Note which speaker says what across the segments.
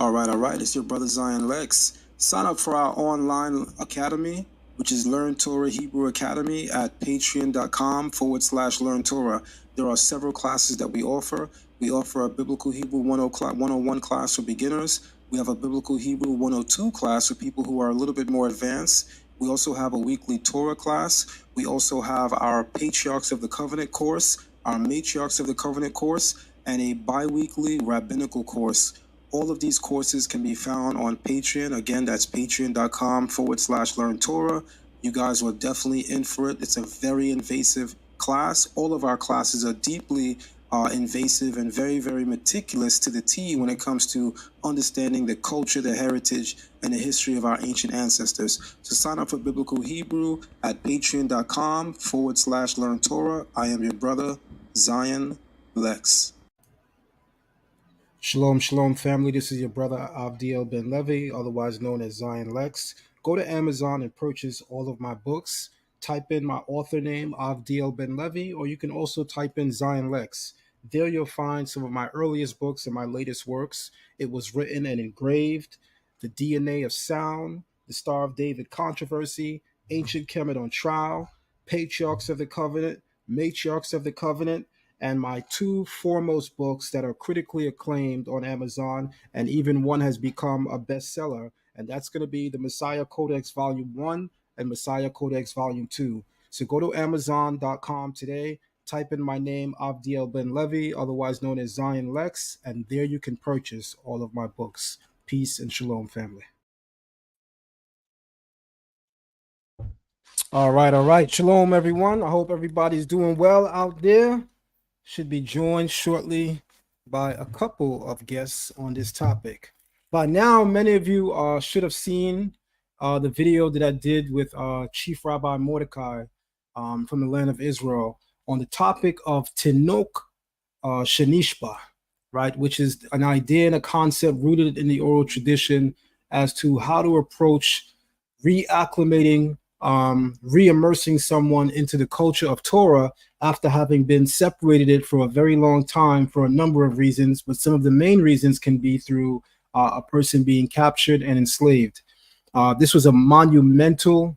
Speaker 1: All right. It's your brother Zion Lex. Sign up for our online academy, which is Learn Torah Hebrew Academy at patreon.com/Learn Torah. There are several classes that we offer. We offer a Biblical Hebrew 101 class for beginners. We have a Biblical Hebrew 102 class for people who are a little bit more advanced. We also have a weekly Torah class. We also have our Patriarchs of the Covenant course, our Matriarchs of the Covenant course, and a bi-weekly rabbinical course. All of these courses can be found on Patreon. Again, that's patreon.com/Learn Torah. You guys were definitely in for it. It's a very invasive class. All of our classes are deeply invasive and very, very meticulous to the T when it comes to understanding the culture, the heritage, and the history of our ancient ancestors. So sign up for Biblical Hebrew at patreon.com/Learn Torah. I am your brother, Zion Lex.
Speaker 2: Shalom, shalom, family. This is your brother Avdiel Ben Levi, otherwise known as Zion Lex. Go to Amazon and purchase all of my books. Type in my author name, Avdiel Ben Levi, or you can also type in Zion Lex. There you'll find some of my earliest books and my latest works. It was written and engraved. The DNA of Sound, The Star of David Controversy, Ancient Kemet on Trial, Patriarchs of the Covenant, Matriarchs of the Covenant, and my two foremost books that are critically acclaimed on Amazon, and even one has become a bestseller, and that's going to be the Messiah Codex Volume 1 and Messiah Codex Volume 2. So go to Amazon.com today, type in my name, Avdiel Ben Levi, otherwise known as Zion Lex, and there you can purchase all of my books. Peace and shalom, family. All right. Shalom, everyone. I hope everybody's doing well out there. Should be joined shortly by a couple of guests on this topic. By now, many of you should have seen the video that I did with Chief Rabbi Mordecai from the land of Israel on the topic of Tinok Shenishba, right, which is an idea and a concept rooted in the oral tradition as to how to approach reacclimating, re-immersing someone into the culture of Torah after having been separated it for a very long time for a number of reasons, but some of the main reasons can be through a person being captured and enslaved. This was a monumental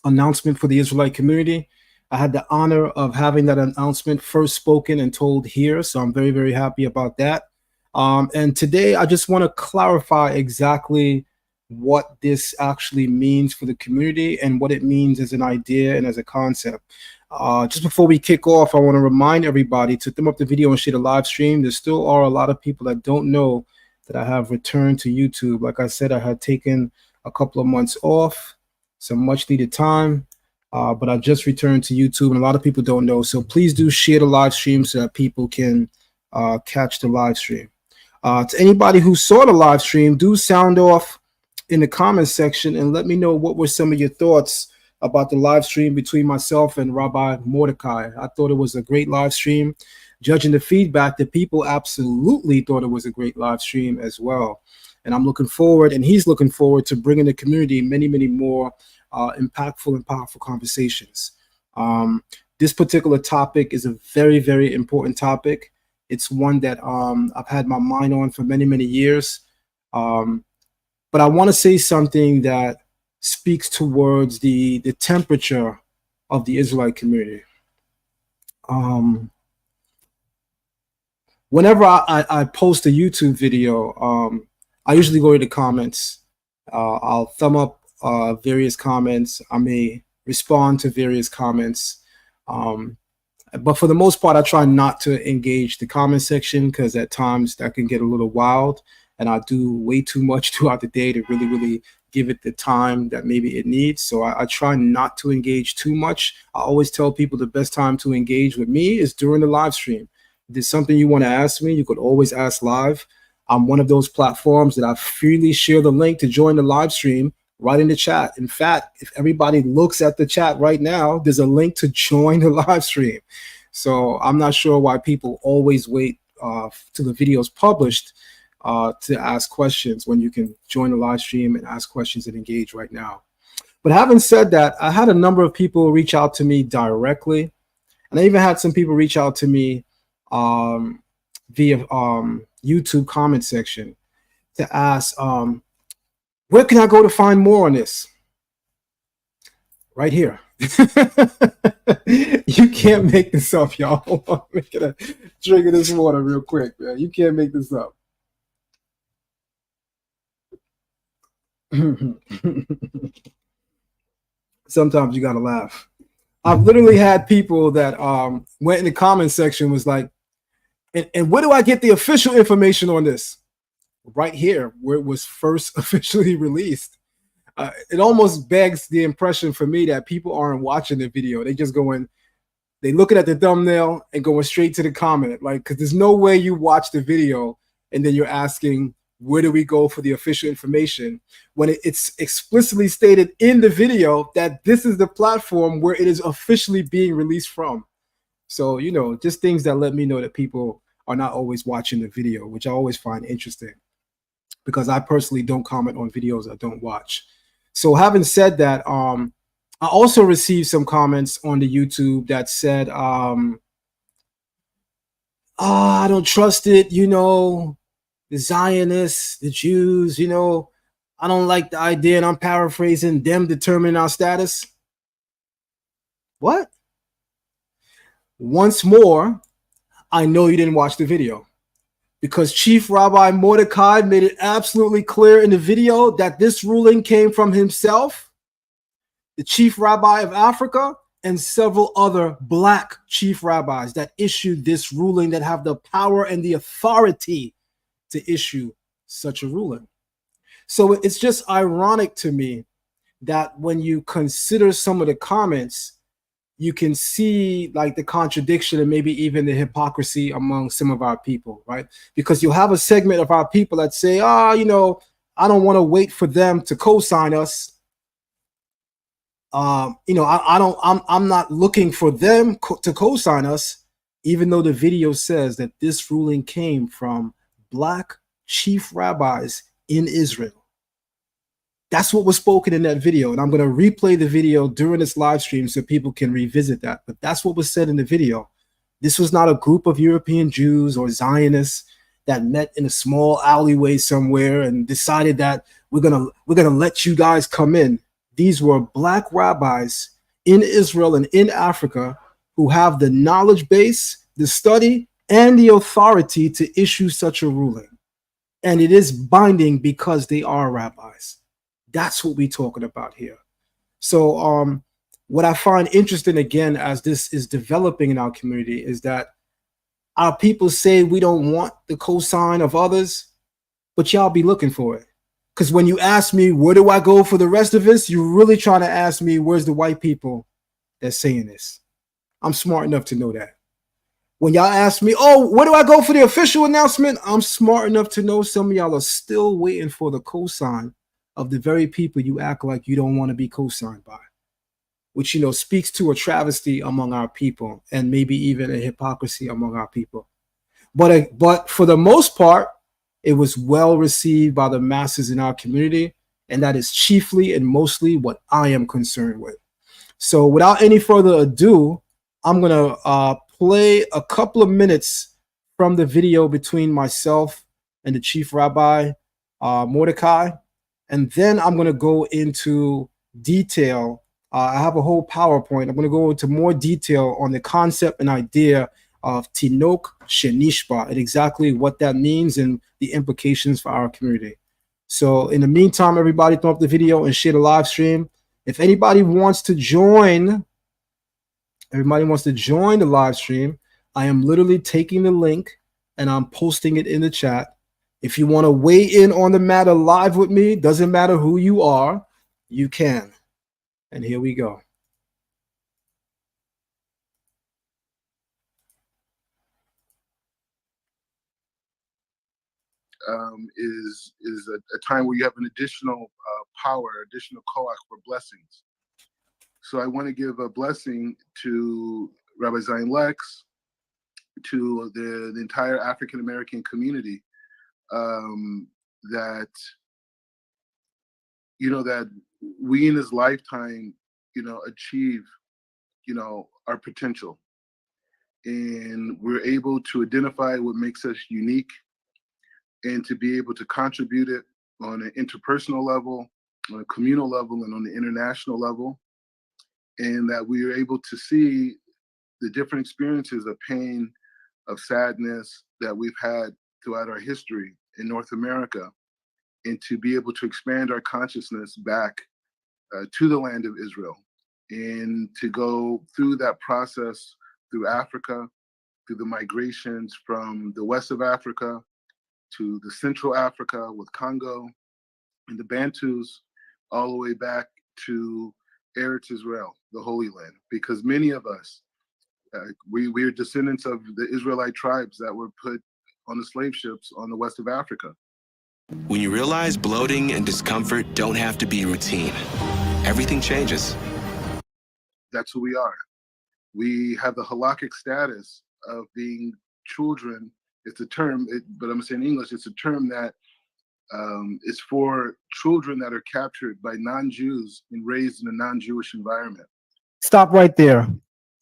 Speaker 2: announcement for the Israelite community. I had the honor of having that announcement first spoken and told here, so I'm very, very happy about that. And today I just want to clarify exactly what this actually means for the community and what it means as an idea and as a concept. Just before we kick off, I want to remind everybody to thumb up the video and share the live stream. There still are a lot of people that don't know that I have returned to YouTube. Like I said, I had taken a couple of months off, some much needed time, but I just returned to YouTube, and a lot of people don't know. So please do share the live stream so that people can catch the live stream. To anybody who saw the live stream, do sound off in the comments section and let me know what were some of your thoughts about the live stream between myself and Rabbi Mordecai. I thought it was a great live stream. Judging the feedback, the people absolutely thought it was a great live stream as well. And I'm looking forward, and he's looking forward to bringing the community many, many more impactful and powerful conversations. This particular topic is a very, very important topic. It's one that I've had my mind on for many, many years. But I want to say something that speaks towards the temperature of the Israelite community. Whenever I post a YouTube video, I usually go to the comments. I'll thumb up various comments. I may respond to various comments. But for the most part, I try not to engage the comment section because at times that can get a little wild. And I do way too much throughout the day to really give it the time that maybe it needs. So I try not to engage too much. I always tell people the best time to engage with me is during the live stream. If there's something you want to ask me, you could always ask live. I'm one of those platforms that I freely share the link to join the live stream right in the chat. In fact, if everybody looks at the chat right now, there's a link to join the live stream. So I'm not sure why people always wait till the video is published to ask questions when you can join the live stream and ask questions and engage right now. But having said that, I had a number of people reach out to me directly, and I even had some people reach out to me via YouTube comment section. to ask, where can I go to find more on this? Right here. You can't make this up, y'all. I'm gonna drink this water real quick, man. You can't make this up. Sometimes you gotta laugh. I've literally had people that went in the comment section, was like, and where do I get the official information on this? Right here, where it was first officially released. It almost begs the impression for me that people aren't watching the video. They just going, they looking at the thumbnail and going straight to the comment. Like, because there's no way you watch the video and then you're asking, where do we go for the official information? When it's explicitly stated in the video that this is the platform where it is officially being released from. So, you know, just things that let me know that people are not always watching the video, which I always find interesting, because I personally don't comment on videos I don't watch. So having said that, I also received some comments on the YouTube that said, I don't trust it, you know, the Zionists, the Jews, you know, I don't like the idea, and I'm paraphrasing, them determining our status. What? Once more, I know you didn't watch the video, because Chief Rabbi Mordecai made it absolutely clear in the video that this ruling came from himself, the Chief Rabbi of Africa, and several other black chief rabbis that issued this ruling, that have the power and the authority to issue such a ruling. So it's just ironic to me that when you consider some of the comments, you can see like the contradiction and maybe even the hypocrisy among some of our people, right? Because you'll have a segment of our people that say, you know, I don't want to wait for them to co-sign us. You know, I'm not looking for them to co-sign us, even though the video says that this ruling came from black chief rabbis in Israel. That's what was spoken in that video. And I'm going to replay the video during this live stream so people can revisit that. But that's what was said in the video. This was not a group of European Jews or Zionists that met in a small alleyway somewhere and decided that we're gonna let you guys come in. These were black rabbis in Israel and in Africa who have the knowledge base, the study, and the authority to issue such a ruling. And it is binding because they are rabbis. That's what we're talking about here. So what I find interesting, again, as this is developing in our community, is that our people say we don't want the cosign of others, but y'all be looking for it. Because when you ask me, where do I go for the rest of this? You're really trying to ask me, where's the white people that's saying this? I'm smart enough to know that. When y'all ask me, oh, where do I go for the official announcement? I'm smart enough to know some of y'all are still waiting for the cosign of the very people you act like you don't want to be co-signed by, which, you know, speaks to a travesty among our people and maybe even a hypocrisy among our people. But for the most part, it was well received by the masses in our community, and that is chiefly and mostly what I am concerned with. So without any further ado, I'm going to play a couple of minutes from the video between myself and the Chief Rabbi Mordecai. And then I'm going to go into detail. I have a whole PowerPoint. I'm going to go into more detail on the concept and idea of Tinok Shenishba and exactly what that means and the implications for our community. So in the meantime, everybody, thumb up the video and share the live stream. If anybody wants to join, the live stream, I am literally taking the link and I'm posting it in the chat. If you want to weigh in on the matter live with me, doesn't matter who you are, you can. And here we go.
Speaker 3: Is a time where you have an additional power, additional koach for blessings. So I want to give a blessing to Rabbi Zion Lex, to the entire African American community, that, you know, that we in his lifetime, you know, achieve, you know, our potential, and we're able to identify what makes us unique, and to be able to contribute it on an interpersonal level, on a communal level, and on the international level. And that we are able to see the different experiences of pain, of sadness that we've had throughout our history in North America, and to be able to expand our consciousness back to the land of Israel, and to go through that process through Africa, through the migrations from the west of Africa to the Central Africa with Congo and the Bantus, all the way back to Eretz Israel, the Holy Land, because many of us, we are descendants of the Israelite tribes that were put on the slave ships on the west of Africa.
Speaker 4: When you realize bloating and discomfort don't have to be routine, everything changes.
Speaker 3: That's who we are. We have the halakhic status of being children. It's a term, but I'm saying in English, it's a term that is for children that are captured by non-Jews and raised in a non-Jewish environment.
Speaker 2: Stop right there.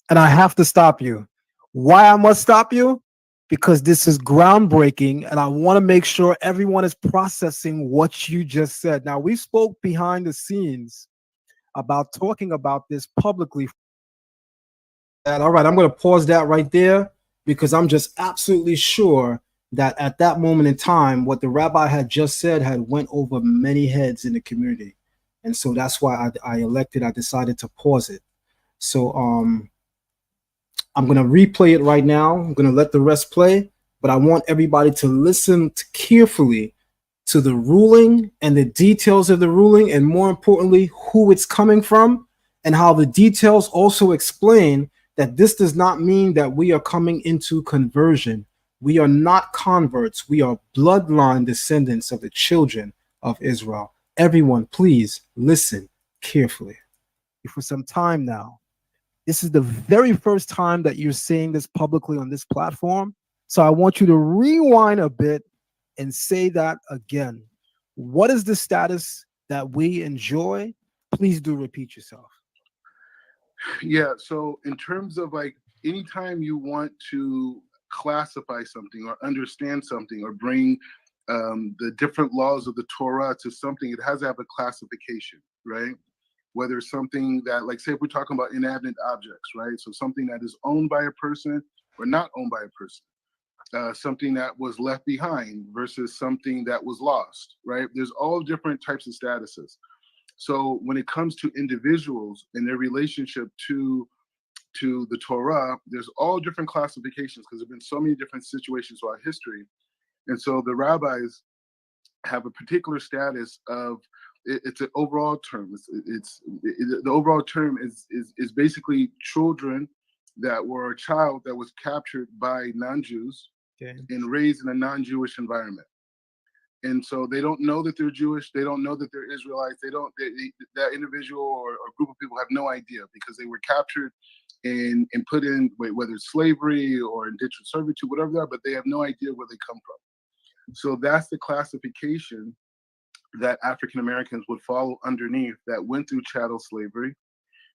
Speaker 2: And I have to stop you. Why I must stop you? Because this is groundbreaking, and I want to make sure everyone is processing what you just said. Now, we spoke behind the scenes about talking about this publicly. And all right, I'm going to pause that right there, because I'm just absolutely sure that at that moment in time, what the rabbi had just said had went over many heads in the community. And so that's why I decided to pause it. So I'm going to replay it right now. I'm going to let the rest play, but I want everybody to listen carefully to the ruling and the details of the ruling, and more importantly, who it's coming from, and how the details also explain that this does not mean that we are coming into conversion. We are not converts. We are bloodline descendants of the children of Israel. Everyone, please listen carefully. For some time now, this is the very first time that you're saying this publicly on this platform. So I want you to rewind a bit and say that again. What is the status that we enjoy? Please do repeat yourself.
Speaker 3: Yeah, so in terms of like, anytime you want to classify something or understand something or bring the different laws of the Torah to something, it has to have a classification, right? Whether something that, like, say if we're talking about inanimate objects, right? So something that is owned by a person or not owned by a person, something that was left behind versus something that was lost, right? There's all different types of statuses. So when it comes to individuals and their relationship to the Torah, there's all different classifications, because there have been so many different situations throughout history. And so the rabbis have a particular status of, it's an overall term. The overall term is basically children that were a child that was captured by non-Jews, okay, and raised in a non-Jewish environment. And so they don't know that they're Jewish. They don't know that they're Israelites. That individual or group of people have no idea, because they were captured and put in, whether it's slavery or indentured servitude, whatever they are, but they have no idea where they come from. So that's the classification that African Americans would fall underneath, that went through chattel slavery,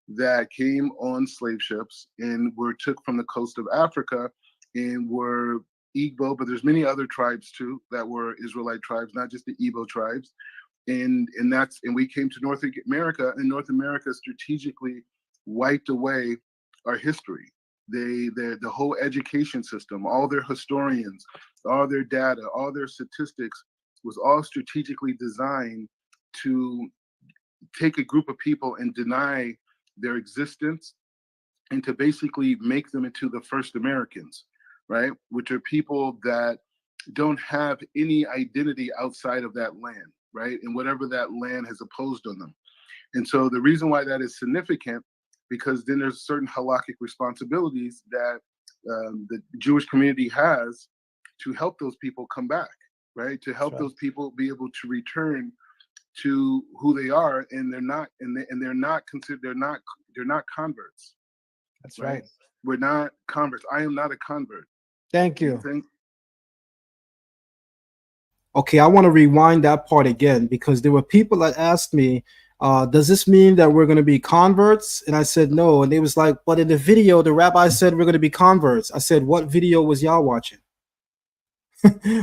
Speaker 3: that came on slave ships and were took from the coast of Africa and were Igbo, but there's many other tribes too that were Israelite tribes, not just the Igbo tribes. And we came to North America, and North America strategically wiped away our history. The whole education system, all their historians, all their data, all their statistics was all strategically designed to take a group of people and deny their existence, and to basically make them into the first Americans, right? Which are people that don't have any identity outside of that land, right? And whatever that land has imposed on them. And so the reason why that is significant, because then there's certain halakhic responsibilities that the Jewish community has to help those people come back, right? To help those people be able to return to who they are, and they're not converts.
Speaker 2: That's right.
Speaker 3: We're not converts. I am not a convert.
Speaker 2: Thank you. Okay, I want to rewind that part again, because there were people that asked me, does this mean that we're going to be converts? And I said no. And they was like, but in the video, the rabbi said we're going to be converts. I said, what video was y'all watching?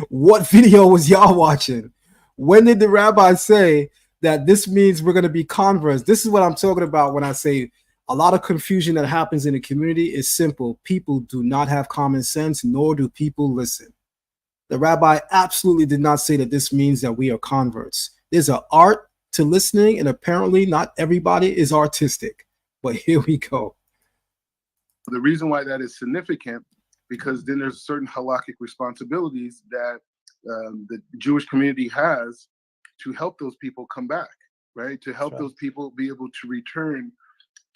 Speaker 2: What video was y'all watching? When did the rabbi say that this means we're going to be converts? This is what I'm talking about when I say a lot of confusion that happens in the community is simple. People do not have common sense, nor do people listen. The rabbi absolutely did not say that this means that we are converts. There's an art to listening, and apparently not everybody is artistic. But here we go.
Speaker 3: The reason why that is significant, because then there's certain halakhic responsibilities that the Jewish community has to help those people come back, right? To help those people be able to return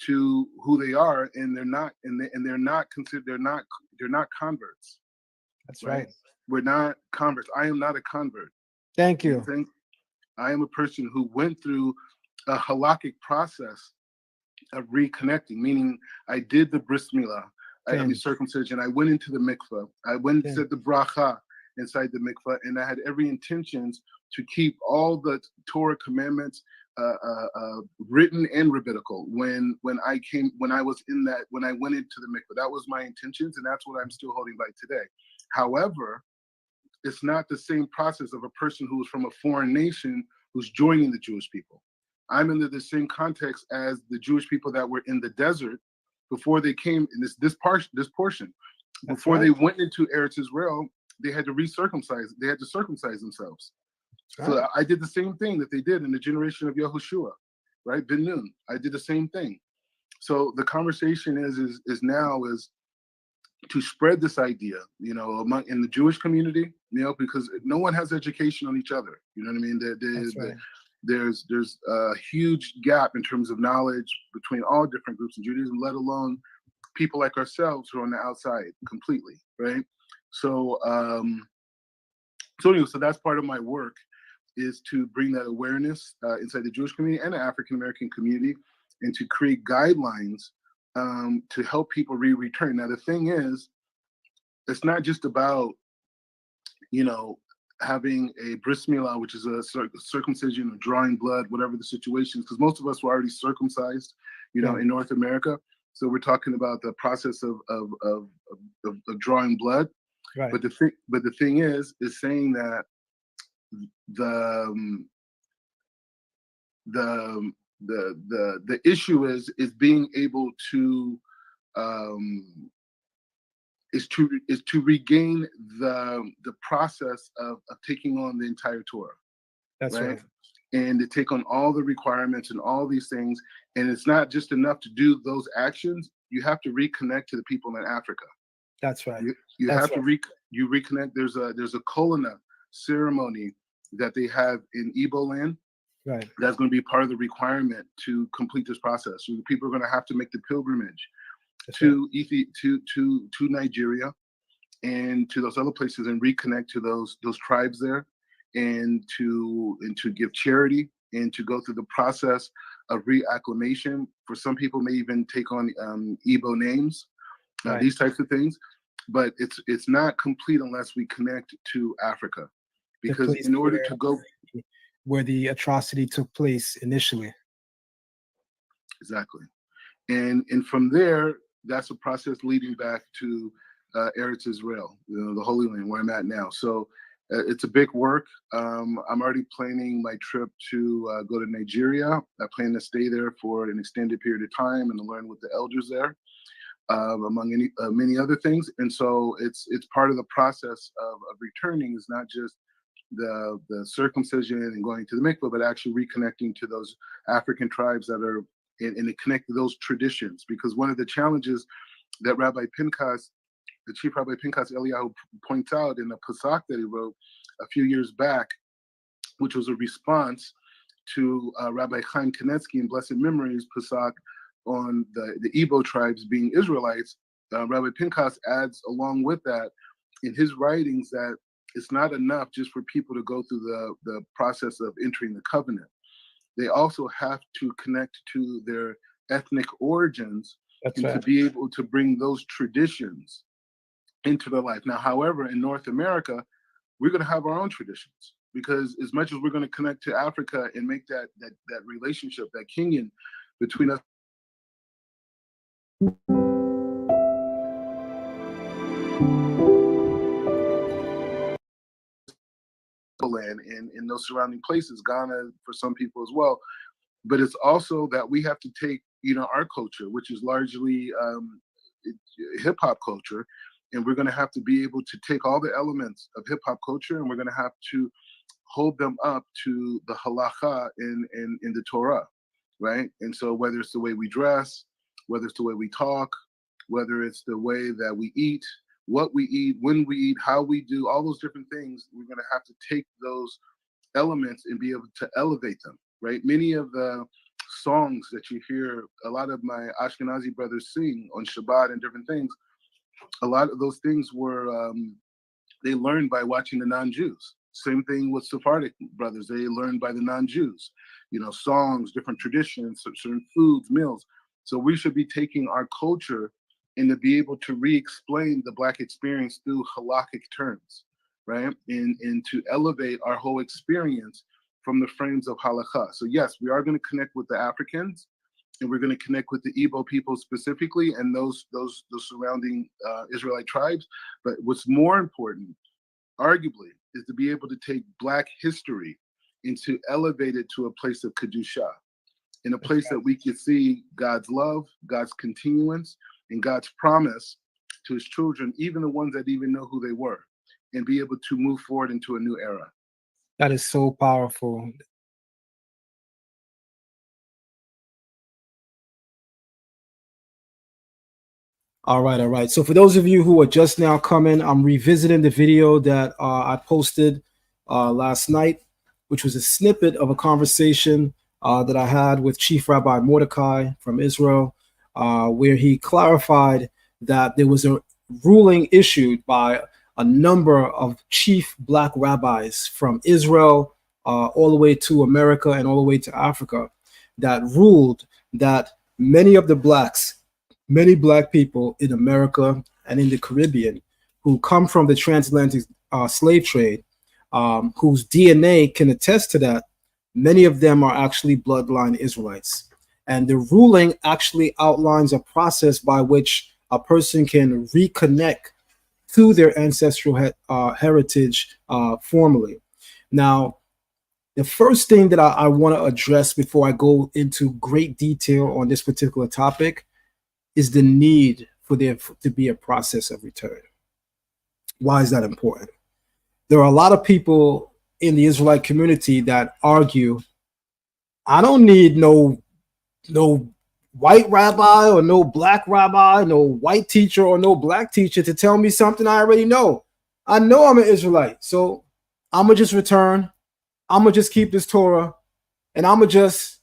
Speaker 3: to who they are, and they're not considered, they're not converts.
Speaker 2: That's right.
Speaker 3: We're not converts. I am not a convert.
Speaker 2: Thank you.
Speaker 3: I am a person who went through a halakhic process of reconnecting, meaning I did the bris milah, I mean circumcision. I went into the mikveh. I went and said the bracha inside the mikveh, and I had every intentions to keep all the Torah commandments written and rabbinical when I went into the mikveh. That was my intentions, and that's what I'm still holding by today. However, it's not the same process of a person who is from a foreign nation who's joining the Jewish people. I'm in the same context as the Jewish people that were in the desert before they came in this portion. Before they went into Eretz Israel, they had to circumcise themselves. Right. So I did the same thing that they did in the generation of Yehoshua, right? Ben Nun. I did the same thing. So the conversation is now to spread this idea, in the Jewish community, because no one has education on each other. You know what I mean? There's a huge gap in terms of knowledge between all different groups in Judaism, let alone people like ourselves who are on the outside completely, right? So, so that's part of my work, is to bring that awareness inside the Jewish community and the African American community, and to create guidelines to help people return. Now, the thing is, it's not just about, having a bris milah, which is a circumcision or drawing blood, whatever the situation is, because most of us were already circumcised, in North America. So we're talking about the process of drawing blood. Right. But the thing is saying that the issue is being able to is to regain the process of taking on the entire Torah.
Speaker 2: That's right.
Speaker 3: And to take on all the requirements and all these things. And it's not just enough to do those actions. You have to reconnect to the people in Africa.
Speaker 2: That's right.
Speaker 3: You have to reconnect. There's a Kolana ceremony that they have in Igbo land. Right. That's going to be part of the requirement to complete this process. So people are going to have to make the pilgrimage to Nigeria and to those other places and reconnect to those tribes there, and to give charity and to go through the process of reacclimation. For some people, may even take on Igbo names, these types of things. But it's not complete unless we connect to Africa, because in order to go
Speaker 2: where the atrocity took place initially.
Speaker 3: Exactly, and from there, that's a process leading back to Eretz Israel, the Holy Land, where I'm at now. So it's a big work. I'm already planning my trip to go to Nigeria. I plan to stay there for an extended period of time and to learn with the elders there, among many other things. And so it's part of the process of returning, is not just the circumcision and going to the mikvah, but actually reconnecting to those African tribes that are and to connect to those traditions. Because one of the challenges that Rabbi Pinchas, the Chief Rabbi Pinchas Eliyahu, points out in a Pesach that he wrote a few years back, which was a response to Rabbi Chaim Kanetsky in Blessed Memories Pesach on the Igbo tribes being Israelites. Rabbi Pinchas adds along with that in his writings that it's not enough just for people to go through the process of entering the covenant. They also have to connect to their ethnic origins to be able to bring those traditions into their life. Now, however, in North America, we're going to have our own traditions, because as much as we're going to connect to Africa and make that relationship, that kinyan between us land and in those surrounding places, Ghana for some people as well. But it's also that we have to take, our culture, which is largely hip hop culture, and we're going to have to be able to take all the elements of hip hop culture, and we're going to have to hold them up to the halacha in the Torah, right? And so whether it's the way we dress, whether it's the way we talk, whether it's the way that we eat, what we eat, when we eat, how we do, all those different things, we're going to have to take those elements and be able to elevate them, right? Many of the songs that you hear a lot of my Ashkenazi brothers sing on Shabbat and different things, a lot of those things were, they learned by watching the non-Jews. Same thing with Sephardic brothers. They learned by the non-Jews, songs, different traditions, certain foods, meals. So we should be taking our culture and to be able to re-explain the Black experience through halakhic terms, right? And to elevate our whole experience from the frames of halakha. So yes, we are going to connect with the Africans, and we're going to connect with the Igbo people specifically and those surrounding Israelite tribes. But what's more important, arguably, is to be able to take Black history and to elevate it to a place of Kedusha, in a place that we can see God's love, God's continuance, and God's promise to his children, even the ones that even know who they were, and be able to move forward into a new era.
Speaker 2: That is so powerful. All right. So for those of you who are just now coming, I'm revisiting the video that I posted last night, which was a snippet of a conversation that I had with Chief Rabbi Mordecai from Israel, where he clarified that there was a ruling issued by a number of chief Black rabbis from Israel all the way to America and all the way to Africa that ruled that many Black people in America and in the Caribbean who come from the transatlantic slave trade, whose DNA can attest to that, many of them are actually bloodline Israelites. And the ruling actually outlines a process by which a person can reconnect to their ancestral heritage formally. Now, the first thing that I want to address before I go into great detail on this particular topic is the need for there to be a process of return. Why is that important? There are a lot of people in the Israelite community that argue, I don't need no white rabbi or no Black rabbi, no white teacher or no Black teacher to tell me something I already know. I know I'm an Israelite, so I'm gonna just return. I'm gonna just keep this Torah, and I'm gonna just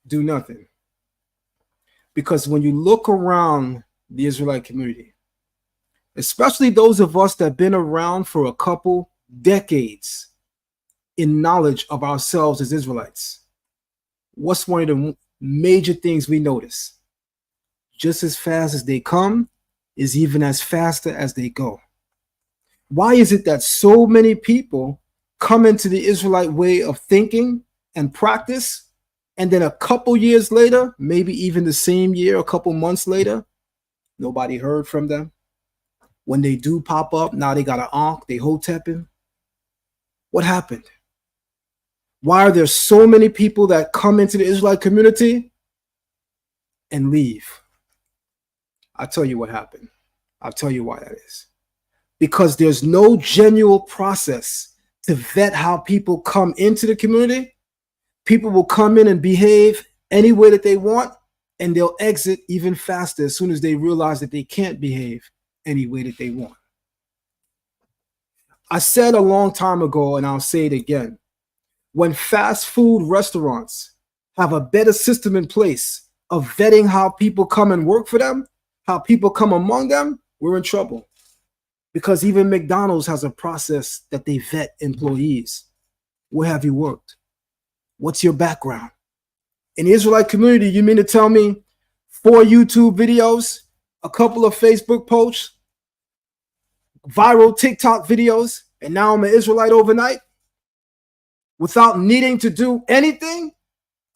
Speaker 2: do nothing. Because when you look around the Israelite community, especially those of us that have been around for a couple decades in knowledge of ourselves as Israelites, what's one of the major things we notice? Just as fast as they come is even as faster as they go. Why is it that so many people come into the Israelite way of thinking and practice, and then a couple years later, maybe even the same year, a couple months later, nobody heard from them? When they do pop up, now they got an ankh, they hotepping. What happened? Why are there so many people that come into the Israelite community and leave? I'll tell you what happened. I'll tell you why that is. Because there's no genuine process to vet how people come into the community. People will come in and behave any way that they want, and they'll exit even faster as soon as they realize that they can't behave any way that they want. I said a long time ago, and I'll say it again, when fast food restaurants have a better system in place of vetting how people come and work for them, how people come among them, we're in trouble. Because even McDonald's has a process that they vet employees. Where have you worked? What's your background? In the Israelite community, you mean to tell me 4 YouTube videos, a couple of Facebook posts, viral TikTok videos, and now I'm an Israelite overnight? Without needing to do anything,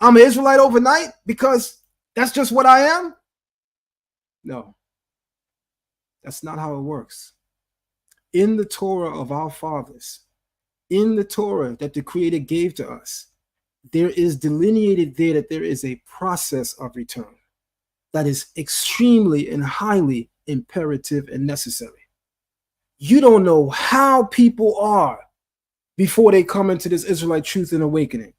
Speaker 2: I'm an Israelite overnight because that's just what I am? No, that's not how it works. in the Torah of our fathers, in the Torah that the Creator gave to us, there is delineated there that there is a process of return that is extremely and highly imperative and necessary. You don't know how people are before they come into this Israelite truth and awakening.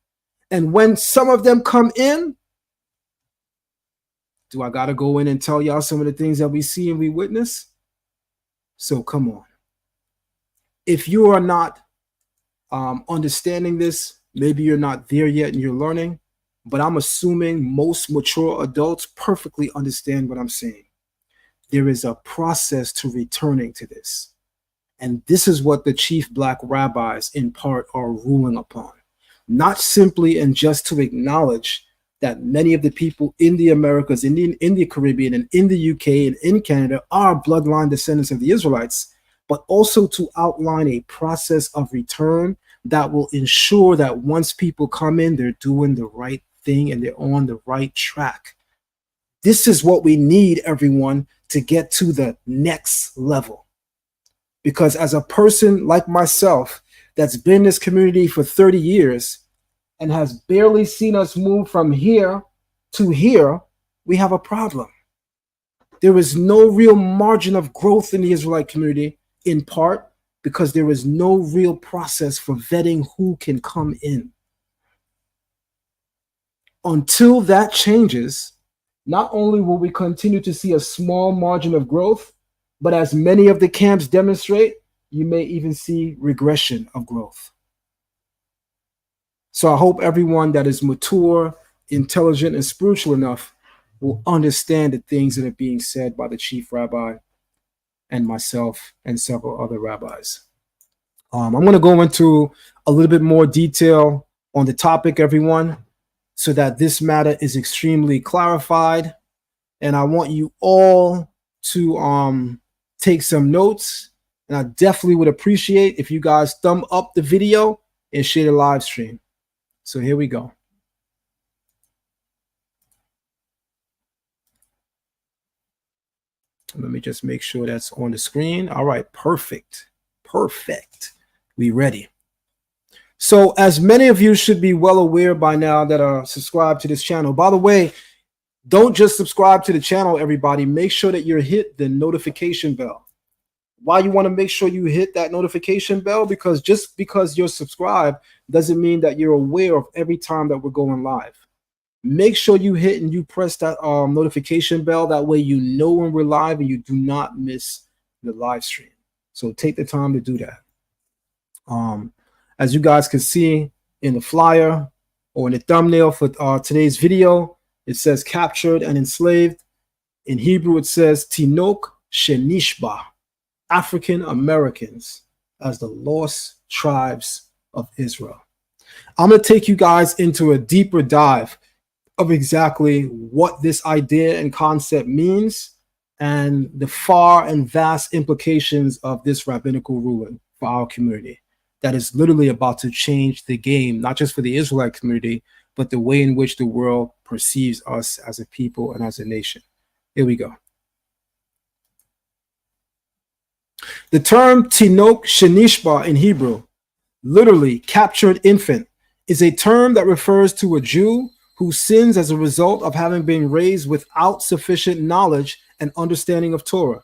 Speaker 2: And when some of them come in, do I got to go in and tell y'all some of the things that we see and we witness? So come on. If you are not understanding this, maybe you're not there yet and you're learning, but I'm assuming most mature adults perfectly understand what I'm saying. There is a process to returning to this. And this is what the chief black rabbis in part are ruling upon. Not simply and just to acknowledge that many of the people in the Americas, in the Caribbean, and in the UK and in Canada are bloodline descendants of the Israelites, but also to outline a process of return that will ensure that once people come in, they're doing the right thing and they're on the right track. This is what we need, everyone, to get to the next level. Because as a person like myself that's been in this community for 30 years and has barely seen us move from here to here, we have a problem. There is no real margin of growth in the Israelite community, in part because there is no real process for vetting who can come in. Until that changes, not only will we continue to see a small margin of growth, but as many of the camps demonstrate, you may even see regression of growth. So I hope everyone that is mature, intelligent, and spiritual enough will understand the things that are being said by the chief rabbi and myself and several other rabbis. I'm going to go into a little bit more detail on the topic, everyone, so that this matter is extremely clarified. And I want you all to take some notes. And I definitely would appreciate if you guys thumb up the video and share the live stream. So here we go. Let me just make sure that's on the screen. All right, perfect. Perfect. We ready. So as many of you should be well aware by now that are subscribed to this channel. By the way, don't just subscribe to the channel, everybody. Make sure that you hit the notification bell. Why you want to make sure you hit that notification bell? Because just because you're subscribed doesn't mean that you're aware of every time that we're going live. Make sure you hit and you press that notification bell. That way you know when we're live and you do not miss the live stream. So take the time to do that. As you guys can see in the flyer or in the thumbnail for today's video, it says captured and enslaved. In Hebrew, it says Tinok Shenishba, African Americans as the lost tribes of Israel. I'm going to take you guys into a deeper dive of exactly what this idea and concept means and the far and vast implications of this rabbinical ruling for our community that is literally about to change the game, not just for the Israelite community, but the way in which the world perceives us as a people and as a nation. Here we go. The term Tinok Shenishba in Hebrew, literally captured infant, is a term that refers to a Jew who sins as a result of having been raised without sufficient knowledge and understanding of Torah.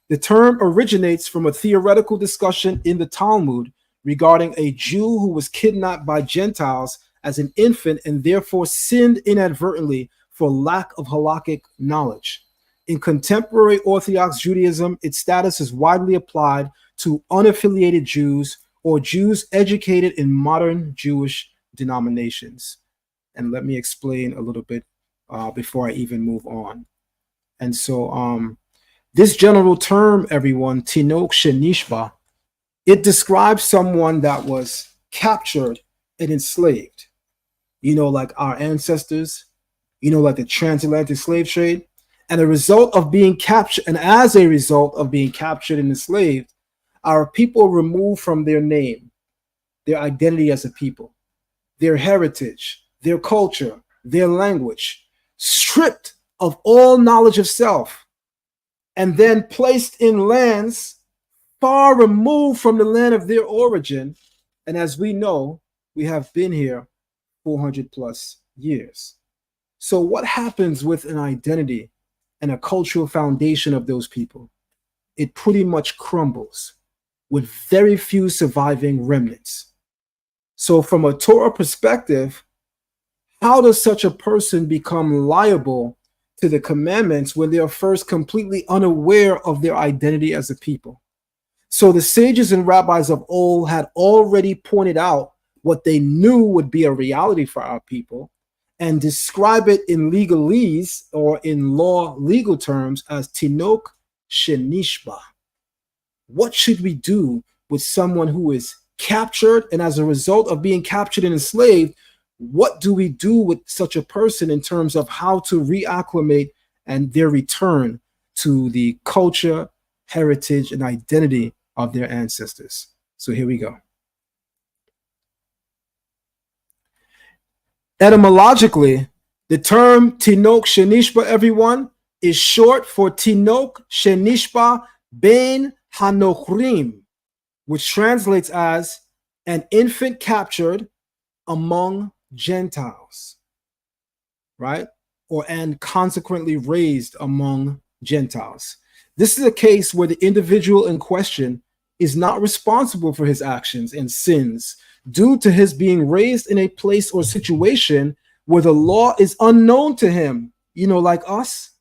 Speaker 2: The term originates from a theoretical discussion in the Talmud regarding a Jew who was kidnapped by Gentiles as an infant and therefore sinned inadvertently for lack of halakhic knowledge. In contemporary Orthodox Judaism, its status is widely applied to unaffiliated Jews or Jews educated in modern Jewish denominations. And let me explain a little bit before I even move on. And so this general term, everyone, Tinok Shenishba, it describes someone that was captured and enslaved. You know, like our ancestors, you know, like the transatlantic slave trade. And a result of being captured, and as a result of being captured and enslaved, our people removed from their name, their identity as a people, their heritage, their culture, their language, stripped of all knowledge of self, and then placed in lands far removed from the land of their origin. And as we know, we have been here 400 plus years. So what happens with an identity and a cultural foundation of those people? It pretty much crumbles with very few surviving remnants. So from a Torah perspective, how does such a person become liable to the commandments when they are first completely unaware of their identity as a people? So the sages and rabbis of old had already pointed out what they knew would be a reality for our people and describe it in legalese or in law legal terms as Tinok Shenishba. What should we do with someone who is captured, and as a result of being captured and enslaved, what do we do with such a person in terms of how to reacclimate and their return to the culture, heritage, and identity of their ancestors? So here we go. Etymologically, the term Tinok Shenishba, everyone, is short for Tinok Shenishba Ben Hanochrim, which translates as an infant captured among Gentiles, right? Or and consequently raised among Gentiles. This is a case where the individual in question is not responsible for his actions and sins due to his being raised in a place or situation where the law is unknown to him. You know, like us,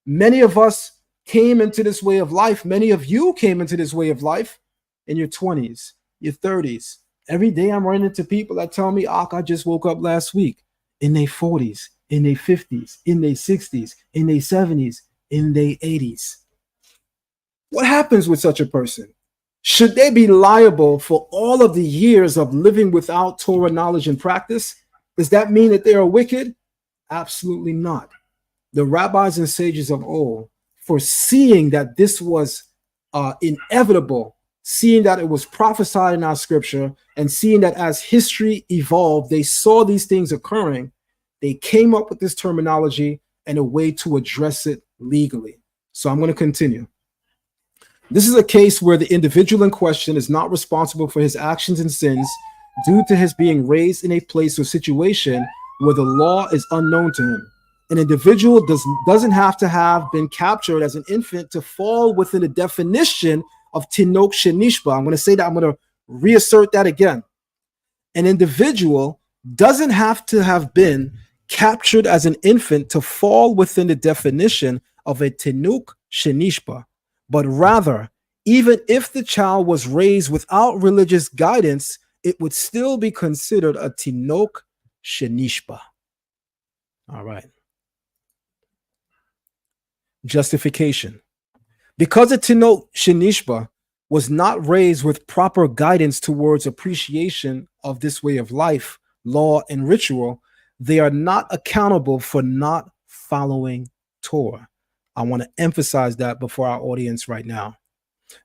Speaker 2: many of us came into this way of life. Many of you came into this way of life in your 20s, your 30s. Every day I'm running into people that tell me, I just woke up last week, in their 40s, in their 50s, in their 60s, in their 70s, in their 80s. What happens with such a person? Should they be liable for all of the years of living without Torah knowledge and practice? Does that mean that they are wicked? Absolutely not. The rabbis and sages of old, foreseeing that this was inevitable, seeing that it was prophesied in our scripture, and seeing that as history evolved, they saw these things occurring, they came up with this terminology and a way to address it legally. So I'm going to continue. This is a case where the individual in question is not responsible for his actions and sins due to his being raised in a place or situation where the law is unknown to him. An individual doesn't have to have been captured as an infant to fall within the definition of Tinok Shenishba. I'm going to say that. I'm going to reassert that again. An individual doesn't have to have been captured as an infant to fall within the definition of a Tinok Shenishba, but rather, even if the child was raised without religious guidance, it would still be considered a Tinok Shenishba. All right. Justification. Because a Tinok Shenishba was not raised with proper guidance towards appreciation of this way of life, law, and ritual, they are not accountable for not following Torah. I want to emphasize that before our audience right now.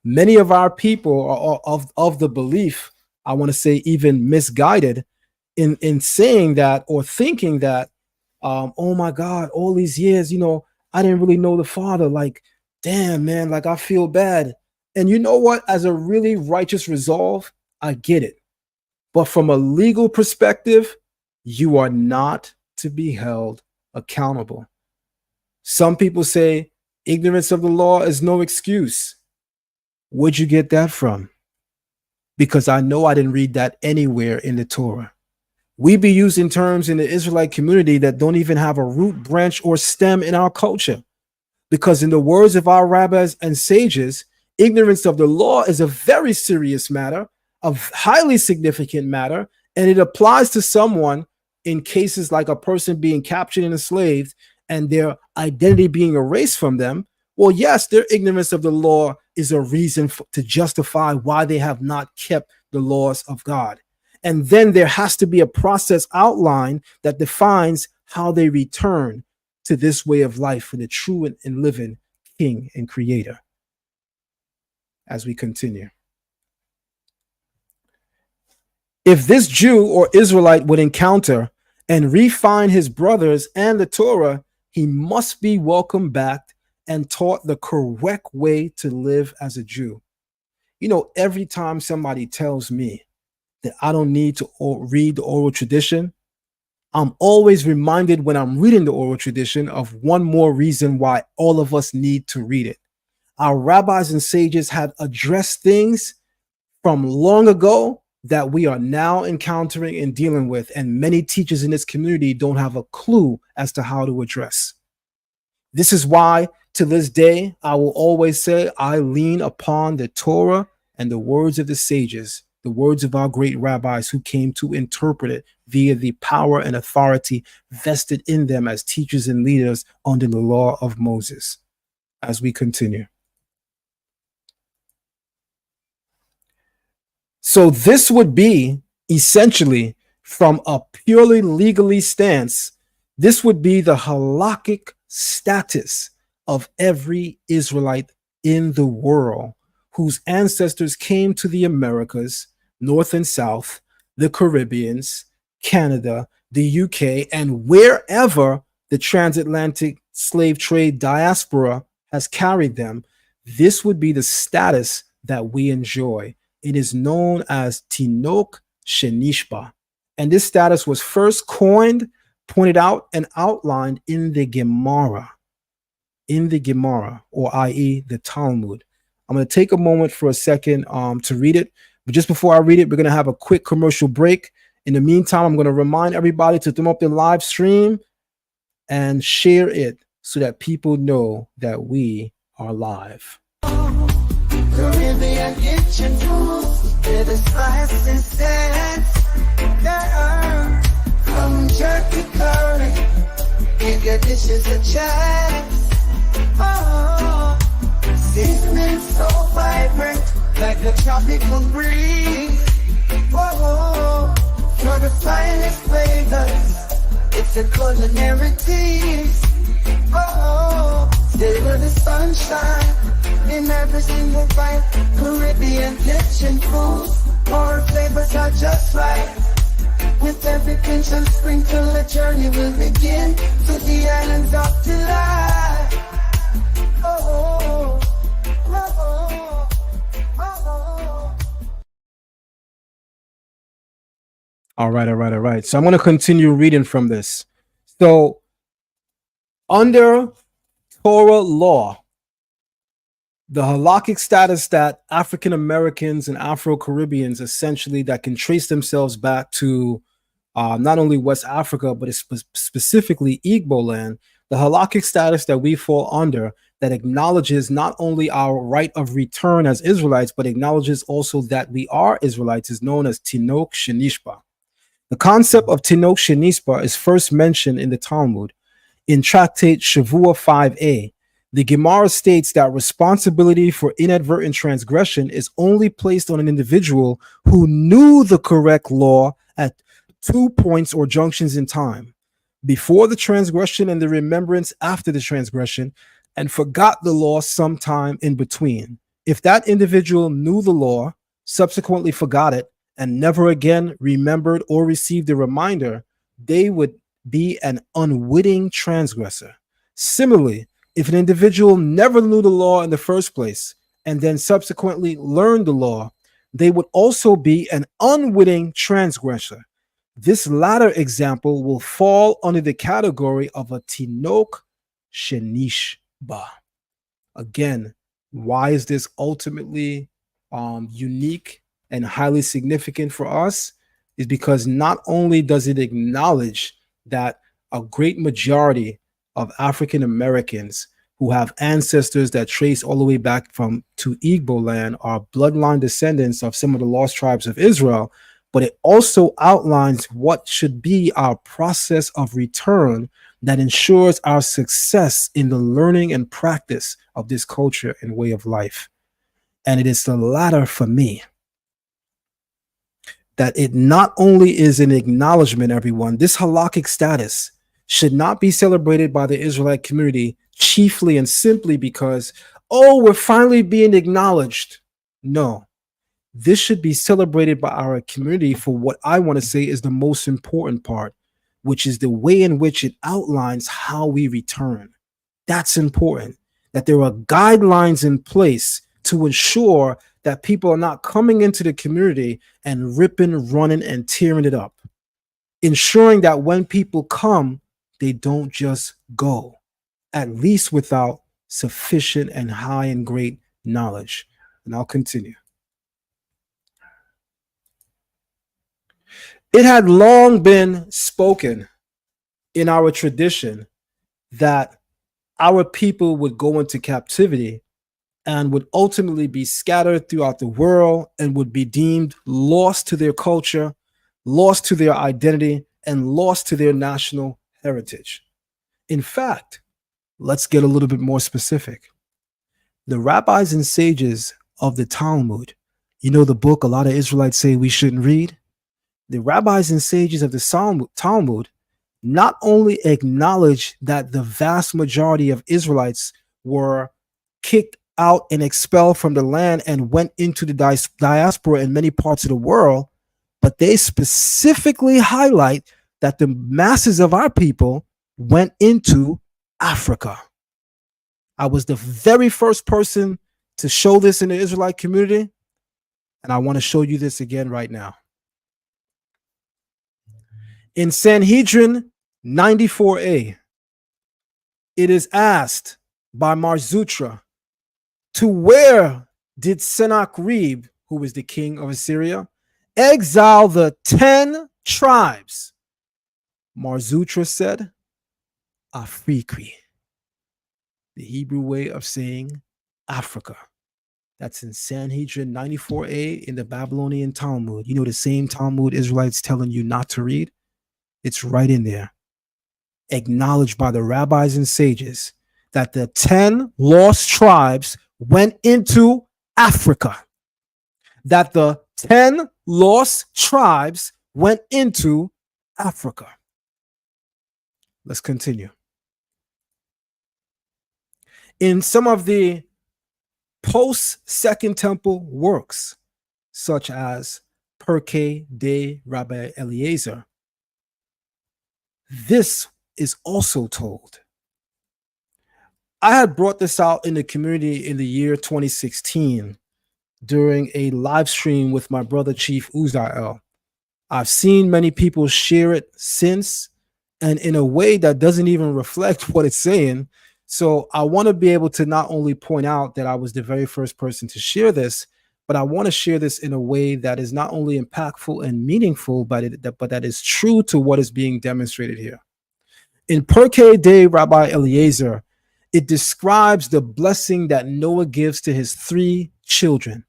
Speaker 2: Many of our people are of the belief, I want to say even misguided, in saying that or thinking that, oh my God, all these years, I didn't really know the Father. Like, damn, man, like I feel bad. And you know what? As a really righteous resolve, I get it. But from a legal perspective, you are not to be held accountable. Some people say ignorance of the law is no excuse. Where'd you get that from? Because I know I didn't read that anywhere in the Torah. We be using terms in the Israelite community that don't even have a root, branch, or stem in our culture. Because in the words of our rabbis and sages, ignorance of the law is a very serious matter, a highly significant matter, and it applies to someone in cases like a person being captured and enslaved and their identity being erased from them. Well, yes, their ignorance of the law is a reason to justify why they have not kept the laws of God. And then there has to be a process outlined that defines how they return to this way of life for the true and living King and Creator. As we continue. If this Jew or Israelite would encounter and refine his brothers and the Torah, he must be welcomed back and taught the correct way to live as a Jew. You know, every time somebody tells me that I don't need to read the oral tradition, I'm always reminded when I'm reading the oral tradition of one more reason why all of us need to read it. Our rabbis and sages have addressed things from long ago that we are now encountering and dealing with, and many teachers in this community don't have a clue as to how to address. This is why, to this day, I will always say I lean upon the Torah and the words of the sages, the words of our great rabbis who came to interpret it via the power and authority vested in them as teachers and leaders under the law of Moses. As we continue. So this would be essentially, from a purely legally stance, this would be the halakhic status of every Israelite in the world whose ancestors came to the Americas, North and South, the Caribbeans, Canada, the UK, and wherever the transatlantic slave trade diaspora has carried them. This would be the status that we enjoy. It is known as Tinok Shenishba. And this status was first coined, pointed out, and outlined in the Gemara. Or i.e. the Talmud. I'm going to take a moment for a second to read it. But just before I read it, we're going to have a quick commercial break. In the meantime, I'm going to remind everybody to throw up the live stream and share it so that people know that we are live.
Speaker 5: Caribbean kitchen tools, where the spices dance. Come jerky curry, give your dishes a chance. Oh, seasoning so vibrant, like the tropical breeze. Oh, for the finest flavors, it's a culinary tease. Oh, stay with the sunshine in every single bite. Caribbean kitchen food, more flavors are just right. With every pinch and sprinkle, the journey will begin to the islands of delight. Oh, oh, oh, oh, oh.
Speaker 2: All right. So I'm going to continue reading from this. So under Torah law, the halakhic status that African Americans and Afro-Caribbeans essentially that can trace themselves back to not only West Africa, but specifically Igbo land, the halakhic status that we fall under that acknowledges not only our right of return as Israelites, but acknowledges also that we are Israelites is known as Tinok Shenishba. The concept of Tinok Shenishba is first mentioned in the Talmud. In Tractate Shavua 5a, the Gemara states that responsibility for inadvertent transgression is only placed on an individual who knew the correct law at 2 points or junctions in time, before the transgression and the remembrance after the transgression, and forgot the law sometime in between. If that individual knew the law, subsequently forgot it, and never again remembered or received a reminder, they would be an unwitting transgressor. Similarly, if an individual never knew the law in the first place and then subsequently learned the law, they would also be an unwitting transgressor. This latter example will fall under the category of a Tinok Shenishba. Again, why is this ultimately unique and highly significant for us? Is because not only does it acknowledge that a great majority of African Americans who have ancestors that trace all the way back to Igbo land are bloodline descendants of some of the lost tribes of Israel, but it also outlines what should be our process of return that ensures our success in the learning and practice of this culture and way of life. And it is the latter for me, that it not only is an acknowledgement, everyone, this halakhic status should not be celebrated by the Israelite community chiefly and simply because, oh, we're finally being acknowledged. No, this should be celebrated by our community for what I want to say is the most important part, which is the way in which it outlines how we return. That's important, that there are guidelines in place to ensure that people are not coming into the community and ripping, running, and tearing it up, ensuring that when people come, they don't just go, at least without sufficient and high and great knowledge. And I'll continue. It had long been spoken in our tradition that our people would go into captivity and would ultimately be scattered throughout the world and would be deemed lost to their culture, lost to their identity, and lost to their national heritage. In fact, let's get a little bit more specific. The rabbis and sages of the Talmud, you know, the book a lot of Israelites say we shouldn't read. The rabbis and sages of the Talmud not only acknowledge that the vast majority of Israelites were kicked out and expelled from the land and went into the diaspora in many parts of the world, but they specifically highlight that the masses of our people went into Africa. I was the very first person to show this in the Israelite community, and I want to show you this again right now. In Sanhedrin 94a, it is asked by Mar Zutra, to where did Sennacherib, who was the king of Assyria, exile the 10 tribes? Mar Zutra said, Afriqui, the Hebrew way of saying Africa. That's in Sanhedrin 94a in the Babylonian Talmud. You know, the same Talmud Israelites telling you not to read? It's right in there. Acknowledged by the rabbis and sages that the 10 lost tribes went into Africa. That the 10 lost tribes went into Africa. Let's continue. In some of the post-Second Temple works, such as Pirkei de Rabbi Eliezer, this is also told. I had brought this out in the community in the year 2016 during a live stream with my brother Chief Uziel. I've seen many people share it since, and in a way that doesn't even reflect what it's saying. So I want to be able to not only point out that I was the very first person to share this, but I want to share this in a way that is not only impactful and meaningful, but that is true to what is being demonstrated here. In Pirkei de Rabbi Eliezer, it describes the blessing that Noah gives to his 3 children.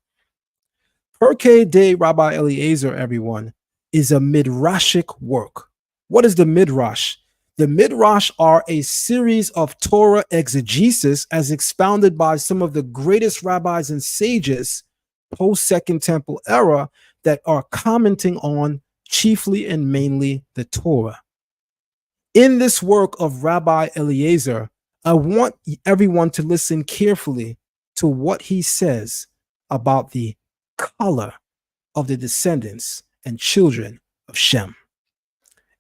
Speaker 2: Pirkei de Rabbi Eliezer, everyone, is a midrashic work. What is the midrash? The midrash are a series of Torah exegesis as expounded by some of the greatest rabbis and sages post-Second Temple era that are commenting on chiefly and mainly the Torah. In this work of Rabbi Eliezer, I want everyone to listen carefully to what he says about the color of the descendants and children of Shem.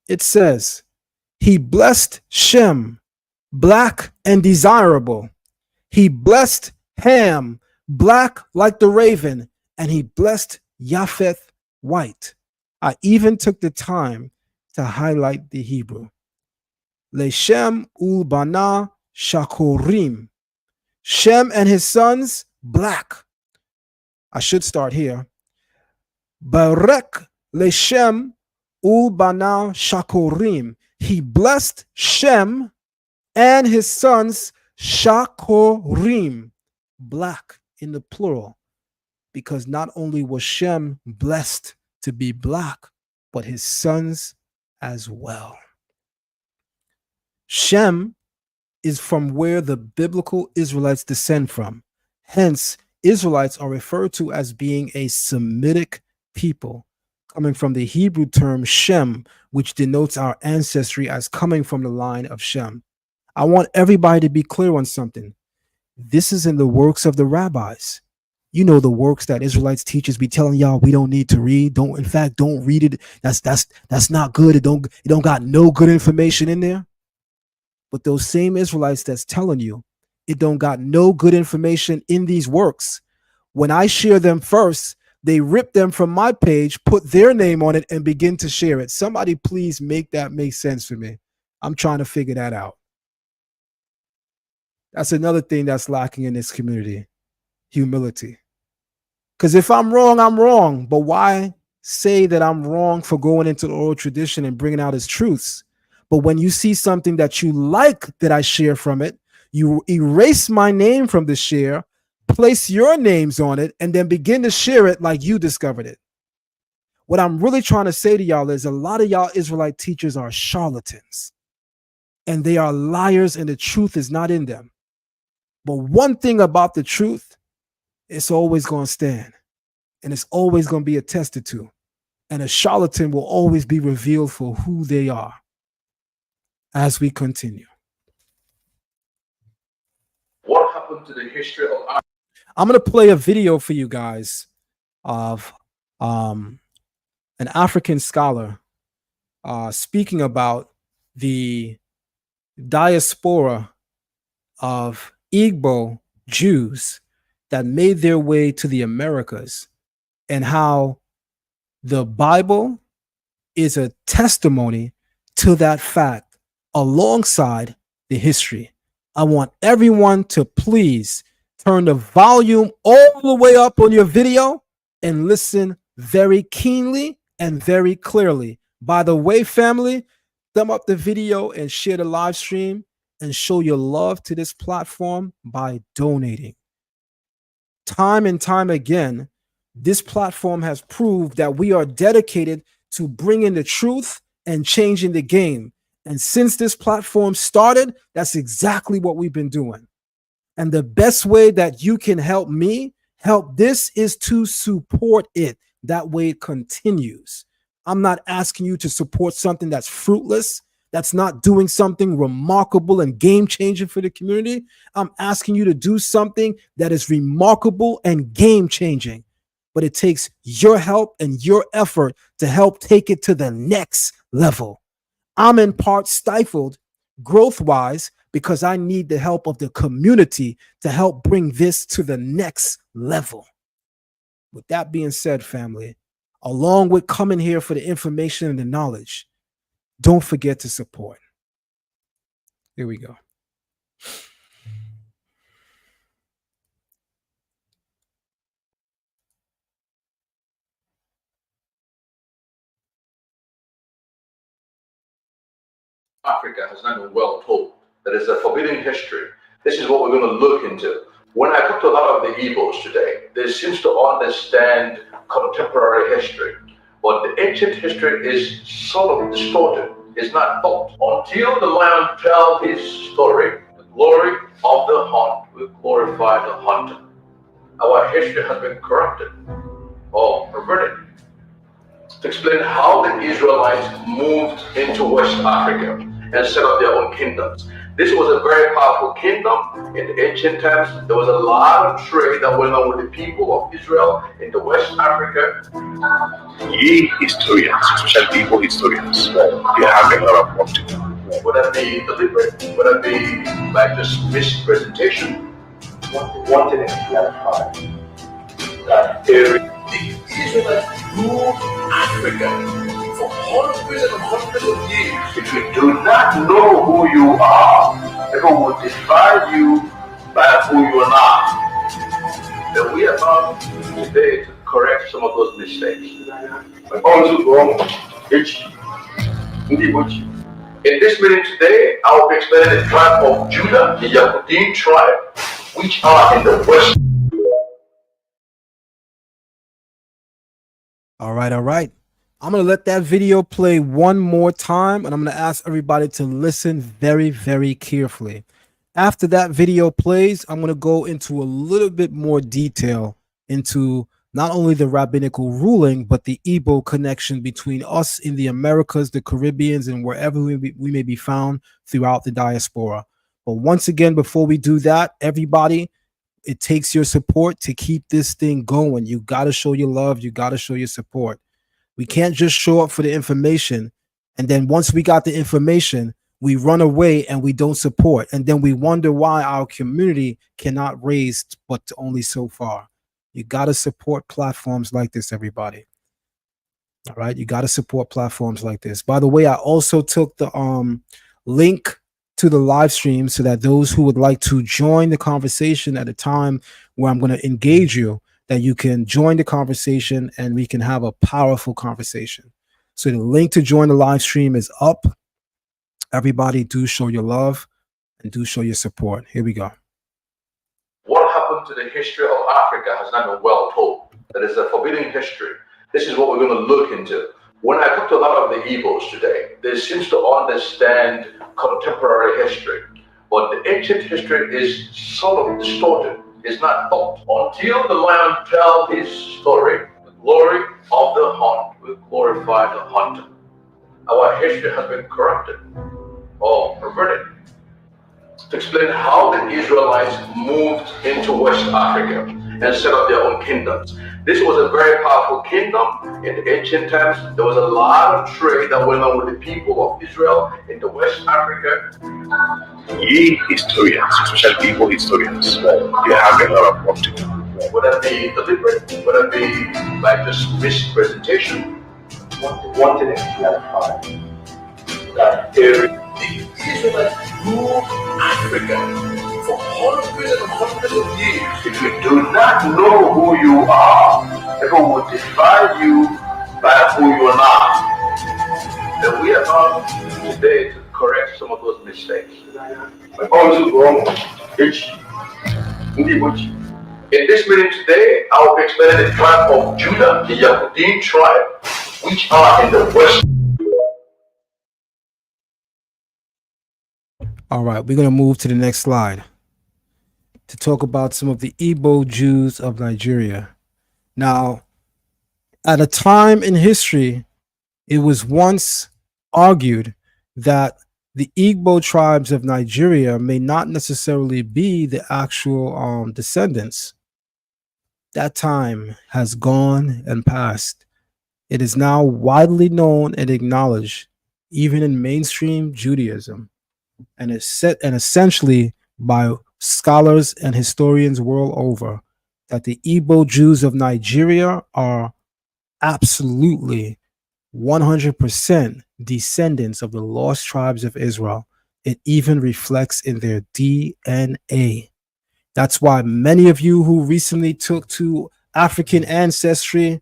Speaker 2: It says, he blessed Shem, black and desirable. He blessed Ham, black like the raven, and he blessed Japheth, white. I even took the time to highlight the Hebrew. Leshem ulbana shakorim. Shem and his sons, black. I should start here. Derech leshem ulbana shakorim. He blessed Shem and his sons, shakorim, black in the plural, because not only was Shem blessed to be black, but his sons as well. Shem is from where the biblical Israelites descend from. Hence, Israelites are referred to as being a Semitic people, coming from the Hebrew term Shem, which denotes our ancestry as coming from the line of Shem. I want everybody to be clear on something. This is in the works of the rabbis. You know, the works that Israelites teachers be telling y'all we don't need to read. Don't read it. That's not good. It don't got no good information in there. But those same Israelites that's telling you it don't got no good information in these works When I share them first, they rip them from my page, put their name on it, and begin to share it. Somebody please make that make sense for me. I'm trying to figure that out. That's another thing that's lacking in this community, humility. Because if I'm wrong, I'm wrong. But why say that I'm wrong for going into the oral tradition and bringing out its truths? But when you see something that you like that I share from it, you erase my name from the share, place your names on it, and then begin to share it like you discovered it. What I'm really trying to say to y'all is a lot of y'all Israelite teachers are charlatans, and they are liars, and the truth is not in them. But one thing about the truth, it's always going to stand, and it's always going to be attested to, and a charlatan will always be revealed for who they are. As we continue,
Speaker 6: what happened to the history of Africa?
Speaker 2: I'm going to play a video for you guys of an African scholar speaking about the diaspora of Igbo Jews that made their way to the Americas, and how the Bible is a testimony to that fact alongside the history. I want everyone to please turn the volume all the way up on your video and listen very keenly and very clearly. By the way, family, thumb up the video and share the live stream and show your love to this platform by donating. Time and time again, this platform has proved that we are dedicated to bringing the truth and changing the game. And since this platform started, that's exactly what we've been doing. And the best way that you can help me help this is to support it. That way it continues. I'm not asking you to support something that's fruitless, that's not doing something remarkable and game-changing for the community. I'm asking you to do something that is remarkable and game-changing. But it takes your help and your effort to help take it to the next level. I'm in part stifled growth-wise because I need the help of the community to help bring this to the next level. With that being said, family, along with coming here for the information and the knowledge, don't forget to support. Here we go.
Speaker 6: Africa has not been well told. That is a forbidden history. This is what we're going to look into. When I talk to a lot of the Igbos today, they seem to understand contemporary history, but the ancient history is sort of distorted. It's not taught. Until the lion tells his story, the glory of the hunt will glorify the hunter. Our history has been corrupted or perverted. To explain how the Israelites moved into West Africa and set up their own kingdoms. This was a very powerful kingdom in the ancient times. There was a lot of trade that went on with the people of Israel into West Africa.
Speaker 7: Ye historians, especially Igbo historians, they have a lot of work to do.
Speaker 6: Would that be deliberate? Would that be like just misrepresentation?
Speaker 8: One thing is clarified.
Speaker 6: The Israelites ruled Africa for hundreds and hundreds of years.
Speaker 7: If you do not know who you are, people will define you by who you are not.
Speaker 6: And we are about today to correct some of those mistakes.
Speaker 7: Also wrong.
Speaker 6: In this meeting today, I will be explaining the tribe of Judah, the Yahudim tribe, which are in the west.
Speaker 2: All right. I'm going to let that video play one more time, and I'm going to ask everybody to listen very, very carefully. After that video plays, I'm going to go into a little bit more detail into not only the rabbinical ruling, but the Igbo connection between us in the Americas, the Caribbeans, and wherever we may be found throughout the diaspora. But once again, before we do that, everybody, it takes your support to keep this thing going. You got to show your love. You got to show your support. We can't just show up for the information, and then once we got the information, we run away and we don't support. And then we wonder why our community cannot raise but only so far. You got to support platforms like this, everybody. All right, you got to support platforms like this. By the way, I also took the link to the live stream so that those who would like to join the conversation at a time where I'm going to engage you, that you can join the conversation and we can have a powerful conversation. So the link to join the live stream is up. Everybody, do show your love and do show your support. Here we go.
Speaker 6: What happened to the history of Africa has not been well told. That is a forbidden history. This is what we're going to look into. When I talk to a lot of the Igbos today, they seem to understand contemporary history, but the ancient history is sort of distorted. It's not thought. Until the lion tells his story, the glory of the hunt will glorify the hunter. Our history has been corrupted or perverted. To explain how the Israelites moved into West Africa and set up their own kingdoms. This was a very powerful kingdom in the ancient times. There was a lot of trade that went on with the people of Israel into West Africa.
Speaker 7: Ye historians, especially people historians, you have a lot of work to do.
Speaker 6: Would that be deliberate? Would that be like just misrepresentation?
Speaker 8: One thing is clarify that
Speaker 6: The Israelites ruled Africa for hundreds and hundreds of years.
Speaker 7: if you do not know who you are, people will define you by who you are not.
Speaker 6: And we are about today to correct some of those mistakes. In this meeting today, I will be explaining the tribe of Judah, the Yahudim tribe, which are in the west.
Speaker 2: All right, we're going to move to the next slide to talk about some of the Igbo Jews of Nigeria. Now, at a time in history, it was once argued that the Igbo tribes of Nigeria may not necessarily be the actual descendants. That time has gone and passed. It is now widely known and acknowledged, even in mainstream Judaism, and is set and essentially by scholars and historians world over, that the Igbo Jews of Nigeria are absolutely 100% descendants of the lost tribes of Israel. It even reflects in their DNA. That's why many of you who recently took to African Ancestry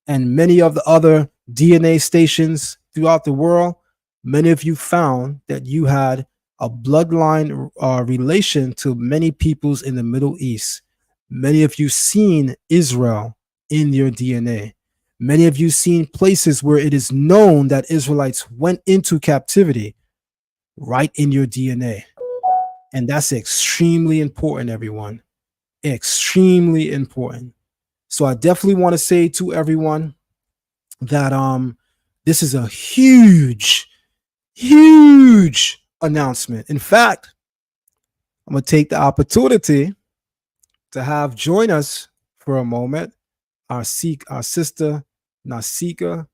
Speaker 2: and many of the other DNA stations throughout the world, many of you found that you had a bloodline relation to many peoples in the Middle East. Many of you seen Israel in your DNA. Many of you seen places where it is known that Israelites went into captivity right in your DNA. And that's extremely important, everyone. Extremely important. So I definitely want to say to everyone that this is a huge announcement. In fact, I'm going to take the opportunity to have join us for a moment our sister Nasika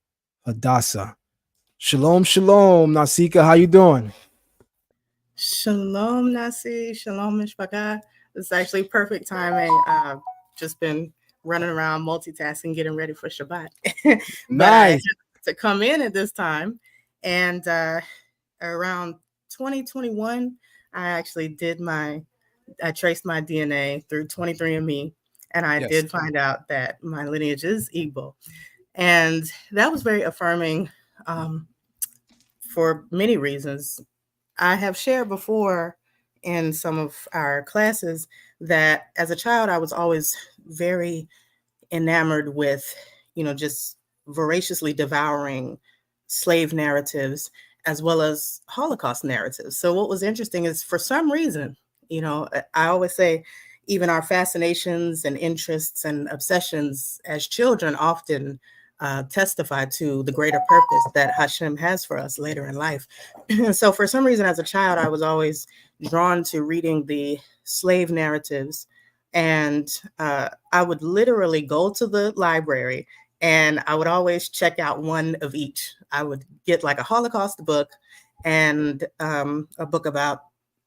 Speaker 2: Hadassah. Shalom, shalom, Nasika. How you doing?
Speaker 9: Shalom, Nasi. Shalom, Mishpacha. It's actually perfect timing. I've just been running around multitasking, getting ready for Shabbat.
Speaker 2: Nice.
Speaker 9: To come in at this time. And around 2021, I traced my DNA through 23andMe, and I did find out that my lineage is Igbo. And that was very affirming for many reasons. I have shared before in some of our classes that as a child, I was always very enamored with, just voraciously devouring slave narratives as well as Holocaust narratives. So what was interesting is, for some reason, I always say even our fascinations and interests and obsessions as children often testify to the greater purpose that HaShem has for us later in life. So for some reason, as a child, I was always drawn to reading the slave narratives. And I would literally go to the library and I would always check out one of each. I would get like a Holocaust book and a book about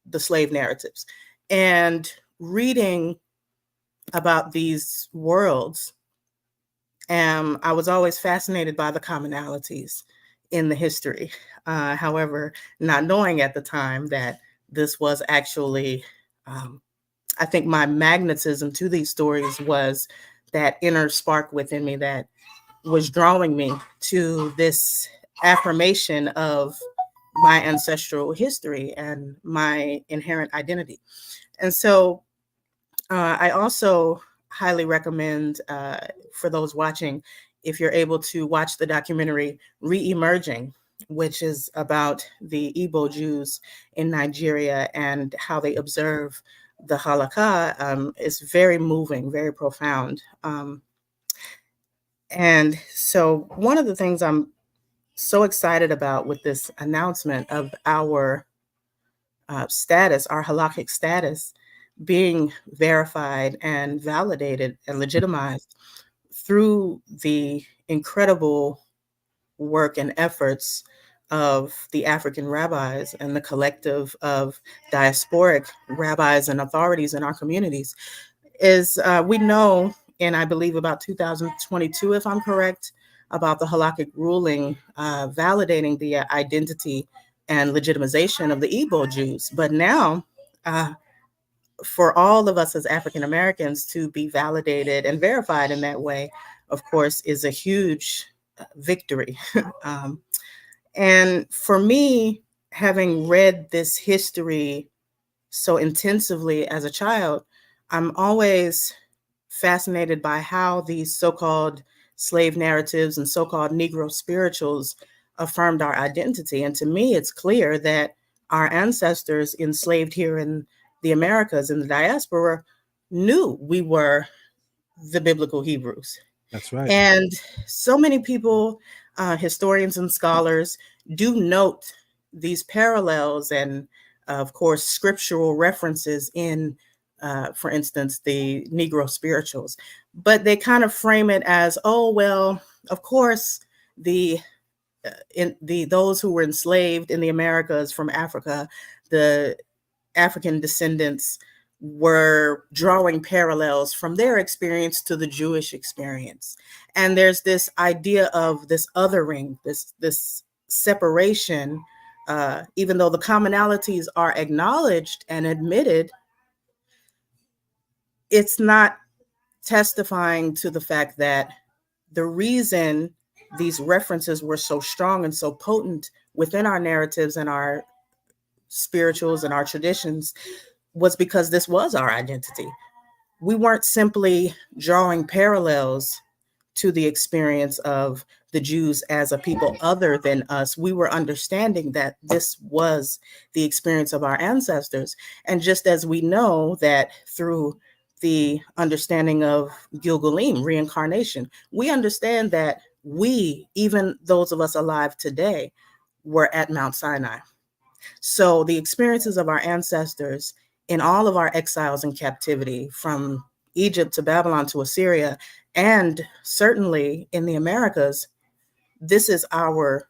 Speaker 9: the slave narratives. And reading about these worlds, I was always fascinated by the commonalities in the history. However, not knowing at the time that this was actually, I think my magnetism to these stories was that inner spark within me that was drawing me to this affirmation of my ancestral history and my inherent identity. And so I also highly recommend for those watching, if you're able to watch the documentary Re-Emerging, which is about the Igbo Jews in Nigeria and how they observe the Halacha. It's very moving, very profound. And so one of the things I'm so excited about with this announcement of our status, our halakhic status, being verified and validated and legitimized through the incredible work and efforts of the African rabbis and the collective of diasporic rabbis and authorities in our communities, is we know, and I believe about 2022, if I'm correct, about the halakhic ruling validating the identity and legitimization of the Igbo Jews. But now, for all of us as African Americans to be validated and verified in that way, of course, is a huge victory. And for me, having read this history so intensively as a child, I'm always fascinated by how these so-called slave narratives and so-called Negro spirituals affirmed our identity. And to me, it's clear that our ancestors enslaved here in the Americas, in the diaspora, knew we were the biblical Hebrews.
Speaker 2: That's right.
Speaker 9: And so many people, historians and scholars, do note these parallels and, of course, scriptural references in, for instance, the Negro spirituals. But they kind of frame it as, oh, well, of course, those who were enslaved in the Americas from Africa, the African descendants were drawing parallels from their experience to the Jewish experience. And there's this idea of this othering, this separation, even though the commonalities are acknowledged and admitted, it's not testifying to the fact that the reason these references were so strong and so potent within our narratives and our spirituals and our traditions was because this was our identity. We weren't simply drawing parallels to the experience of the Jews as a people other than us. We were understanding that this was the experience of our ancestors. And just as we know that through the understanding of Gilgulim, reincarnation, we understand that we, even those of us alive today, were at Mount Sinai. So the experiences of our ancestors in all of our exiles and captivity, from Egypt to Babylon to Assyria, and certainly in the Americas, this is Hagilgulim.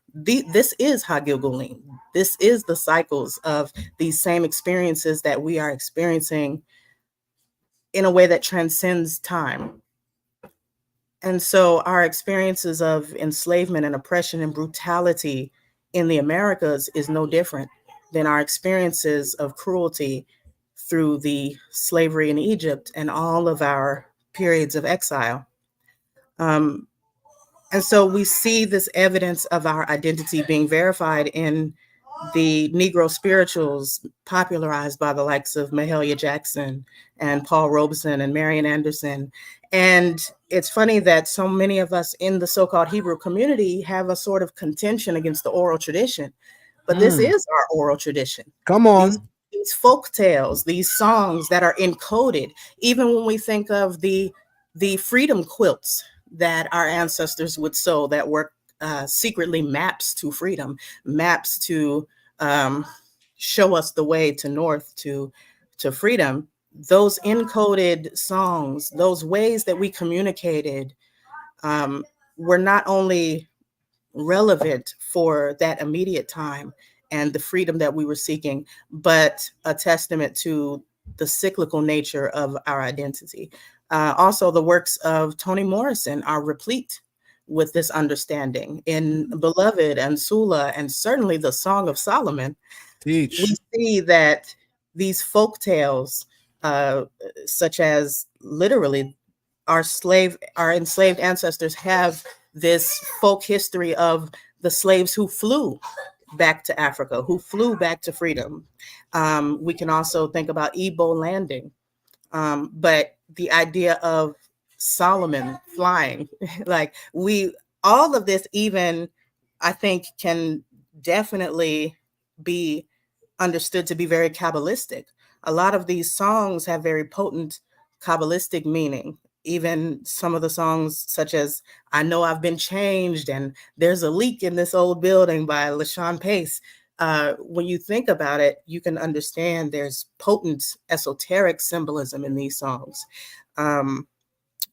Speaker 9: This is the cycles of these same experiences that we are experiencing in a way that transcends time. And so our experiences of enslavement and oppression and brutality in the Americas is no different than our experiences of cruelty through the slavery in Egypt and all of our periods of exile. And so we see this evidence of our identity being verified in the Negro spirituals popularized by the likes of Mahalia Jackson and Paul Robeson and Marian Anderson. And it's funny that so many of us in the so-called Hebrew community have a sort of contention against the oral tradition, but this is our oral tradition.
Speaker 2: Come on.
Speaker 9: These folk tales, these songs that are encoded, even when we think of the freedom quilts that our ancestors would sew that were secretly maps to freedom, maps to show us the way to north, to freedom. Those encoded songs, those ways that we communicated were not only relevant for that immediate time and the freedom that we were seeking, but a testament to the cyclical nature of our identity. Also, the works of Toni Morrison are replete with this understanding. In Beloved and Sula, and certainly the Song of Solomon, we see that these folk tales, such as literally our enslaved ancestors, have this folk history of the slaves who flew back to Africa, who flew back to freedom. We can also think about Igbo landing. But the idea of Solomon flying, like all of this even, I think, can definitely be understood to be very Kabbalistic. A lot of these songs have very potent Kabbalistic meaning. Even some of the songs, such as I Know I've Been Changed and There's a Leak in This Old Building by LaShawn Pace. When you think about it, you can understand there's potent esoteric symbolism in these songs.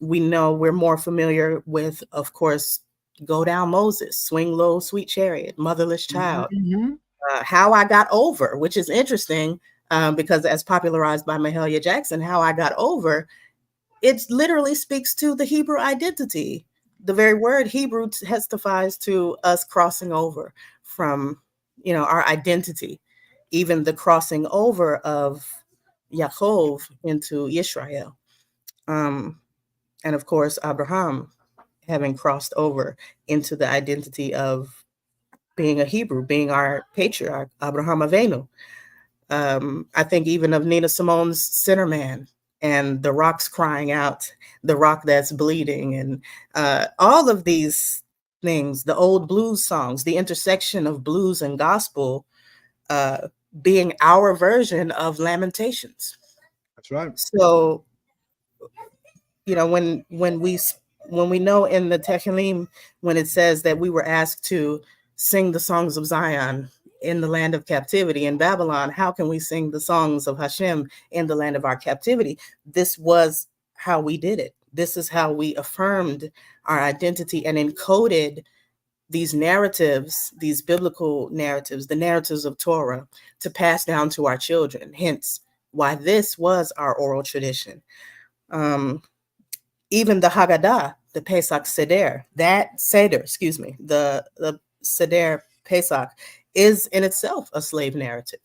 Speaker 9: We know we're more familiar with, of course, Go Down Moses, Swing Low, Sweet Chariot, Motherless Child, How I Got Over, which is interesting because as popularized by Mahalia Jackson, How I Got Over, it literally speaks to the Hebrew identity. The very word Hebrew testifies to us crossing over from, our identity, even the crossing over of Yaakov into Israel. And of course, Abraham having crossed over into the identity of being a Hebrew, being our patriarch, Abraham Avenu. I think even of Nina Simone's Sinner Man and the rocks crying out, the rock that's bleeding, and all of these things, the old blues songs, the intersection of blues and gospel being our version of Lamentations.
Speaker 2: That's right.
Speaker 9: So, when we know in the Tehillim, when it says that we were asked to sing the songs of Zion in the land of captivity in Babylon, how can we sing the songs of HaShem in the land of our captivity? This was how we did it. This is how we affirmed our identity and encoded these narratives, these biblical narratives, the narratives of Torah, to pass down to our children. Hence, why this was our oral tradition. Even the Haggadah, the Pesach Seder, the Seder Pesach is in itself a slave narrative.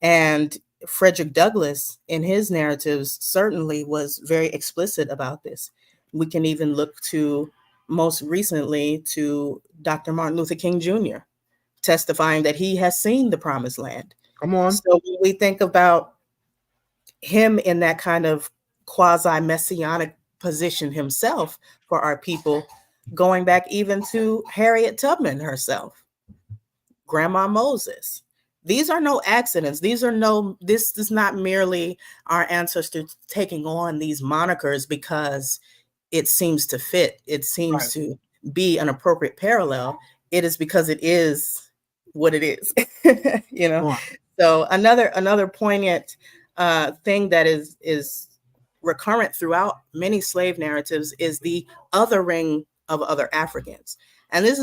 Speaker 9: And Frederick Douglass, in his narratives, certainly was very explicit about this. We can even look to, most recently, to Dr. Martin Luther King Jr., testifying that he has seen the Promised Land.
Speaker 2: Come on.
Speaker 9: So when we think about him in that kind of quasi-messianic position himself for our people, going back even to Harriet Tubman herself, Grandma Moses. These are no accidents. This is not merely our ancestors taking on these monikers because it seems to fit. It seems to be an appropriate parallel. It is because it is what it is. So another poignant thing that is recurrent throughout many slave narratives is the othering of other Africans. And this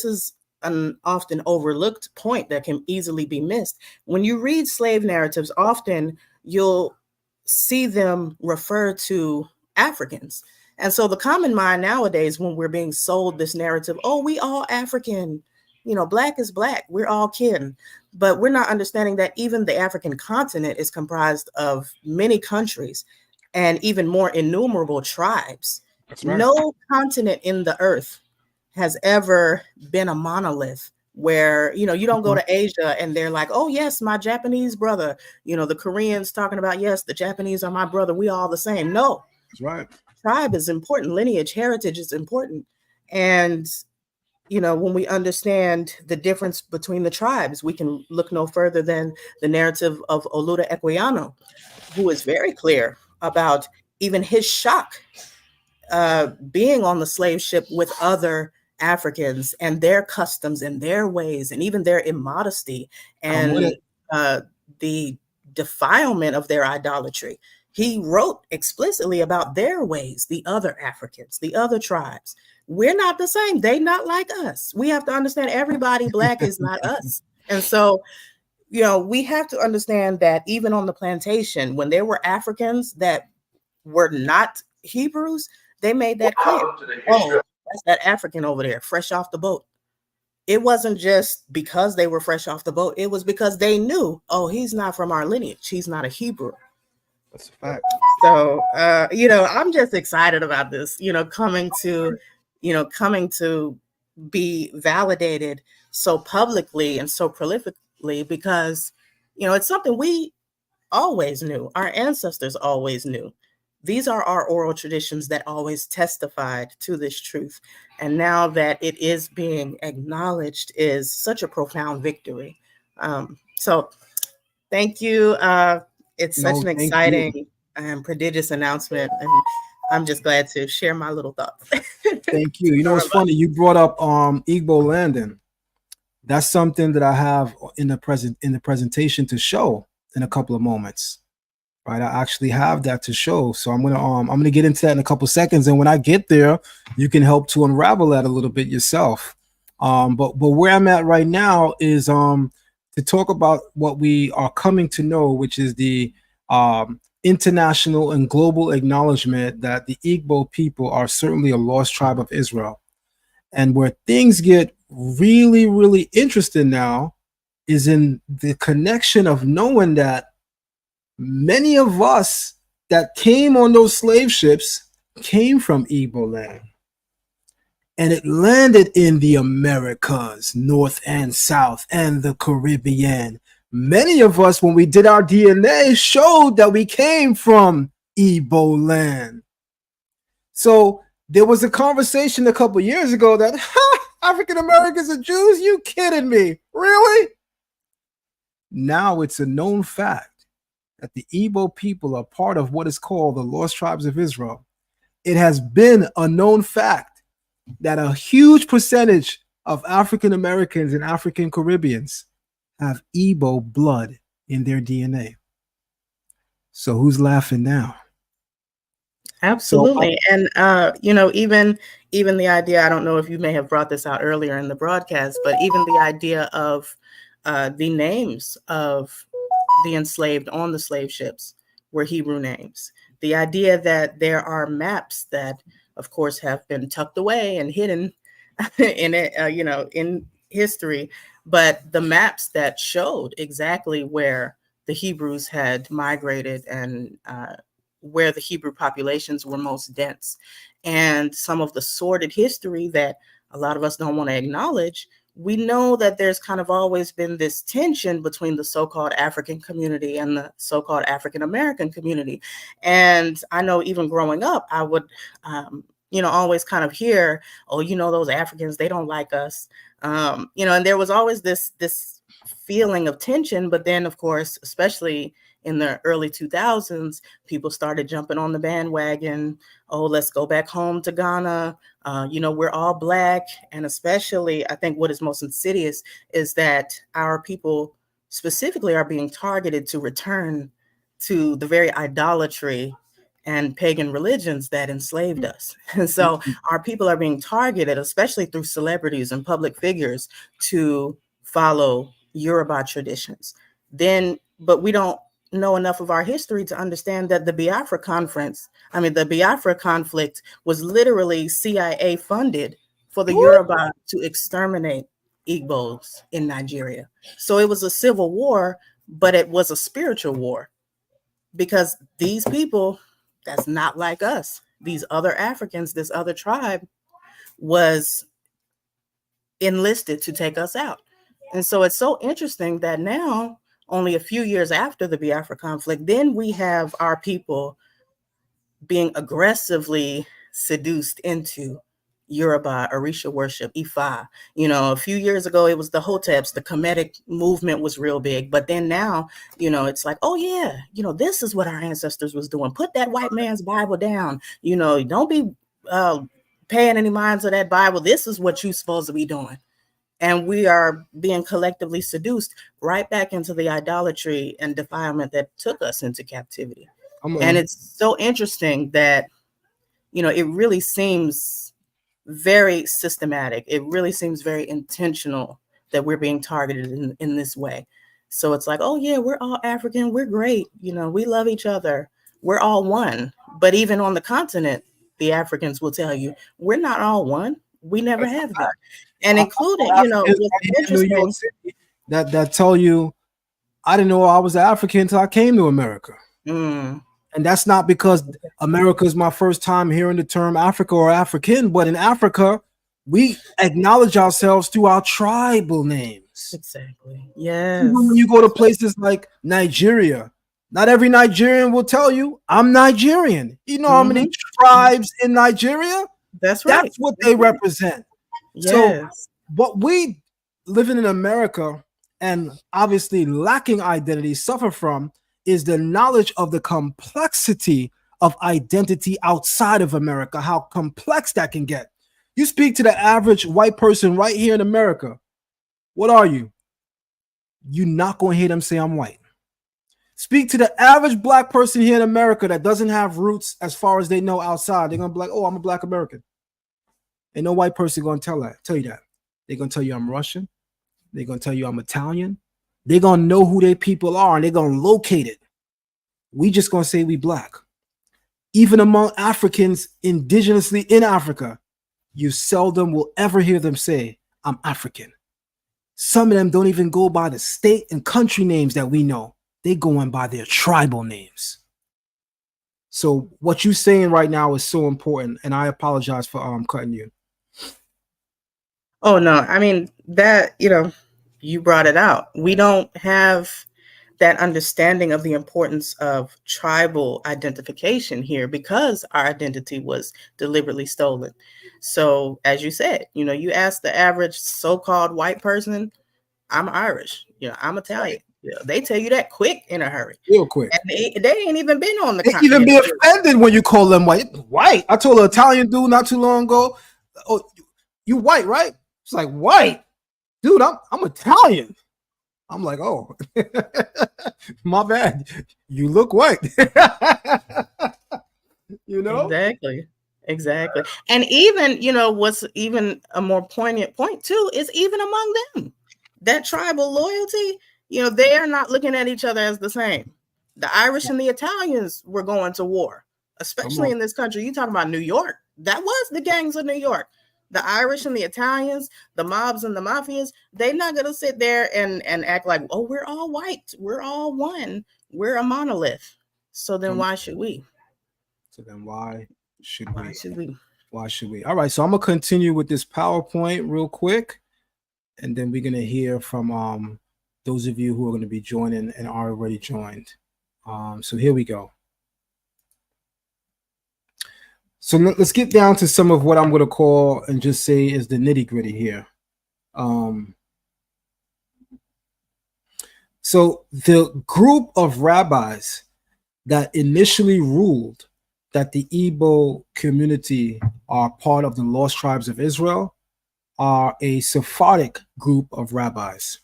Speaker 9: is an often overlooked point that can easily be missed. When you read slave narratives, often you'll see them refer to Africans. And so the common mind nowadays, when we're being sold this narrative, oh, we all African, black is black, we're all kin. But we're not understanding that even the African continent is comprised of many countries and even more innumerable tribes. That's right. No continent in the earth has ever been a monolith where, you don't go to Asia and they're like, oh, yes, my Japanese brother, the Koreans talking about, yes, the Japanese are my brother. We all the same. No,
Speaker 2: that's right.
Speaker 9: Tribe is important. Lineage, heritage is important. And, when we understand the difference between the tribes, we can look no further than the narrative of Oluda Equiano, who is very clear about even his shock being on the slave ship with other Africans and their customs and their ways and even their immodesty and the defilement of their idolatry. He wrote explicitly about their ways, the other Africans, the other tribes. We're not the same. They not like us. We have to understand everybody black is not us. And so, we have to understand that even on the plantation, when there were Africans that were not Hebrews, they made that
Speaker 6: What
Speaker 9: clear.
Speaker 6: happened to the history?
Speaker 9: Oh, that's that African over there, fresh off the boat. It wasn't just because they were fresh off the boat. It was because they knew, oh, he's not from our lineage. He's not a Hebrew.
Speaker 2: That's a fact.
Speaker 9: So, I'm just excited about this, coming to be validated so publicly and so prolifically, because, it's something we always knew. Our ancestors always knew. These are our oral traditions that always testified to this truth. And now that it is being acknowledged is such a profound victory. So thank you. It's such an exciting and prodigious announcement. And I'm just glad to share my little thoughts.
Speaker 2: Thank you. It's funny. You brought up Igbo landing. That's something that I have in the presentation to show in a couple of moments. Right, I actually have that to show. So I'm gonna get into that in a couple seconds, and when I get there, you can help to unravel that a little bit yourself. But where I'm at right now is to talk about what we are coming to know, which is the international and global acknowledgement that the Igbo people are certainly a lost tribe of Israel. And where things get really, really interesting now is in the connection of knowing that many of us that came on those slave ships came from Igbo land. And it landed in the Americas, North and South, and the Caribbean. Many of us, when we did our DNA, showed that we came from Igbo land. So there was a conversation a couple years ago that, African Americans are Jews? You kidding me? Really? Now it's a known fact that the Igbo people are part of what is called the Lost Tribes of Israel. It has been a known fact that a huge percentage of African Americans and African Caribbeans have Igbo blood in their DNA. So who's laughing now?
Speaker 9: Absolutely. And, even the idea, I don't know if you may have brought this out earlier in the broadcast, but even the idea of the names of the enslaved on the slave ships were Hebrew names. The idea that there are maps that, of course, have been tucked away and hidden in history, but the maps that showed exactly where the Hebrews had migrated and where the Hebrew populations were most dense, and some of the sordid history that a lot of us don't want to acknowledge. We know that there's kind of always been this tension between the so-called African community and the so-called African American community. And I know even growing up, I would, always kind of hear, oh, those Africans, they don't like us. And there was always this feeling of tension. But then, of course, especially in the early 2000s, people started jumping on the bandwagon. Oh, let's go back home to Ghana. We're all Black. And especially, I think what is most insidious is that our people specifically are being targeted to return to the very idolatry and pagan religions that enslaved us. And so our people are being targeted, especially through celebrities and public figures, to follow Yoruba traditions. But we don't know enough of our history to understand that the Biafra conflict was literally CIA funded for the Yoruba to exterminate Igbos in Nigeria. So it was a civil war, but it was a spiritual war, because these people, that's not like us. These other Africans, this other tribe was enlisted to take us out. And so it's so interesting that now, only a few years after the Biafra conflict, then we have our people being aggressively seduced into Yoruba Orisha worship, Ifa. A few years ago, it was the Hoteps, the Kemetic movement was real big. But then now, it's like, oh yeah, this is what our ancestors was doing. Put that white man's Bible down. Don't be paying any mind to that Bible. This is what you're supposed to be doing. And we are being collectively seduced right back into the idolatry and defilement that took us into captivity. And it's so interesting that, it really seems very systematic. It really seems very intentional that we're being targeted in this way. So it's like, oh yeah, we're all African. We're great. We love each other. We're all one. But even on the continent, the Africans will tell you, we're not all one. We never have been. And including, you know, what's interesting.
Speaker 2: That tell you, I didn't know I was African until I came to America.
Speaker 9: Mm.
Speaker 2: And that's not because America is my first time hearing the term Africa or African, but in Africa, we acknowledge ourselves through our tribal names.
Speaker 9: Exactly. Yes.
Speaker 2: Even when you go to places like Nigeria, not every Nigerian will tell you, I'm Nigerian. You know how many tribes in Nigeria?
Speaker 9: That's right.
Speaker 2: That's what they represent.
Speaker 9: Yes.
Speaker 2: So what we living in America and obviously lacking identity suffer from is the knowledge of the complexity of identity outside of America, how complex that can get. You speak to the average white person right here in America. What are you? You're not going to hear them say I'm white. Speak to the average black person here in America that doesn't have roots as far as they know outside. They're going to be like, oh, I'm a black American. Ain't no white person going to tell you that. They're going to tell you I'm Russian. They're going to tell you I'm Italian. They're going to know who their people are and they're going to locate it. We just going to say we black. Even among Africans indigenously in Africa, you seldom will ever hear them say, I'm African. Some of them don't even go by the state and country names that we know. They going by their tribal names. So what you're saying right now is so important, and I apologize for cutting you.
Speaker 9: Oh, no. I mean, that, you know, you brought it out. We don't have that understanding of the importance of tribal identification here because our identity was deliberately stolen. So, as you said, you know, you ask the average so-called white person, I'm Irish, you know, I'm Italian. You know, they tell you that quick in a hurry.
Speaker 2: Real quick.
Speaker 9: And they ain't even been on the
Speaker 2: They even be offended when you call them white. White. I told an Italian dude not too long ago, oh, you white, right? It's like, white? Dude, I'm Italian. I'm like, oh, my bad. You look white. You know?
Speaker 9: Exactly. And even, you know, what's even a more poignant point too is even among them, that tribal loyalty, you know, they are not looking at each other as the same. The Irish and the Italians were going to war, especially in this country. You talking about New York. That was the gangs of New York. The Irish and the Italians, the mobs and the mafias, they're not going to sit there and act like, oh, we're all white. We're all one. We're a monolith. So then why should we?
Speaker 2: Why should we? All right. So I'm going to continue with this PowerPoint real quick. And then we're going to hear from those of you who are going to be joining and are already joined. So here we go. So let's get down to some of what I'm going to call and just say is the nitty gritty here. So the group of rabbis that initially ruled that the Igbo community are part of the lost tribes of Israel are a Sephardic group of rabbis.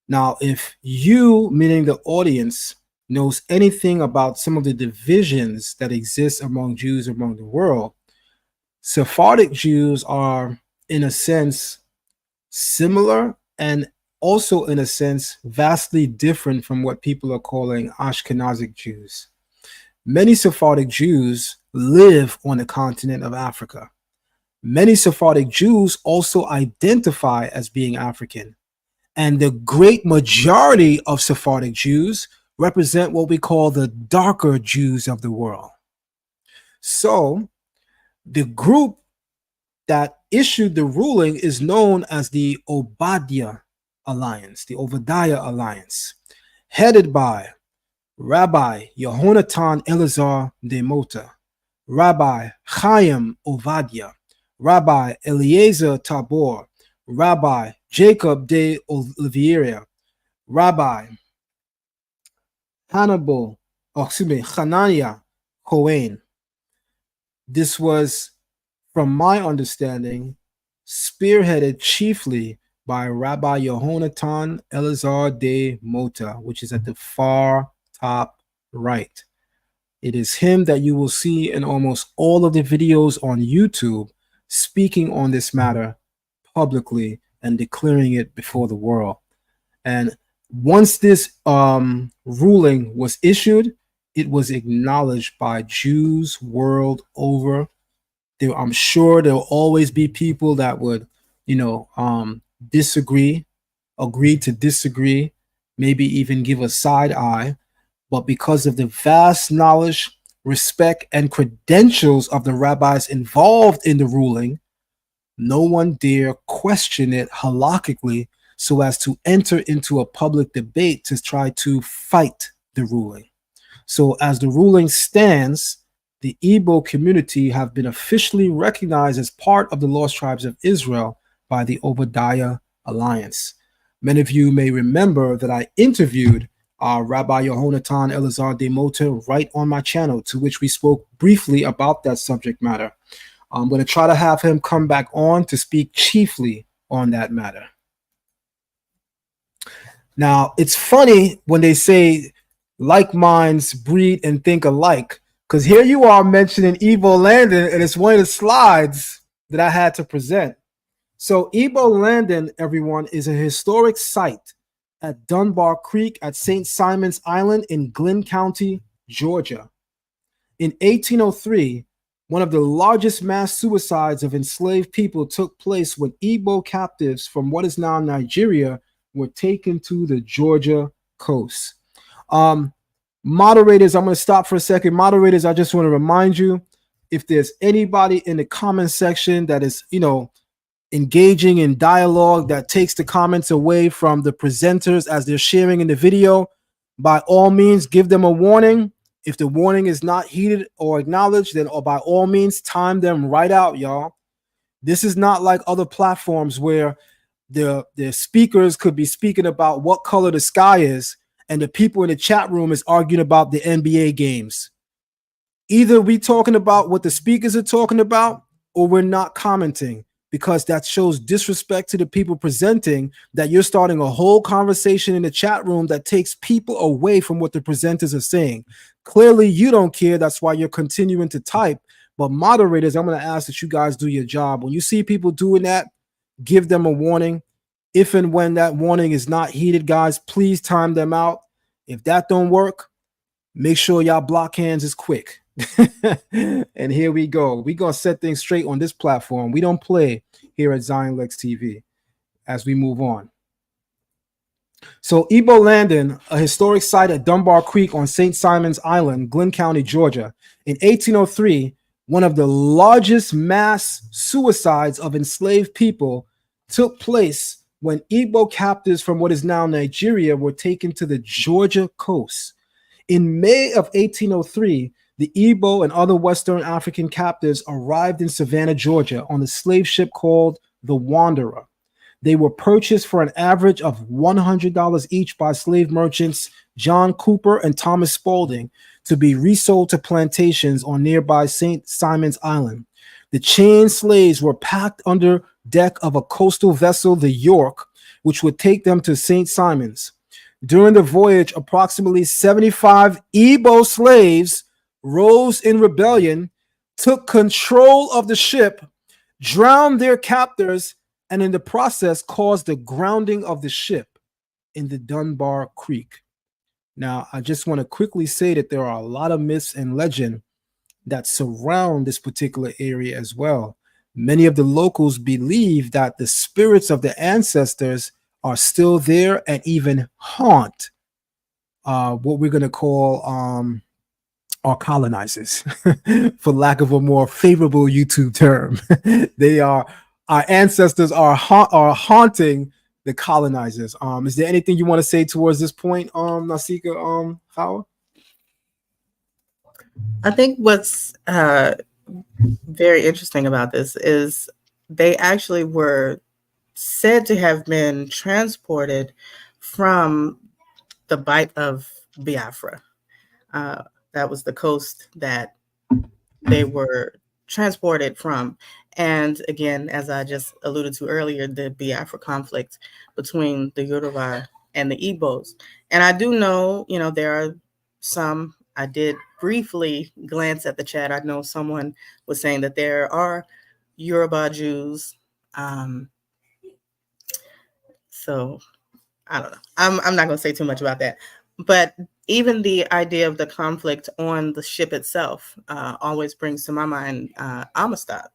Speaker 2: Now, if you, meaning the audience, knows anything about some of the divisions that exist among Jews around the world, Sephardic Jews are, in a sense, similar and also, in a sense, vastly different from what people are calling Ashkenazic Jews. Many Sephardic Jews live on the continent of Africa. Many Sephardic Jews also identify as being African. And the great majority of Sephardic Jews represent what we call the darker Jews of the world. So the group that issued the ruling is known as the Obadiah Alliance, the Obadiah Alliance, headed by Rabbi Yehonatan Elazar de Mota, Rabbi Chaim Ovadia, Rabbi Eliezer Tabor, Rabbi Jacob de Oliveira, Rabbi Hananiah Cohen. This was, from my understanding, spearheaded chiefly by Rabbi Yehonatan Elazar de Mota, which is at the far top right. It is him that you will see in almost all of the videos on YouTube speaking on this matter publicly and declaring it before the world. And once this ruling was issued, it was acknowledged by Jews world over. I'm sure there will always be people that would, disagree, agree to disagree, maybe even give a side eye. But because of the vast knowledge, respect, and credentials of the rabbis involved in the ruling, no one dare question it halakhically so as to enter into a public debate to try to fight the ruling. So as the ruling stands, the Igbo community have been officially recognized as part of the Lost Tribes of Israel by the Obadiah Alliance. Many of you may remember that I interviewed Rabbi Yehonatan Elazar de Mota right on my channel, to which we spoke briefly about that subject matter. I'm going to try to have him come back on to speak chiefly on that matter. Now, it's funny when they say like minds breed and think alike, because here you are mentioning Igbo Landing, and it's one of the slides that I had to present. So Igbo Landing, everyone, is a historic site at Dunbar Creek at St. Simon's Island in Glynn County, Georgia. In 1803, one of the largest mass suicides of enslaved people took place when Igbo captives from what is now Nigeria were taken to the Georgia coast. Moderators, I'm going to stop for a second. Moderators, I just want to remind you, if there's anybody in the comment section that is, engaging in dialogue that takes the comments away from the presenters as they're sharing in the video, by all means, give them a warning. If the warning is not heeded or acknowledged, then by all means, time them right out, y'all. This is not like other platforms where the speakers could be speaking about what color the sky is, and the people in the chat room is arguing about the NBA games. Either we talking about what the speakers are talking about, or we're not commenting, because that shows disrespect to the people presenting, that you're starting a whole conversation in the chat room that takes people away from what the presenters are saying. Clearly, you don't care. That's why you're continuing to type. But moderators, I'm going to ask that you guys do your job. When you see people doing that, give them a warning. If and when that warning is not heeded, guys, please time them out. If that don't work, make sure y'all block hands is quick. And here we go. We're going to set things straight on this platform. We don't play here at Zion Lex TV as we move on. So Igbo Landing, a historic site at Dunbar Creek on St. Simon's Island, Glynn County, Georgia. In 1803, one of the largest mass suicides of enslaved people took place when Igbo captives from what is now Nigeria were taken to the Georgia coast. In May of 1803, the Igbo and other Western African captives arrived in Savannah, Georgia on a slave ship called the Wanderer. They were purchased for an average of $100 each by slave merchants John Cooper and Thomas Spaulding to be resold to plantations on nearby St. Simon's Island. The chained slaves were packed under deck of a coastal vessel, the York, which would take them to St. Simon's. During the voyage, approximately 75 Igbo slaves rose in rebellion, took control of the ship, drowned their captors, and in the process caused the grounding of the ship in the Dunbar Creek. Now, I just want to quickly say that there are a lot of myths and legend that surround this particular area as well. Many of the locals believe that the spirits of the ancestors are still there and even haunt what we're going to call our colonizers, for lack of a more favorable YouTube term. Our ancestors are haunting the colonizers. Is there anything you want to say towards this point, Nasika, Howard?
Speaker 9: I think what's very interesting about this is they actually were said to have been transported from the Bight of Biafra. That was the coast that they were transported from. And again, as I just alluded to earlier, the Biafra conflict between the Yoruba and the Igbos. And I do know, there are some, I did briefly glance at the chat. I know someone was saying that there are Yoruba Jews. So I don't know. I'm not going to say too much about that. But even the idea of the conflict on the ship itself always brings to my mind Amistad.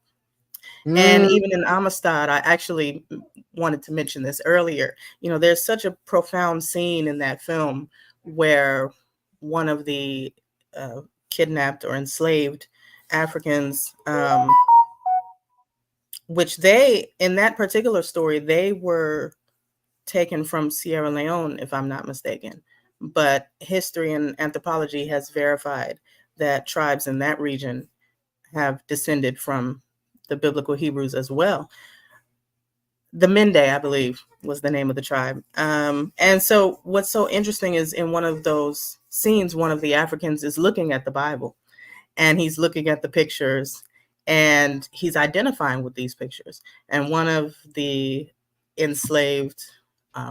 Speaker 9: And even in Amistad, I actually wanted to mention this earlier. You know, there's such a profound scene in that film where one of the kidnapped or enslaved Africans, which in that particular story, they were taken from Sierra Leone, if I'm not mistaken. But history and anthropology has verified that tribes in that region have descended from the biblical Hebrews as well. The Mende, I believe, was the name of the tribe. And so what's so interesting is in one of those scenes, one of the Africans is looking at the Bible and he's looking at the pictures and he's identifying with these pictures. And one of the enslaved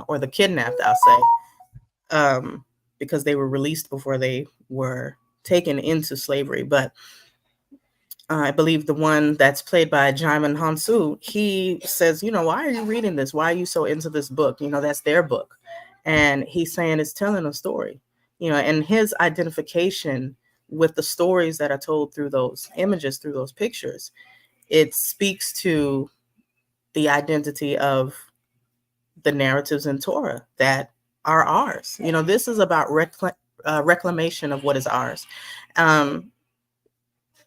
Speaker 9: or the kidnapped, I'll say, because they were released before they were taken into slavery. But I believe the one that's played by Jaimin Hansu, he says, you know, why are you reading this? Why are you so into this book? You know, that's their book. And he's saying it's telling a story, you know, and his identification with the stories that are told through those images, through those pictures, it speaks to the identity of the narratives in Torah that are ours. You know, this is about reclamation of what is ours.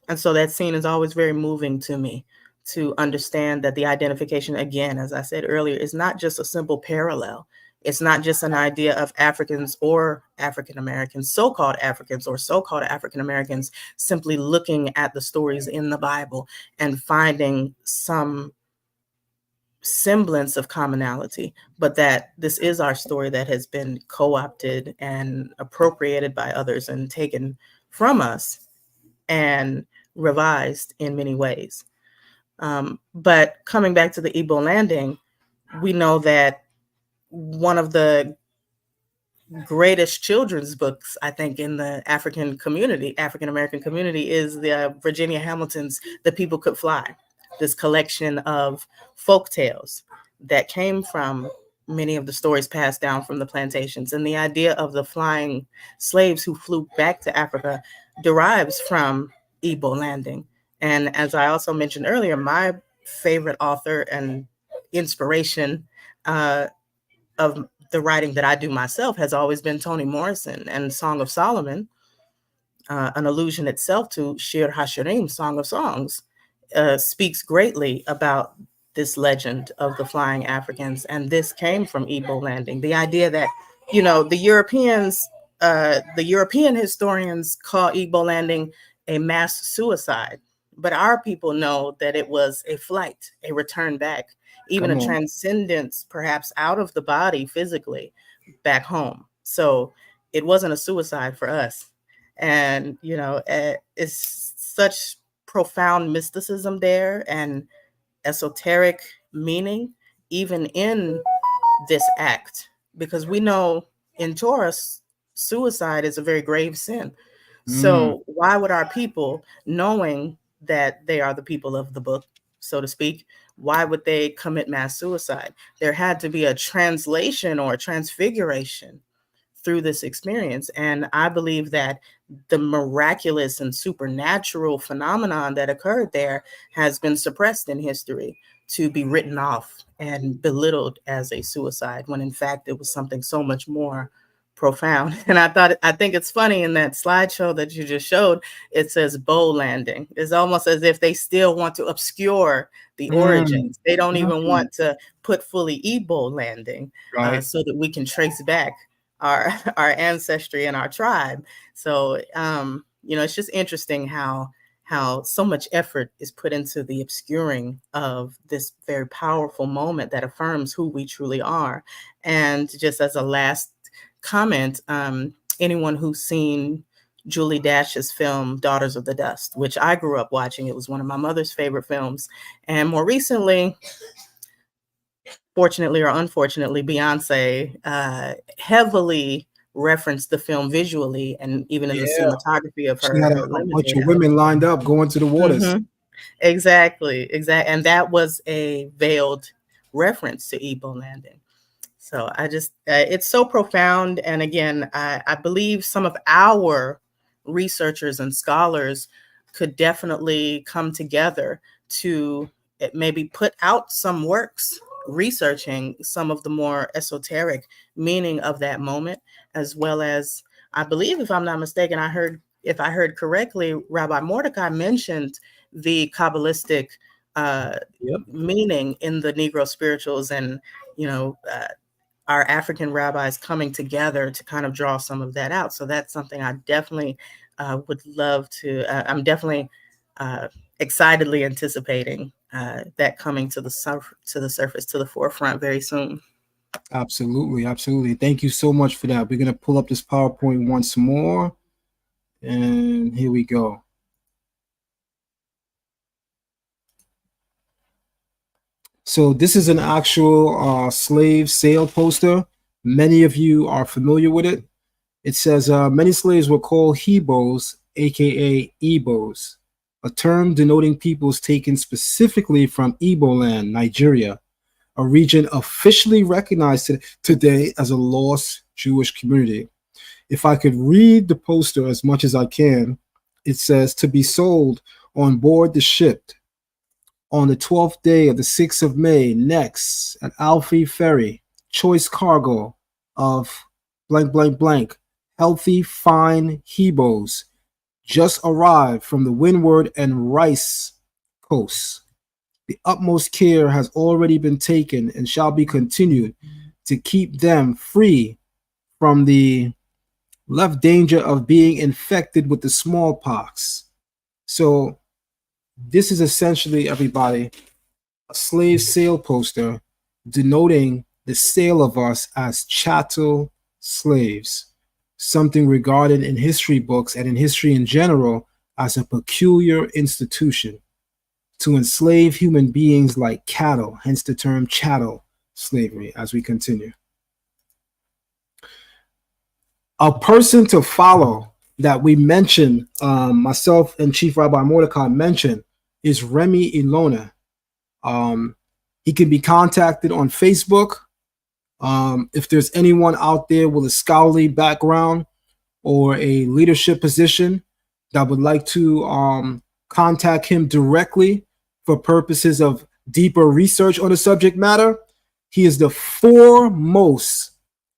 Speaker 9: And so that scene is always very moving to me, to understand that the identification, again, as I said earlier, is not just a simple parallel. It's not just an idea of Africans or African Americans, so-called Africans or so-called African Americans, simply looking at the stories in the Bible and finding some semblance of commonality, but that this is our story that has been co-opted and appropriated by others and taken from us and revised in many ways. But coming back to the Igbo landing, we know that one of the greatest children's books, I think, in the African American community, is the Virginia Hamilton's The People Could Fly, this collection of folk tales that came from many of the stories passed down from the plantations. And the idea of the flying slaves who flew back to Africa derives from Igbo landing. And as I also mentioned earlier, my favorite author and inspiration of the writing that I do myself has always been Toni Morrison, and Song of Solomon, an allusion itself to Shir HaShirim, Song of Songs, speaks greatly about this legend of the flying Africans. And this came from Igbo landing. The idea that, you know, the European historians call Igbo landing a mass suicide, but our people know that it was a flight, a return back, even a transcendence, perhaps out of the body physically back home. So it wasn't a suicide for us. And, you know, it's such profound mysticism there and esoteric meaning, even in this act, because we know in Torah, suicide is a very grave sin. So why would our people, knowing that they are the people of the book, so to speak, why would they commit mass suicide? There had to be a translation or a transfiguration through this experience. And I believe that the miraculous and supernatural phenomenon that occurred there has been suppressed in history to be written off and belittled as a suicide, when in fact it was something so much more profound. And I think it's funny, in that slideshow that you just showed, it says bow landing. It's almost as if they still want to obscure the origins. They don't even want to put fully Igbo landing, so that we can trace back our ancestry and our tribe. So you know, it's just interesting how so much effort is put into the obscuring of this very powerful moment that affirms who we truly are. And just as a last comment, anyone who's seen Julie Dash's film Daughters of the Dust, which I grew up watching, it was one of my mother's favorite films. And more recently, fortunately or unfortunately, Beyonce heavily referenced the film visually, and even in the cinematography of her.
Speaker 2: She had a bunch of women lined up going to the waters.
Speaker 9: Exactly. And that was a veiled reference to Igbo landing. So I just, it's so profound. And again, I believe some of our researchers and scholars could definitely come together to maybe put out some works researching some of the more esoteric meaning of that moment, as well as, I believe, if I'm not mistaken, if I heard correctly, Rabbi Mordecai mentioned the Kabbalistic meaning in the Negro spirituals, and our African rabbis coming together to kind of draw some of that out. So that's something I definitely would love to. I'm definitely excitedly anticipating that coming to the surface, to the forefront very soon.
Speaker 2: Absolutely. Thank you so much for that. We're going to pull up this PowerPoint once more. And here we go. So this is an actual slave sale poster. Many of you are familiar with it. It says many slaves were called Hebos, aka Igbos, a term denoting peoples taken specifically from Igbo land, Nigeria, a region officially recognized today as a lost Jewish community. If I could read the poster as much as I can, it says, to be sold on board the ship on the 12th day of the 6th of May next at Alfie Ferry, choice cargo of blank, blank, blank, healthy, fine Hebos just arrived from the Windward and Rice coasts. The utmost care has already been taken and shall be continued to keep them free from the left danger of being infected with the smallpox. So this is essentially, everybody, a slave sale poster denoting the sale of us as chattel slaves, something regarded in history books and in history in general as a peculiar institution to enslave human beings like cattle, hence the term chattel slavery. As we continue, a person to follow that we mentioned, myself and Chief Rabbi Mordecai mentioned, is Remy Ilona. He can be contacted on Facebook. If there's anyone out there with a scholarly background or a leadership position that would like to contact him directly for purposes of deeper research on the subject matter, he is the foremost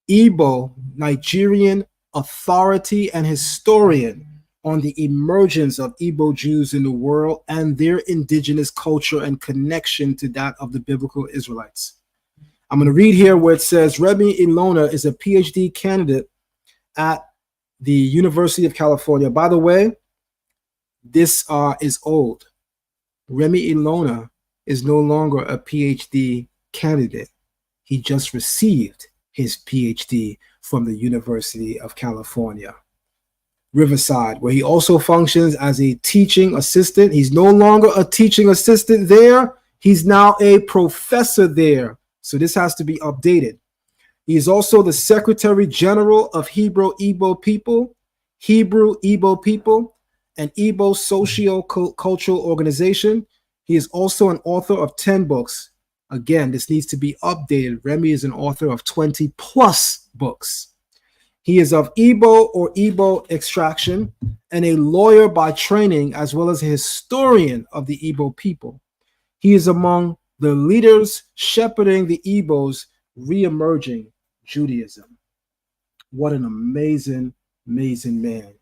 Speaker 2: Igbo Nigerian authority and historian on the emergence of Igbo Jews in the world and their indigenous culture and connection to that of the biblical Israelites. I'm going to read here where it says Remy Ilona is a PhD candidate at the University of California. By the way, this is old. Remy Ilona is no longer a PhD candidate. He just received his PhD from the University of California, Riverside, where he also functions as a teaching assistant. He's no longer a teaching assistant there. He's now a professor there. So this has to be updated. He is also the Secretary General of Hebrew Igbo People, an Igbo socio-cultural organization. He is also an author of 10 books. Again, this needs to be updated. Remy is an author of 20 plus books. He is of Igbo or Igbo extraction and a lawyer by training, as well as a historian of the Igbo people. He is among the leaders shepherding the Igbos re-emerging Judaism. What an amazing, amazing man.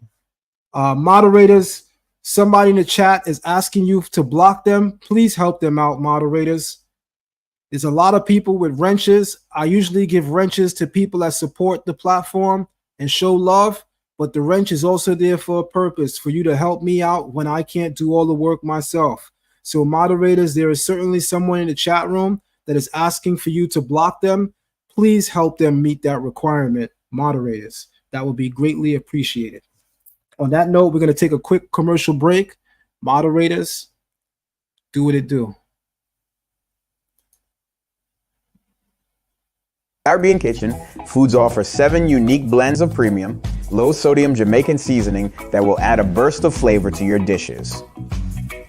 Speaker 2: Moderators, somebody in the chat is asking you to block them. Please help them out, moderators. There's a lot of people with wrenches. I usually give wrenches to people that support the platform and show love, but the wrench is also there for a purpose, for you to help me out when I can't do all the work myself. So moderators, there is certainly someone in the chat room that is asking for you to block them. Please help them meet that requirement, moderators. That would be greatly appreciated. On that note, we're going to take a quick commercial break. Moderators, do what it do.
Speaker 10: Caribbean Kitchen Foods offer 7 unique blends of premium, low-sodium Jamaican seasoning that will add a burst of flavor to your dishes.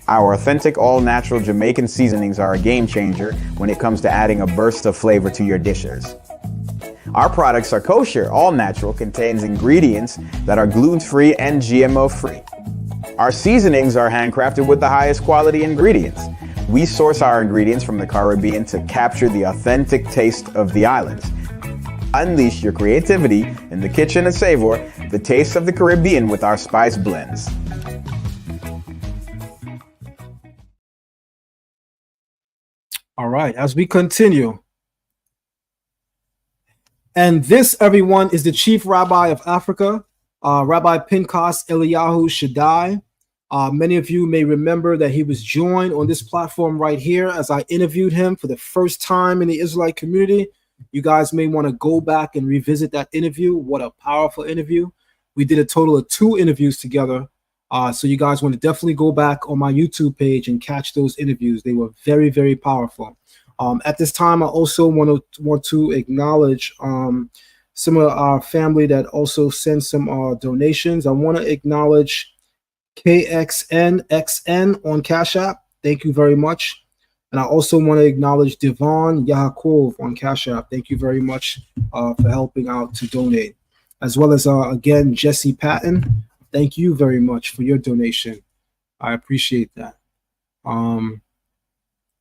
Speaker 10: Our authentic all-natural Jamaican seasonings are a game changer when it comes to adding a burst of flavor to your dishes. Our products are kosher, all natural, contains ingredients that are gluten-free and GMO-free. Our seasonings are handcrafted with the highest quality ingredients. We source our ingredients from the Caribbean to capture the authentic taste of the islands. Unleash your creativity in the kitchen and savor the taste of the Caribbean with our spice blends.
Speaker 2: All right, as we continue. And this, everyone, is the chief rabbi of Africa, Rabbi Pinchas Eliyahu Shaddai. Many of you may remember that he was joined on this platform right here as I interviewed him for the first time in the Israelite community. You guys may want to go back and revisit that interview. What a powerful interview. We did a total of 2 interviews together. So you guys want to definitely go back on my YouTube page and catch those interviews. They were very, very powerful. At this time, I also want to acknowledge some of our family that also sent some donations. I want to acknowledge KXNXN on Cash App. Thank you very much. And I also want to acknowledge Devon Yaakov on Cash App. Thank you very much for helping out to donate. As well as, again, Jesse Patton. Thank you very much for your donation. I appreciate that.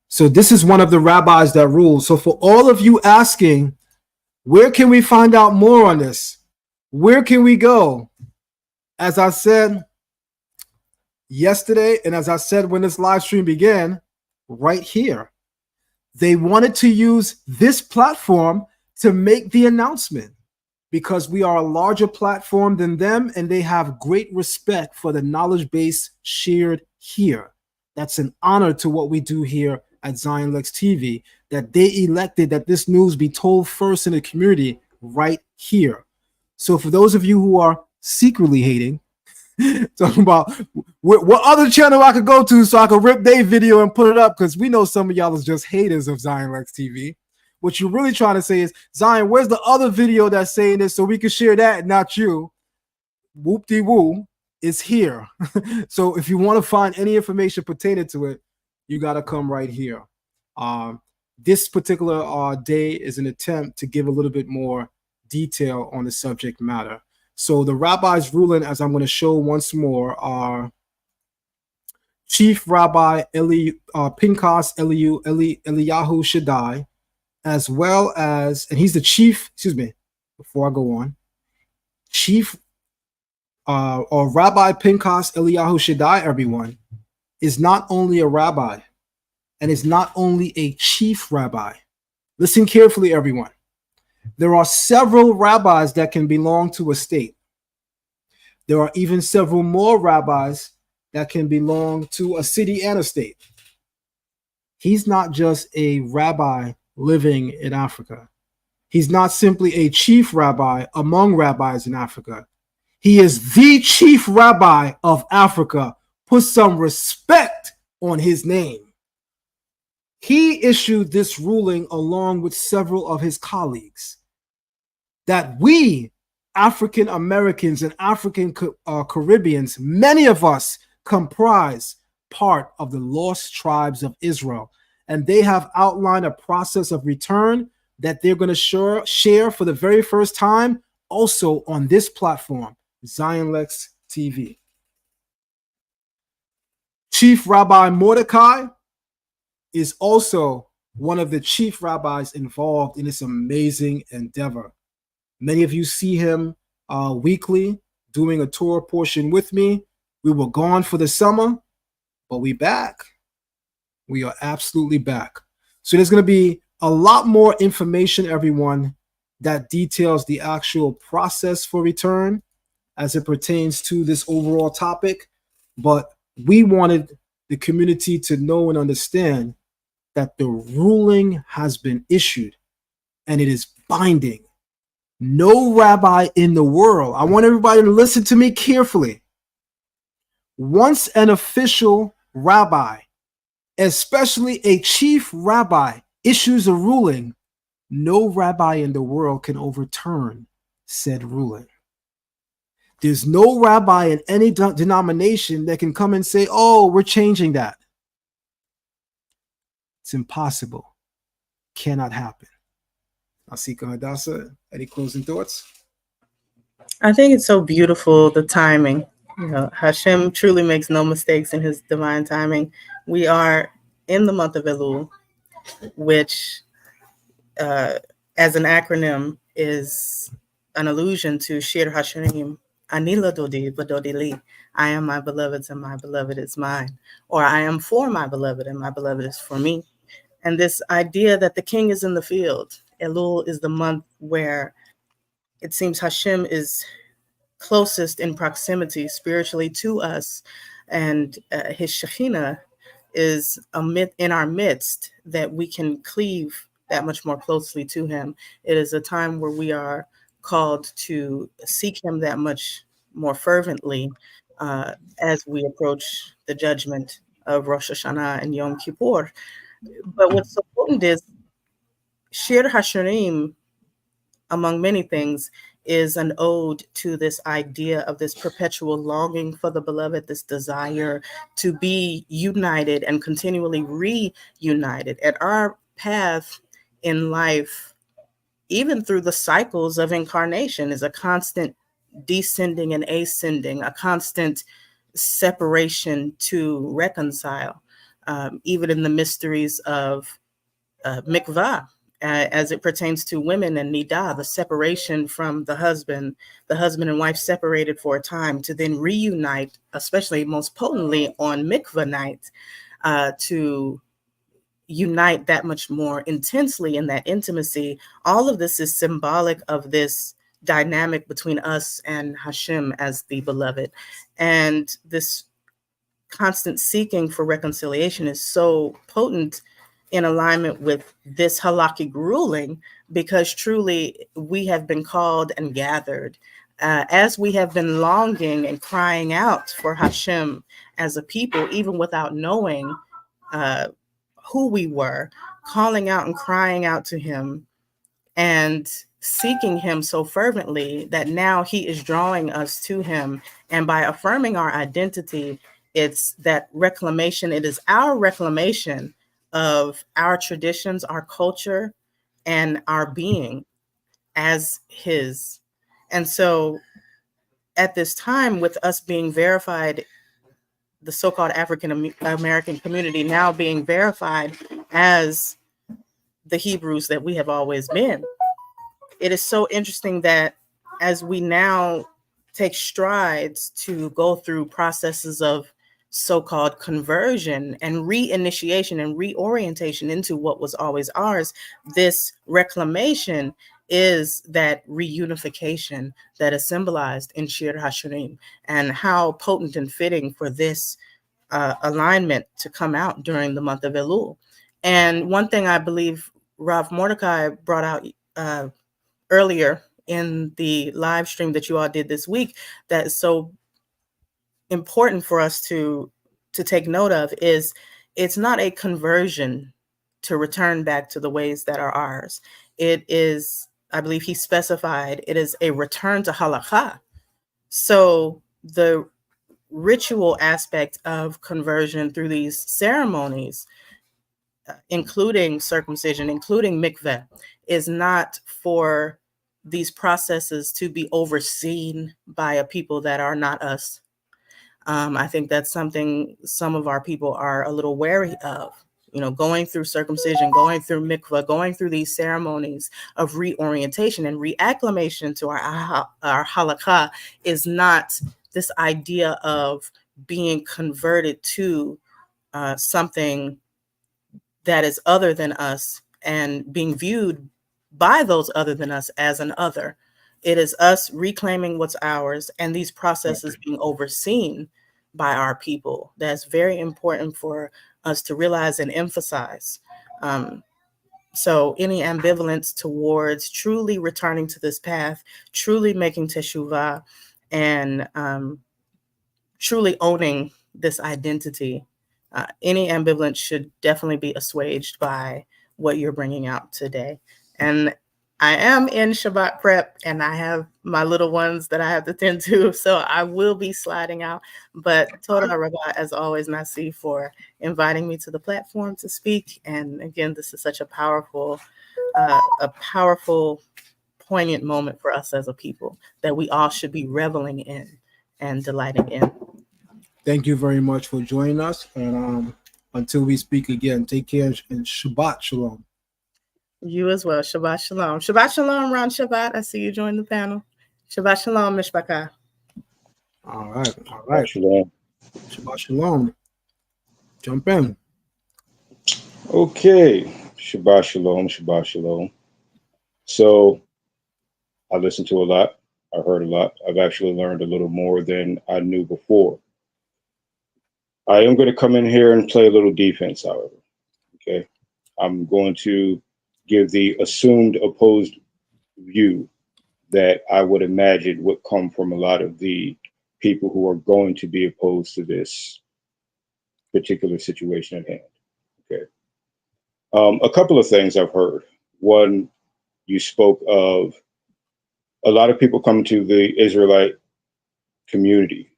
Speaker 2: So this is one of the rabbis that rules. So for all of you asking, where can we find out more on this? Where can we go? As I said yesterday, and as I said when this live stream began, right here. They wanted to use this platform to make the announcement because we are a larger platform than them and they have great respect for the knowledge base shared here. That's an honor to what we do here at Zion Lex TV, that they elected that this news be told first in the community right here. So for those of you who are secretly hating, talking about what other channel I could go to so I could rip their video and put it up, because we know some of y'all is just haters of Zion Lex TV. What you're really trying to say is, Zion, where's the other video that's saying this so we can share that, not you? Whoop-de-woo is here. So if you want to find any information pertaining to it, you got to come right here. This particular day is an attempt to give a little bit more detail on the subject matter. So the rabbis ruling, as I'm going to show once more, are Chief Rabbi Pinchas Eliyahu Shaddai, as well as, and he's the chief, before I go on, Chief or Rabbi Pinchas Eliyahu Shaddai, everyone, is not only a rabbi and is not only a chief rabbi. Listen carefully, everyone. There are several rabbis that can belong to a state. There are even several more rabbis that can belong to a city and a state. He's not just a rabbi living in Africa. He's not simply a chief rabbi among rabbis in Africa. He is the chief rabbi of Africa. Put some respect on his name. He issued this ruling along with several of his colleagues that we African Americans and African Caribbeans, many of us comprise part of the lost tribes of Israel. And they have outlined a process of return that they're going to share for the very first time also on this platform, Zion Lex TV. Chief Rabbi Mordecai is also one of the chief rabbis involved in this amazing endeavor. Many of you see him weekly doing a Torah portion with me. We were gone for the summer, but we back. We are absolutely back. So there's going to be a lot more information, everyone, that details the actual process for return as it pertains to this overall topic. But we wanted the community to know and understand that the ruling has been issued and it is binding. No rabbi in the world, I want everybody to listen to me carefully. Once an official rabbi, especially a chief rabbi, issues a ruling, no rabbi in the world can overturn said ruling. There's no rabbi in any denomination that can come and say, oh, we're changing that. It's impossible. Cannot happen. Asika Hadassah, any closing thoughts?
Speaker 9: I think it's so beautiful, the timing. You know, Hashem truly makes no mistakes in his divine timing. We are in the month of Elul, which, as an acronym, is an allusion to Shir Hashirim, Anila Dodi Vadodi Li. I am my beloved's and my beloved is mine. Or I am for my beloved and my beloved is for me. And this idea that the king is in the field. Elul is the month where it seems Hashem is closest in proximity spiritually to us, and his Shekhinah is in our midst, that we can cleave that much more closely to him. It is a time where we are called to seek him that much more fervently as we approach the judgment of Rosh Hashanah and Yom Kippur. But what's so important is Shir HaShirim, among many things, is an ode to this idea of this perpetual longing for the beloved, this desire to be united and continually reunited. And our path in life, even through the cycles of incarnation, is a constant descending and ascending, a constant separation to reconcile, even in the mysteries of mikvah, as it pertains to women and nidah, the separation from the husband and wife separated for a time to then reunite, especially most potently on mikvah night, to unite that much more intensely in that intimacy. All of this is symbolic of this dynamic between us and Hashem as the beloved. And this constant seeking for reconciliation is so potent in alignment with this halakhic ruling, because truly we have been called and gathered as we have been longing and crying out for Hashem as a people, even without knowing who we were, calling out and crying out to him and seeking him so fervently that now he is drawing us to him. And by affirming our identity, it's that reclamation. It is our reclamation of our traditions, our culture, and our being as his. And so at this time, with us being verified, the so-called African American community now being verified as the Hebrews that we have always been, it is so interesting that as we now take strides to go through processes of so-called conversion and reinitiation and reorientation into what was always ours, this reclamation is that reunification that is symbolized in Shir HaShirim, and how potent and fitting for this alignment to come out during the month of Elul. And one thing I believe Rav Mordecai brought out earlier in the live stream that you all did this week that is so important for us to take note of is it's not a conversion to return back to the ways that are ours. It is, I believe he specified, it is a return to Halacha. So the ritual aspect of conversion through these ceremonies, including circumcision, including mikveh, is not for these processes to be overseen by a people that are not us. I think that's something some of our people are a little wary of, you know, going through circumcision, going through mikvah, going through these ceremonies of reorientation and reacclimation to our halakha is not this idea of being converted to something that is other than us and being viewed by those other than us as an other. It is us reclaiming what's ours and these processes being overseen by our people. That's very important for us to realize and emphasize. So any ambivalence towards truly returning to this path, truly making teshuvah, and truly owning this identity, any ambivalence should definitely be assuaged by what you're bringing out today. And I am in Shabbat prep, and I have my little ones that I have to tend to, so I will be sliding out. But Torah Rabbi, as always, merci for inviting me to the platform to speak. And again, this is such a powerful, poignant moment for us as a people that we all should be reveling in and delighting in.
Speaker 2: Thank you very much for joining us. And until we speak again, take care and Shabbat Shalom.
Speaker 9: You as well. Shabbat Shalom. Shabbat Shalom, Ron Shabbat. I see you joined the panel. Shabbat Shalom, Mishpachah.
Speaker 2: All right. All right.
Speaker 11: Shalom.
Speaker 2: Shabbat Shalom. Jump in.
Speaker 11: Okay. Shabbat Shalom. Shabbat Shalom. So I listened to a lot. I heard a lot. I've actually learned a little more than I knew before. I am going to come in here and play a little defense, however. Okay. I'm going to give the assumed opposed view that I would imagine would come from a lot of the people who are going to be opposed to this particular situation at hand. Okay. A couple of things I've heard. One, you spoke of a lot of people coming to the Israelite community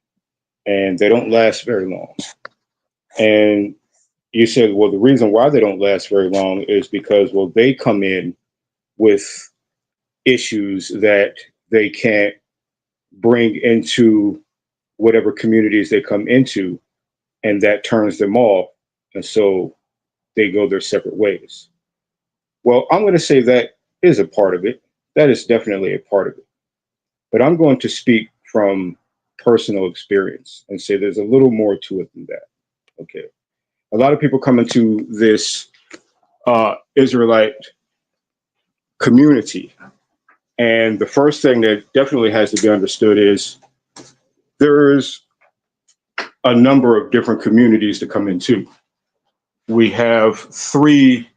Speaker 11: and they don't last very long. And you said, well, the reason why they don't last very long is because, well, they come in with issues that they can't bring into whatever communities they come into, and that turns them off. And so they go their separate ways. Well, I'm going to say that is a part of it. That is definitely a part of it. But I'm going to speak from personal experience and say there's a little more to it than that. Okay. A lot of people come into this Israelite community, and the first thing that definitely has to be understood is there's a number of different communities to come into. We have three,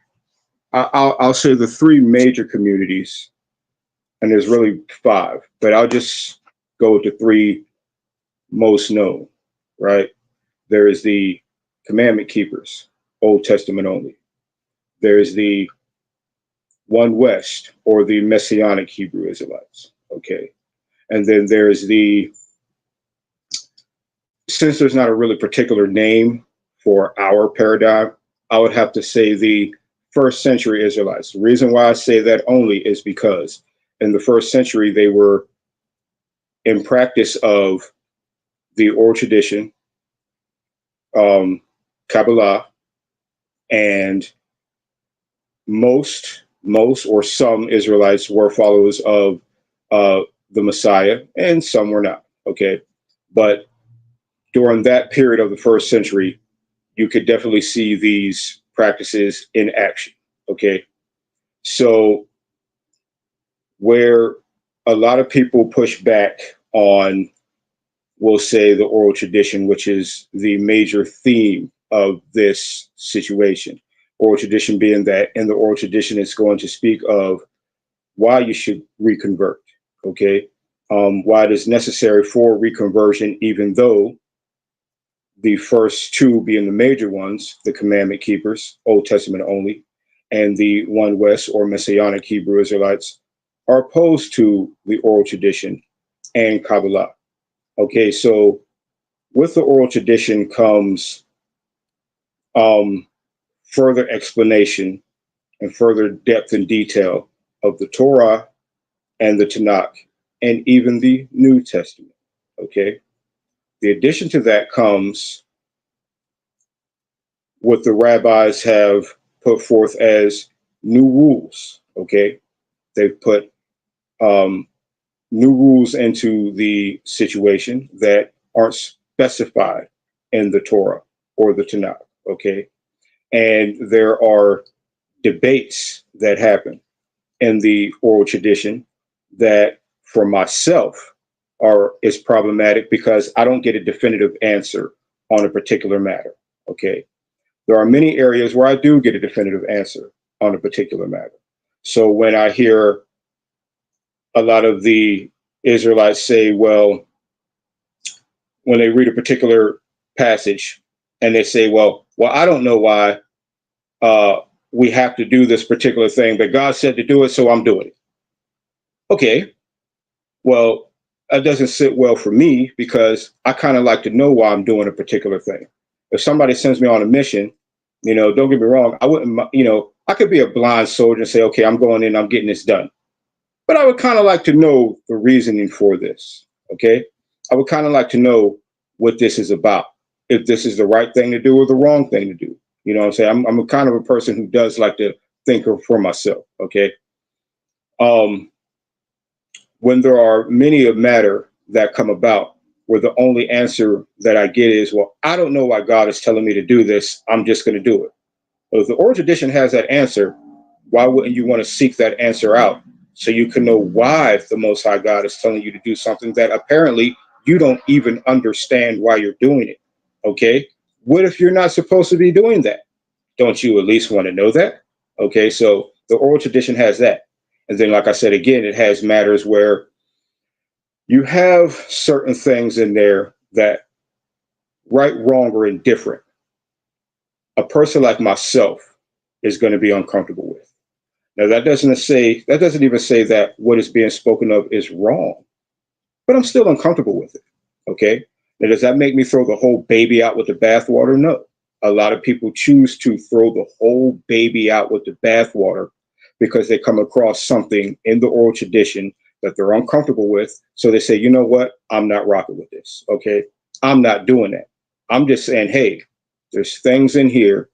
Speaker 11: I'll say the three major communities, and there's really five, but I'll just go with the three most known, right? There is the commandment keepers, Old Testament only. There's the One West, or the Messianic Hebrew Israelites, okay? And then there's since there's not a really particular name for our paradigm, I would have to say the first century Israelites. The reason why I say that only is because in the first century, they were in practice of the oral tradition, Kabbalah, and most or some Israelites were followers of the Messiah, and some were not, okay? But during that period of the first century, you could definitely see these practices in action, okay? So where a lot of people push back on, we'll say, the oral tradition, which is the major theme of this situation. Oral tradition being that in the oral tradition, it's going to speak of why you should reconvert, okay? Why it is necessary for reconversion, even though the first two being the major ones, the commandment keepers, Old Testament only, and the One West or Messianic Hebrew Israelites are opposed to the oral tradition and Kabbalah. Okay, so with the oral tradition comes further explanation and further depth and detail of the Torah and the Tanakh and even the New Testament, okay? The addition to that comes what the rabbis have put forth as new rules, okay? They've put new rules into the situation that aren't specified in the Torah or the Tanakh, okay? And there are debates that happen in the oral tradition that, for myself, is problematic because I don't get a definitive answer on a particular matter, okay? There are many areas where I do get a definitive answer on a particular matter. So when I hear a lot of the Israelites say, well, when they read a particular passage and they say, well, I don't know why we have to do this particular thing, but God said to do it, so I'm doing it. Okay, well, that doesn't sit well for me because I kind of like to know why I'm doing a particular thing. If somebody sends me on a mission, don't get me wrong, I wouldn't, I could be a blind soldier and say, okay, I'm going in, I'm getting this done. But I would kind of like to know the reasoning for this, okay? I would kind of like to know what this is about, if this is the right thing to do or the wrong thing to do. You know what I'm saying? I'm a kind of a person who does like to think for myself, okay? When there are many of matter that come about where the only answer that I get is, well, I don't know why God is telling me to do this. I'm just going to do it. Well, if the oral tradition has that answer, why wouldn't you want to seek that answer out so you can know why the Most High God is telling you to do something that apparently you don't even understand why you're doing it? Okay. What if you're not supposed to be doing that? Don't you at least want to know that? Okay. So the oral tradition has that. And then, like I said, again, it has matters where you have certain things in there that right, wrong, or indifferent, a person like myself is going to be uncomfortable with. Now, that doesn't even say that what is being spoken of is wrong, but I'm still uncomfortable with it. Okay. Now, does that make me throw the whole baby out with the bathwater? No. A lot of people choose to throw the whole baby out with the bathwater because they come across something in the oral tradition that they're uncomfortable with. So they say, you know what? I'm not rocking with this. Okay. I'm not doing that. I'm just saying, hey, there's things in here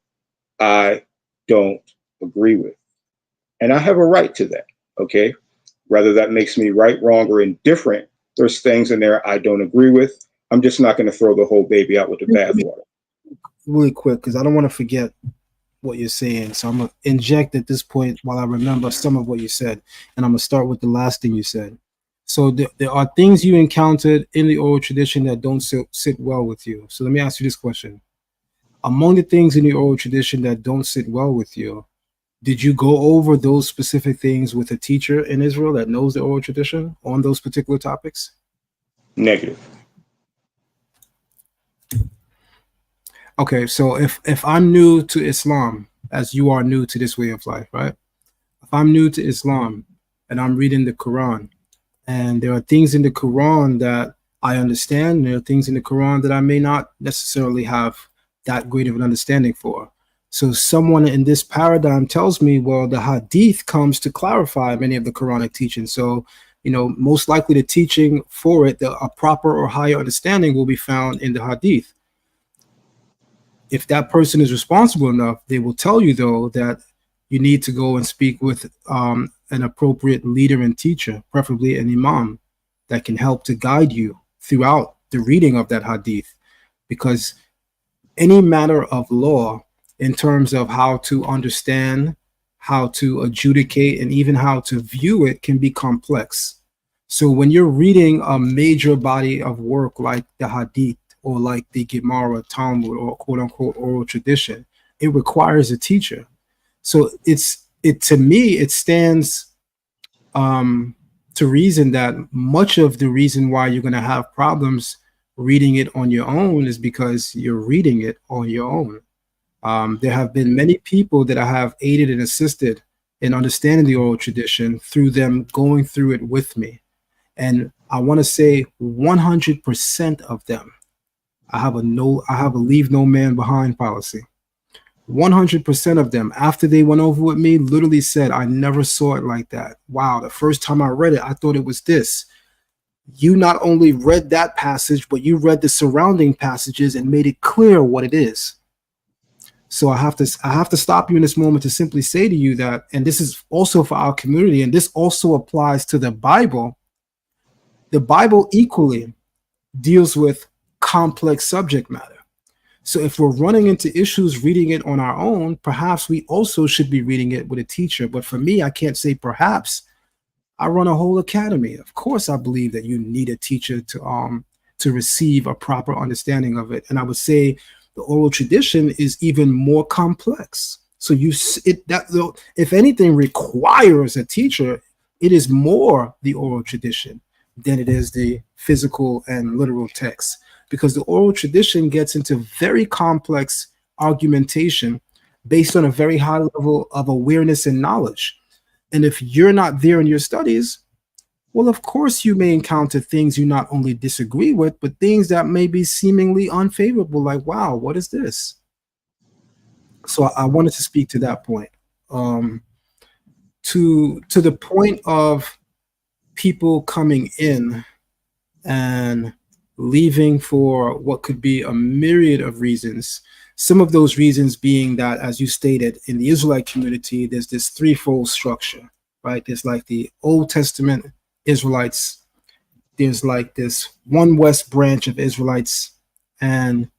Speaker 11: I don't agree with. And I have a right to that. Okay. Whether that makes me right, wrong, or indifferent, there's things in there I don't agree with. I'm just not going to throw the whole baby out with the bathwater.
Speaker 2: Really quick, because I don't want to forget what you're saying. So I'm going to inject at this point while I remember some of what you said. And I'm going to start with the last thing you said. So there are things you encountered in the oral tradition that don't sit well with you. So let me ask you this question. Among the things in the oral tradition that don't sit well with you, did you go over those specific things with a teacher in Israel that knows the oral tradition on those particular topics?
Speaker 11: Negative.
Speaker 2: Okay, so if I'm new to Islam, as you are new to this way of life, right? If I'm new to Islam and I'm reading the Quran, and there are things in the Quran that I understand, and there are things in the Quran that I may not necessarily have that great of an understanding for. So someone in this paradigm tells me, well, the Hadith comes to clarify many of the Quranic teachings. So, most likely the teaching for it, a proper or higher understanding will be found in the Hadith. If that person is responsible enough, they will tell you, though, that you need to go and speak with an appropriate leader and teacher, preferably an imam, that can help to guide you throughout the reading of that hadith. Because any matter of law, in terms of how to understand, how to adjudicate, and even how to view it, can be complex. So when you're reading a major body of work like the hadith, or like the Gemara, Talmud, or quote unquote oral tradition, it requires a teacher. So to me, it stands to reason that much of the reason why you're going to have problems reading it on your own is because you're reading it on your own. There have been many people that I have aided and assisted in understanding the oral tradition through them going through it with me. And I want to say 100% of them, I have a leave no man behind policy. 100% of them, after they went over with me, literally said, I never saw it like that. Wow, the first time I read it, I thought it was this. You not only read that passage, but you read the surrounding passages and made it clear what it is. So I have to stop you in this moment to simply say to you that, and this is also for our community, and this also applies to the Bible. The Bible equally deals with complex subject matter. So if we're running into issues reading it on our own, perhaps we also should be reading it with a teacher. But for me, I can't say perhaps. I run a whole academy. Of course, I believe that you need a teacher to receive a proper understanding of it. And I would say the oral tradition is even more complex. So if anything requires a teacher, it is more the oral tradition than it is the physical and literal text, because the oral tradition gets into very complex argumentation based on a very high level of awareness and knowledge. And if you're not there in your studies, Well, of course, you may encounter things you not only disagree with, but things that may be seemingly unfavorable, like, wow, what is this? So I wanted to speak to that point. To the point of people coming in and leaving for what could be a myriad of reasons. Some of those reasons being that, as you stated, in the Israelite community, there's this threefold structure, right? There's like the Old Testament Israelites, there's like this one West branch of Israelites, and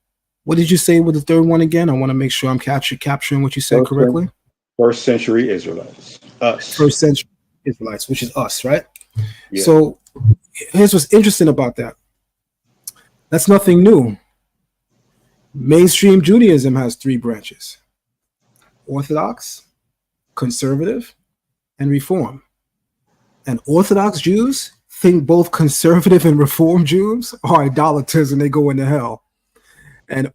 Speaker 2: what did you say with the third one again? I want to make sure I'm capturing what you said correctly.
Speaker 11: First century Israelites, us.
Speaker 2: First century Israelites, which is us, right?
Speaker 11: Yeah.
Speaker 2: So here's what's interesting about that. That's nothing new. Mainstream Judaism has three branches: Orthodox, Conservative, and Reform. And Orthodox Jews think both conservative and Reform Jews are idolaters and they go into hell. And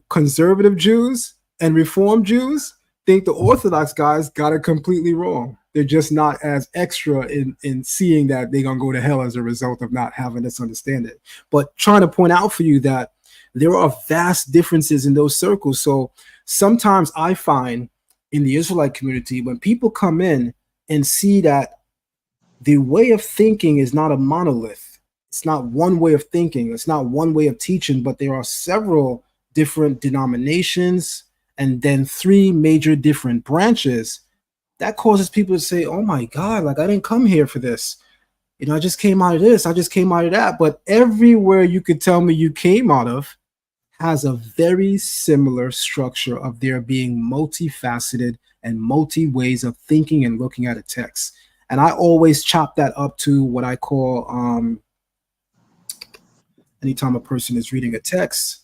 Speaker 2: conservative Jews and Reform Jews think the Orthodox guys got it completely wrong. They're just not as extra in seeing that they're going to go to hell as a result of not having this understanding. But trying to point out for you that there are vast differences in those circles. So sometimes I find in the Israelite community, when people come in and see that the way of thinking is not a monolith, it's not one way of thinking, it's not one way of teaching, but there are several different denominations and then three major different branches, that causes people to say, oh my God, like I didn't come here for this. You know, I just came out of this, I just came out of that. But everywhere you could tell me you came out of has a very similar structure of there being multifaceted and multi ways of thinking and looking at a text. And I always chop that up to what I call, anytime a person is reading a text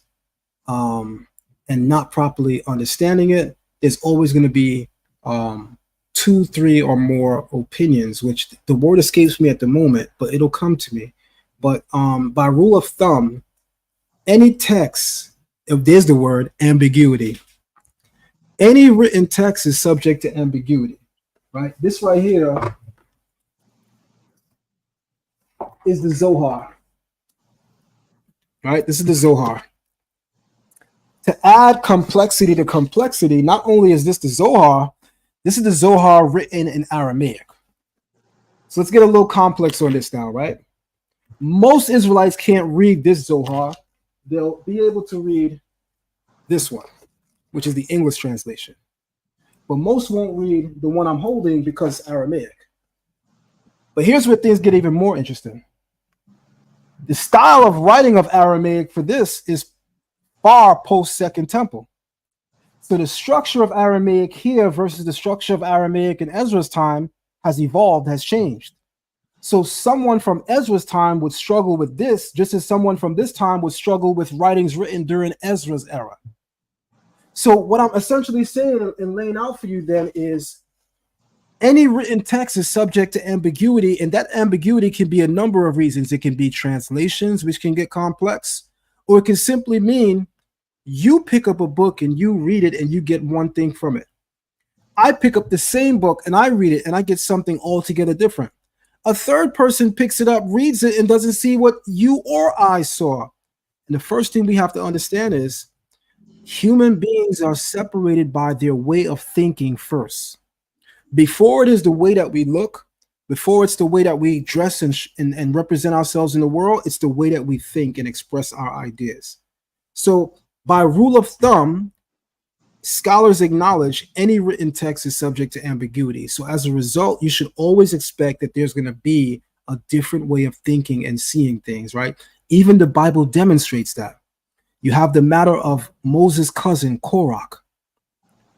Speaker 2: and not properly understanding it, there's always going to be 2, 3, or more opinions, which the word escapes me at the moment, but it'll come to me. But by rule of thumb, any text, if there's the word ambiguity, any written text is subject to ambiguity, right? This right here is the Zohar, right? This is the Zohar. To add complexity to complexity, not only is this the Zohar, this is the Zohar written in Aramaic. So let's get a little complex on this now, right? Most Israelites can't read this Zohar. They'll be able to read this one, which is the English translation. But most won't read the one I'm holding because it's Aramaic. But here's where things get even more interesting. The style of writing of Aramaic for this is far post-Second Temple. So the structure of Aramaic here versus the structure of Aramaic in Ezra's time has evolved, has changed. So someone from Ezra's time would struggle with this, just as someone from this time would struggle with writings written during Ezra's era. So what I'm essentially saying and laying out for you then is any written text is subject to ambiguity, and that ambiguity can be a number of reasons. It can be translations, which can get complex, or it can simply mean you pick up a book and you read it and you get one thing from it. I pick up the same book and I read it and I get something altogether different. A third person picks it up, reads it, and doesn't see what you or I saw. And the first thing we have to understand is human beings are separated by their way of thinking first. Before it is the way that we look, before it's the way that we dress and represent ourselves in the world, it's the way that we think and express our ideas. So by rule of thumb, scholars acknowledge any written text is subject to ambiguity. So as a result, you should always expect that there's going to be a different way of thinking and seeing things, right? Even the Bible demonstrates that. You have the matter of Moses' cousin, Korach,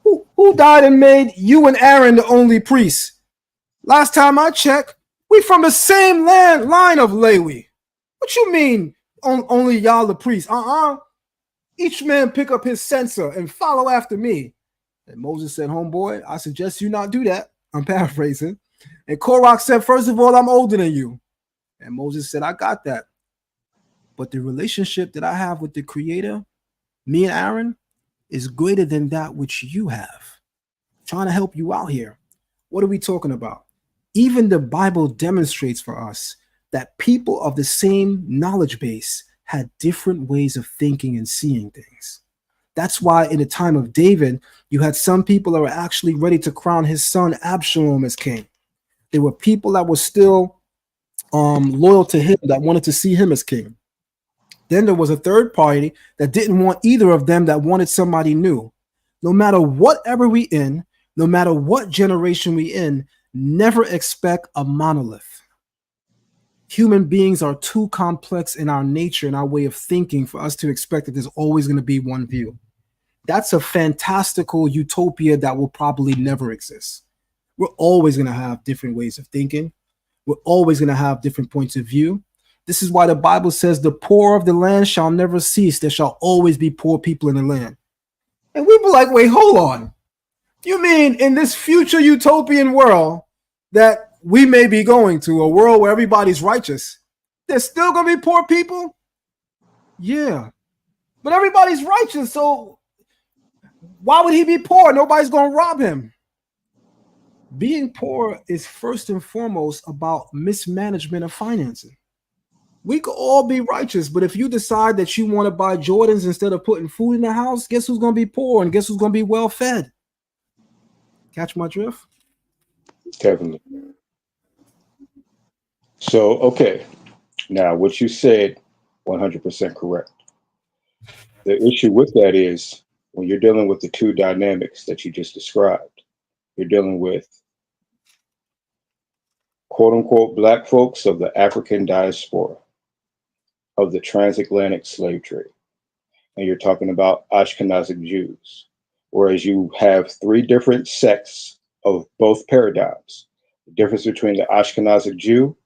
Speaker 2: who died and made you and Aaron the only priests. Last time I checked, we from the same line of Lewi. What you mean, only y'all the priests? Each man pick up his censer and follow after me. And Moses said, homeboy, I suggest you not do that. I'm paraphrasing. And Korach said, first of all, I'm older than you. And Moses said, I got that. But the relationship that I have with the Creator, me and Aaron, is greater than that which you have. I'm trying to help you out here. What are we talking about? Even the Bible demonstrates for us that people of the same knowledge base had different ways of thinking and seeing things. That's why in the time of David, you had some people that were actually ready to crown his son Absalom as king. There were people that were still loyal to him, that wanted to see him as king. Then there was a third party that didn't want either of them, that wanted somebody new. No matter whatever we in, no matter what generation we in, never expect a monolith. Human beings are too complex in our nature and our way of thinking for us to expect that there's always going to be one view. That's a fantastical utopia that will probably never exist. We're always going to have different ways of thinking. We're always going to have different points of view. This is why the Bible says the poor of the land shall never cease. There shall always be poor people in the land. And we were like, wait, hold on. You mean in this future utopian world that we may be going to, a world where everybody's righteous, there's still going to be poor people? Yeah. But everybody's righteous, so why would he be poor? Nobody's going to rob him. Being poor is first and foremost about mismanagement of financing. We could all be righteous, but if you decide that you want to buy Jordans instead of putting food in the house, guess who's going to be poor and guess who's going to be well fed? Catch my drift?
Speaker 11: Definitely. So, okay. Now, what you said, 100% correct. The issue with that is when you're dealing with the two dynamics that you just described, you're dealing with quote unquote black folks of the African diaspora, of the transatlantic slave trade. And you're talking about Ashkenazic Jews, whereas you have three different sects of both paradigms. The difference between the Ashkenazic Jew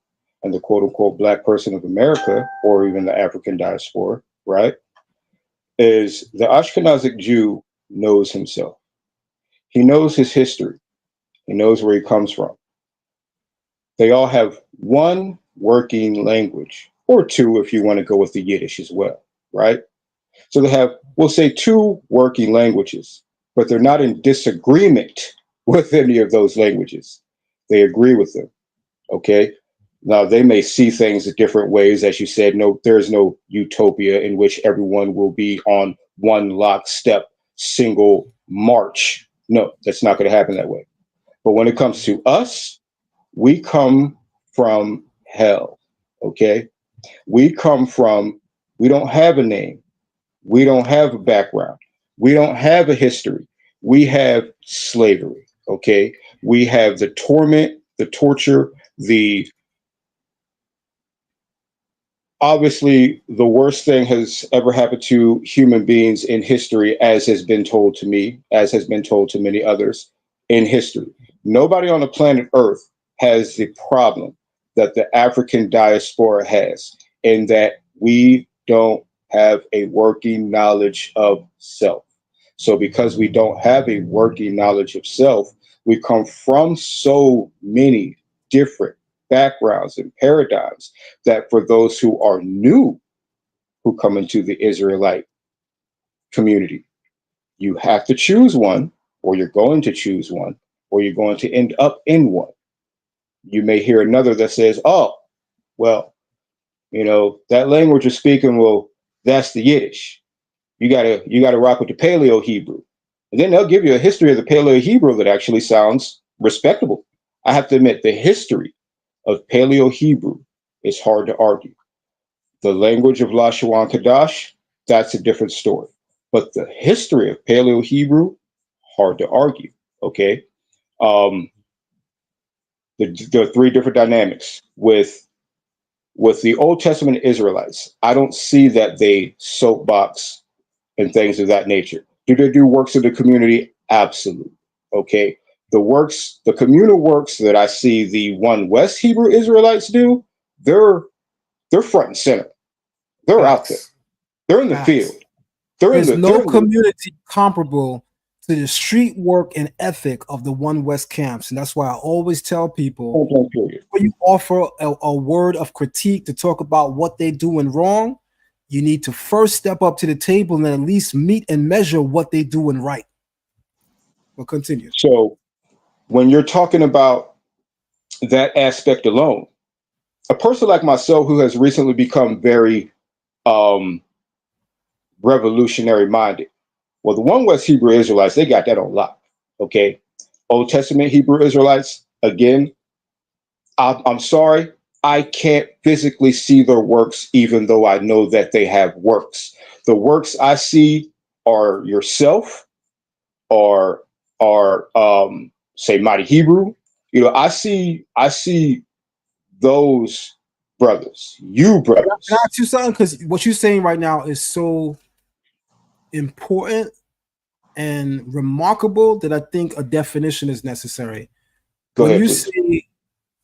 Speaker 11: and the quote unquote black person of America, or even the African diaspora, right, is the Ashkenazic Jew knows himself. He knows his history. He knows where he comes from. They all have one working language, or two if you want to go with the Yiddish as well, right? So they have, we'll say, two working languages, but they're not in disagreement with any of those languages. They agree with them, okay? Now, they may see things in different ways. As you said, no, there's no utopia in which everyone will be on one lockstep, single march. No, that's not going to happen that way. But when it comes to us, we come from hell, okay? We come from, we don't have a name. We don't have a background. We don't have a history. We have slavery, okay? We have the torment, the torture, the obviously the worst thing has ever happened to human beings in history, as has been told to me, as has been told to many others in history. Nobody on the planet Earth has the problem that the African diaspora has, in that we don't have a working knowledge of self. So because we don't have a working knowledge of self, we come from so many different backgrounds and paradigms that for those who are new, who come into the Israelite community, you have to choose one, or you're going to choose one, or you're going to end up in one. You may hear another that says, oh, well, you know, that language you're speaking, well, that's the Yiddish. You gotta rock with the Paleo Hebrew. And then they'll give you a history of the Paleo Hebrew that actually sounds respectable. I have to admit, the history of Paleo Hebrew is hard to argue. The language of Lashawan Kadash, that's a different story. But the history of Paleo Hebrew, hard to argue, okay? There are three different dynamics. With the Old Testament Israelites, I don't see that they soapbox and things of that nature. Do they do works of the community? Absolutely, okay? The communal works that I see the One West Hebrew Israelites do, they're front and center. They're out there. They're in the field.
Speaker 2: There's no community comparable to the street work and ethic of the One West camps. And that's why I always tell people, when you offer a word of critique to talk about what they're doing wrong, you need to first step up to the table and at least meet and measure what they're doing right. We'll continue.
Speaker 11: So when you're talking about that aspect alone. A person like myself who has recently become very revolutionary minded. Well, the One West Hebrew Israelites, they got that on lock. Okay. Old Testament Hebrew Israelites, again, I'm sorry, I can't physically see their works, even though I know that they have works. The works I see are yourself, or say Mighty Hebrew. You know, I see those brothers, you brothers.
Speaker 2: Can I ask you something? Because what you're saying right now is so important and remarkable that I think a definition is necessary.
Speaker 11: Go
Speaker 2: when
Speaker 11: ahead,
Speaker 2: you
Speaker 11: please.
Speaker 2: say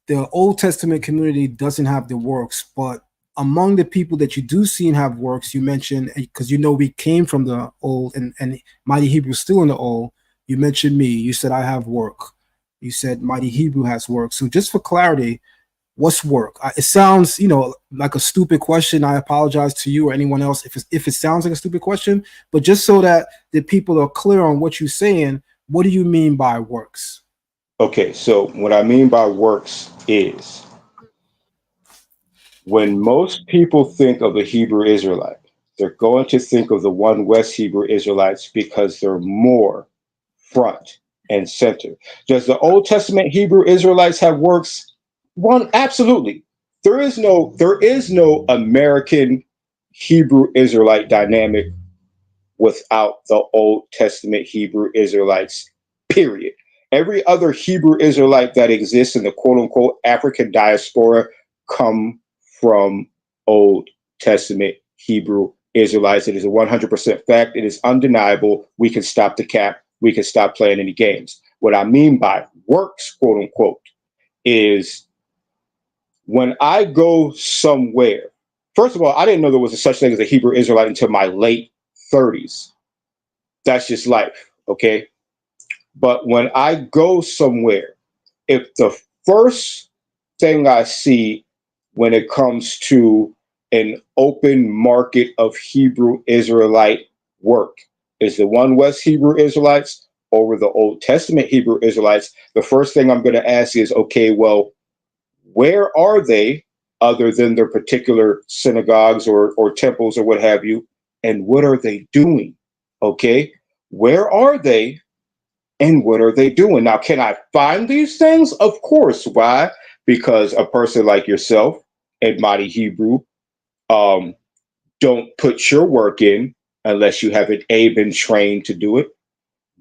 Speaker 2: the Old Testament community doesn't have the works, but among the people that you do see and have works, you mentioned, because you know we came from the Old and Mighty Hebrew still in the Old, you mentioned me, you said I have work. You said Mighty Hebrew has work. So just for clarity, what's work? It sounds, you know, like a stupid question. I apologize to you or anyone else if it sounds like a stupid question, but just so that the people are clear on what you're saying, what do you mean by works?
Speaker 11: Okay, so what I mean by works is when most people think of the Hebrew Israelite, they're going to think of the One West Hebrew Israelites because they're more front and center. Does the Old Testament Hebrew Israelites have works? One, absolutely. There is no American Hebrew Israelite dynamic without the Old Testament Hebrew Israelites, period. Every other Hebrew Israelite that exists in the quote unquote African diaspora come from Old Testament Hebrew Israelites. It is a 100% fact. It is undeniable. We can stop the cap. We can stop playing any games. What I mean by works, quote unquote, is when I go somewhere. First of all, I didn't know there was a such thing as a Hebrew Israelite until my late 30s. That's just life, okay? But when I go somewhere, if the first thing I see when it comes to an open market of Hebrew Israelite work is the One West Hebrew Israelites over the Old Testament Hebrew Israelites, the first thing I'm going to ask is, okay, well, where are they other than their particular synagogues or temples or what have you? And what are they doing? Okay, where are they and what are they doing? Now, can I find these things? Of course. Why? Because a person like yourself and Mighty Hebrew don't put your work in unless you haven't A, been trained to do it,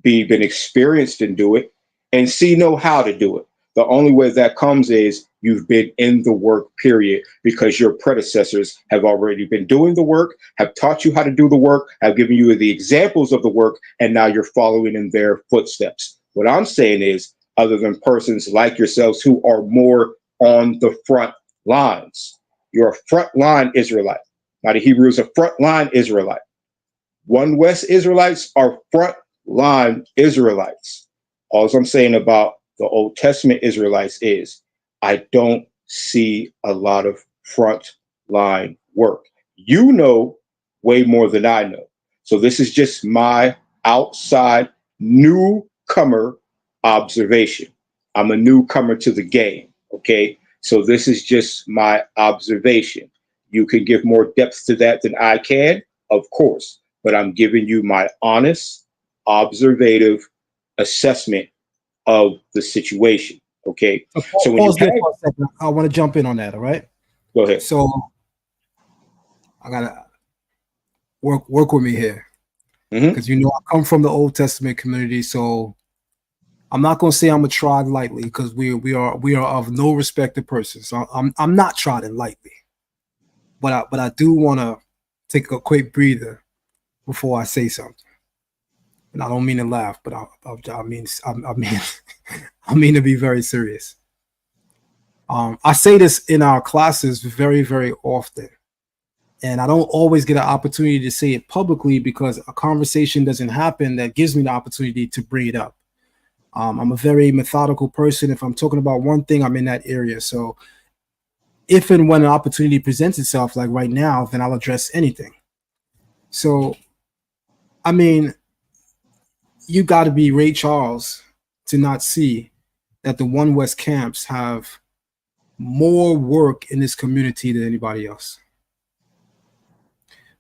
Speaker 11: B, been experienced in do it, and C, know how to do it. The only way that comes is you've been in the work, period, because your predecessors have already been doing the work, have taught you how to do the work, have given you the examples of the work, and now you're following in their footsteps. What I'm saying is, other than persons like yourselves who are more on the front lines, you're a frontline Israelite. Now, the Hebrew is a frontline Israelite. One West Israelites are frontline Israelites. All I'm saying about the Old Testament Israelites is I don't see a lot of front line work. You know way more than I know. So this is just my outside newcomer observation. I'm a newcomer to the game, okay? So this is just my observation. You can give more depth to that than I can, of course, but I'm giving you my honest, observative assessment of the situation. Okay.
Speaker 2: So when pause there for a second. I want to jump in on that. All right.
Speaker 11: Go ahead.
Speaker 2: So I gotta work with me here because you know I come from the Old Testament community, so I'm not gonna say I'm gonna trod lightly because we are of no respected person. So I'm not trodding lightly, but I do want to take a quick breather before I say something. And I don't mean to laugh, but I mean I mean to be very serious. I say this in our classes very, very often, and I don't always get an opportunity to say it publicly because a conversation doesn't happen that gives me the opportunity to bring it up. I'm a very methodical person. If I'm talking about one thing, I'm in that area. So if and when an opportunity presents itself, like right now, then I'll address anything. So, I mean, you got to be Ray Charles to not see that the One West camps have more work in this community than anybody else.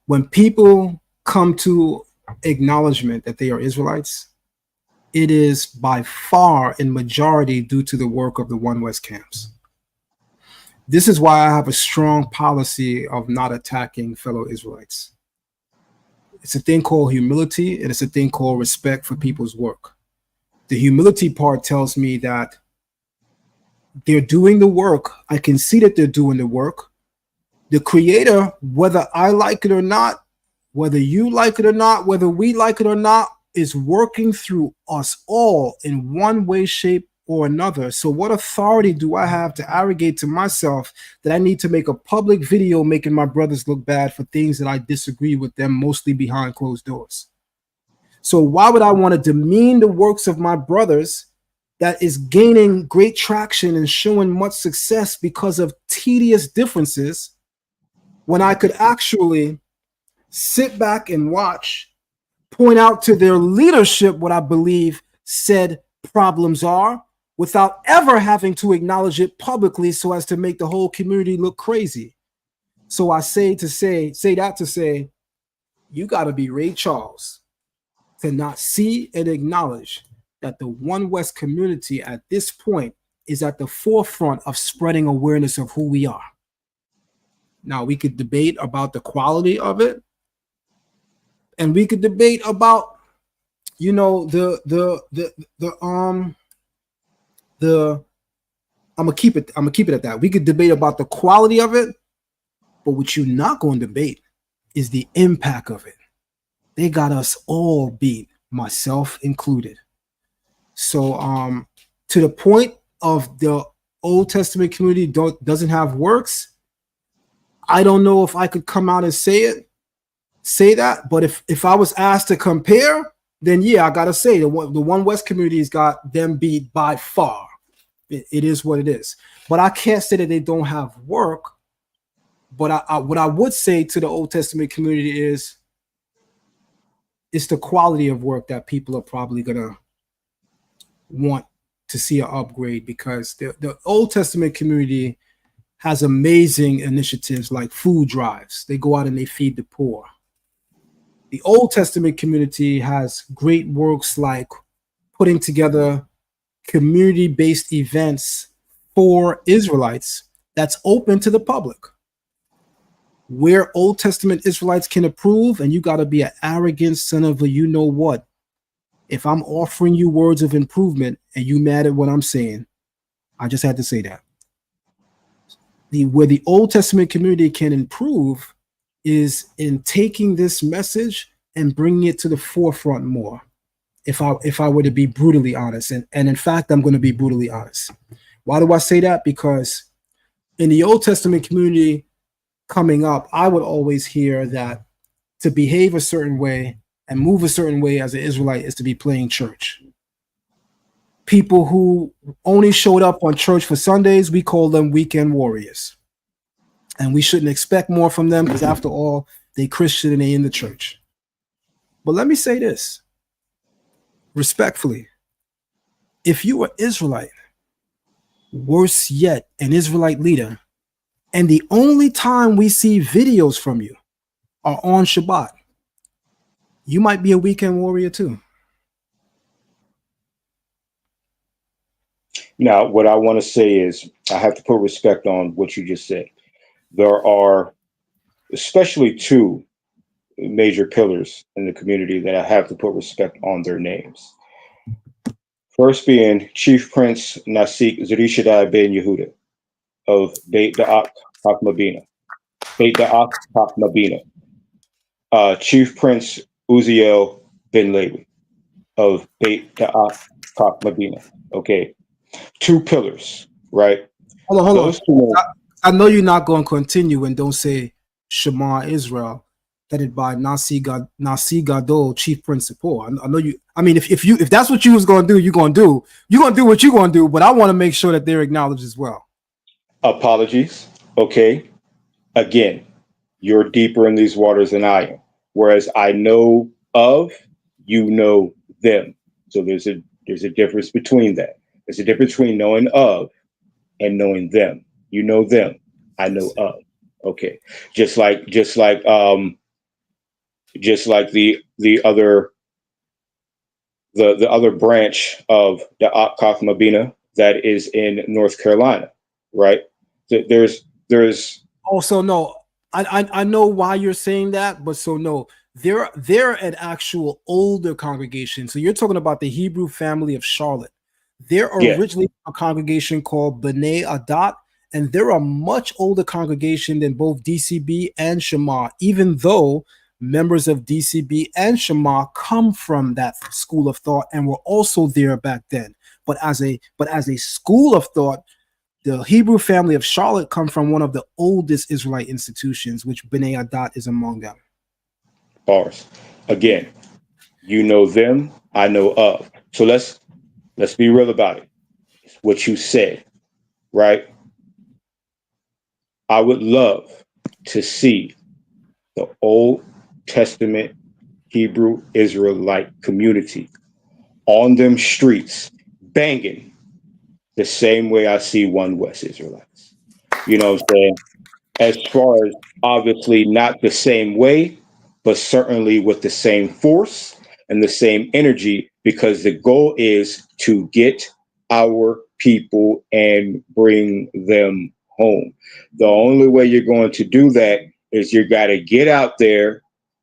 Speaker 2: When people come to acknowledgement that they are Israelites, it is by far in majority due to the work of the One West camps. This is why I have a strong policy of not attacking fellow Israelites. It's a thing called humility, and it's a thing called respect for people's work. The humility part tells me that they're doing the work. I can see that they're doing the work. The Creator, whether I like it or not, whether you like it or not, whether we like it or not, is working through us all in one way, shape, or another. So what authority do I have to arrogate to myself that I need to make a public video making my brothers look bad for things that I disagree with them, mostly behind closed doors? So why would I want to demean the works of my brothers that is gaining great traction and showing much success because of tedious differences, when I could actually sit back and watch, point out to their leadership what I believe said problems are, without ever having to acknowledge it publicly so as to make the whole community look crazy? So I say that to say, you got to be Ray Charles to not see and acknowledge that the One West community at this point is at the forefront of spreading awareness of who we are. Now, we could debate about the quality of it, and we could debate about, you know, I'm gonna keep it at that. We could debate about the quality of it, but what you're not going to debate is the impact of it. They got us all beat, myself included. So to the point of the Old Testament community doesn't have works, I don't know if I could come out and say that, but if I was asked to compare, then yeah, I gotta say the One West community's got them beat by far. It is what it is. But I can't say that they don't have work. But what I would say to the Old Testament community is it's the quality of work that people are probably gonna want to see an upgrade, because the Old Testament community has amazing initiatives like food drives. They go out and they feed the poor. The Old Testament community has great works like putting together community-based events for Israelites that's open to the public. Where Old Testament Israelites can approve, and you got to be an arrogant son of a you-know-what. If I'm offering you words of improvement and you mad at what I'm saying, I just had to say that. Where the Old Testament community can improve is in taking this message and bringing it to the forefront more. If I were to be brutally honest, and in fact, I'm going to be brutally honest. Why do I say that? Because in the Old Testament community coming up, I would always hear that to behave a certain way and move a certain way as an Israelite is to be playing church. People who only showed up on church for Sundays, we call them weekend warriors. And we shouldn't expect more from them because after all, they Christian and they in the church. But let me say this respectfully. If you are Israelite, worse yet, an Israelite leader, and the only time we see videos from you are on Shabbat, you might be a weekend warrior too.
Speaker 11: Now, what I want to say is I have to put respect on what you just said. There are especially two major pillars in the community that I have to put respect on their names. First being Chief Prince Nasik Zerishadai Ben Yehuda of Beit Da'at Hakmabina. Beit Da'at Hakmabina. Chief Prince Uziel Ben Levi of Beit Da'at Hakmabina. Okay. Two pillars, right?
Speaker 2: Hold on. I know you're not going to continue and don't say Shema Israel, headed by Nasi Gadol, Chief Principal. I know you. I mean, if that's what you was going to do, you're going to do what you're going to do. But I want to make sure that they're acknowledged as well.
Speaker 11: Apologies. Okay. Again, you're deeper in these waters than I am. Whereas I know of, you know them. So there's a difference between that. There's a difference between knowing of and knowing them. You know them, I know of. Okay. Just like the other branch of the Akaf Mabina that is in North Carolina, right? There's
Speaker 2: also no. I know why you're saying that, but so no, they're an actual older congregation. So you're talking about the Hebrew family of Charlotte. They're originally a congregation called B'nai Adat, and they're a much older congregation than both DCB and Shema, even though members of DCB and Shema come from that school of thought and were also there back then. But as a school of thought, the Hebrew family of Charlotte come from one of the oldest Israelite institutions, which B'nai Adat is among them.
Speaker 11: Bars. Again, you know them, I know of. So let's be real about it. It's what you said, right? I would love to see the Old Testament Hebrew Israelite community on them streets banging the same way I see One West Israelites. You know what I'm saying? As far as obviously not the same way, but certainly with the same force and the same energy, because the goal is to get our people and bring them home. The only way you're going to do that is you got to get out there,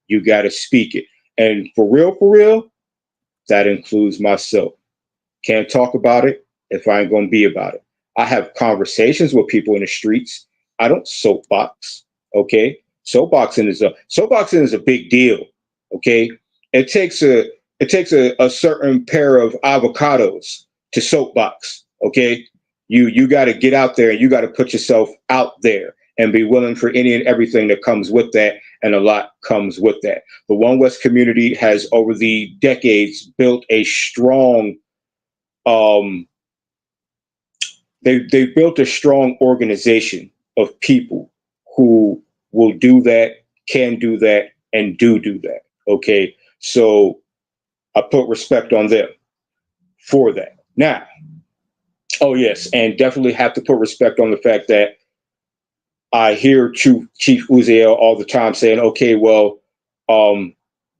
Speaker 11: you got to speak it. And for real, that includes myself. Can't talk about it if I ain't going to be about it. I have conversations with people in the streets. I don't soapbox, okay? Soapboxing is a big deal, okay? It takes a certain pair of avocados to soapbox, okay? You got to get out there and you got to put yourself out there and be willing for any and everything that comes with that, and a lot comes with that. The One West community has over the decades built a strong They built a strong organization of people who will do that, can do that, and do that. Okay, so I put respect on them for that. Now, oh yes, and definitely have to put respect on the fact that I hear Chief Uziel all the time saying, okay, well,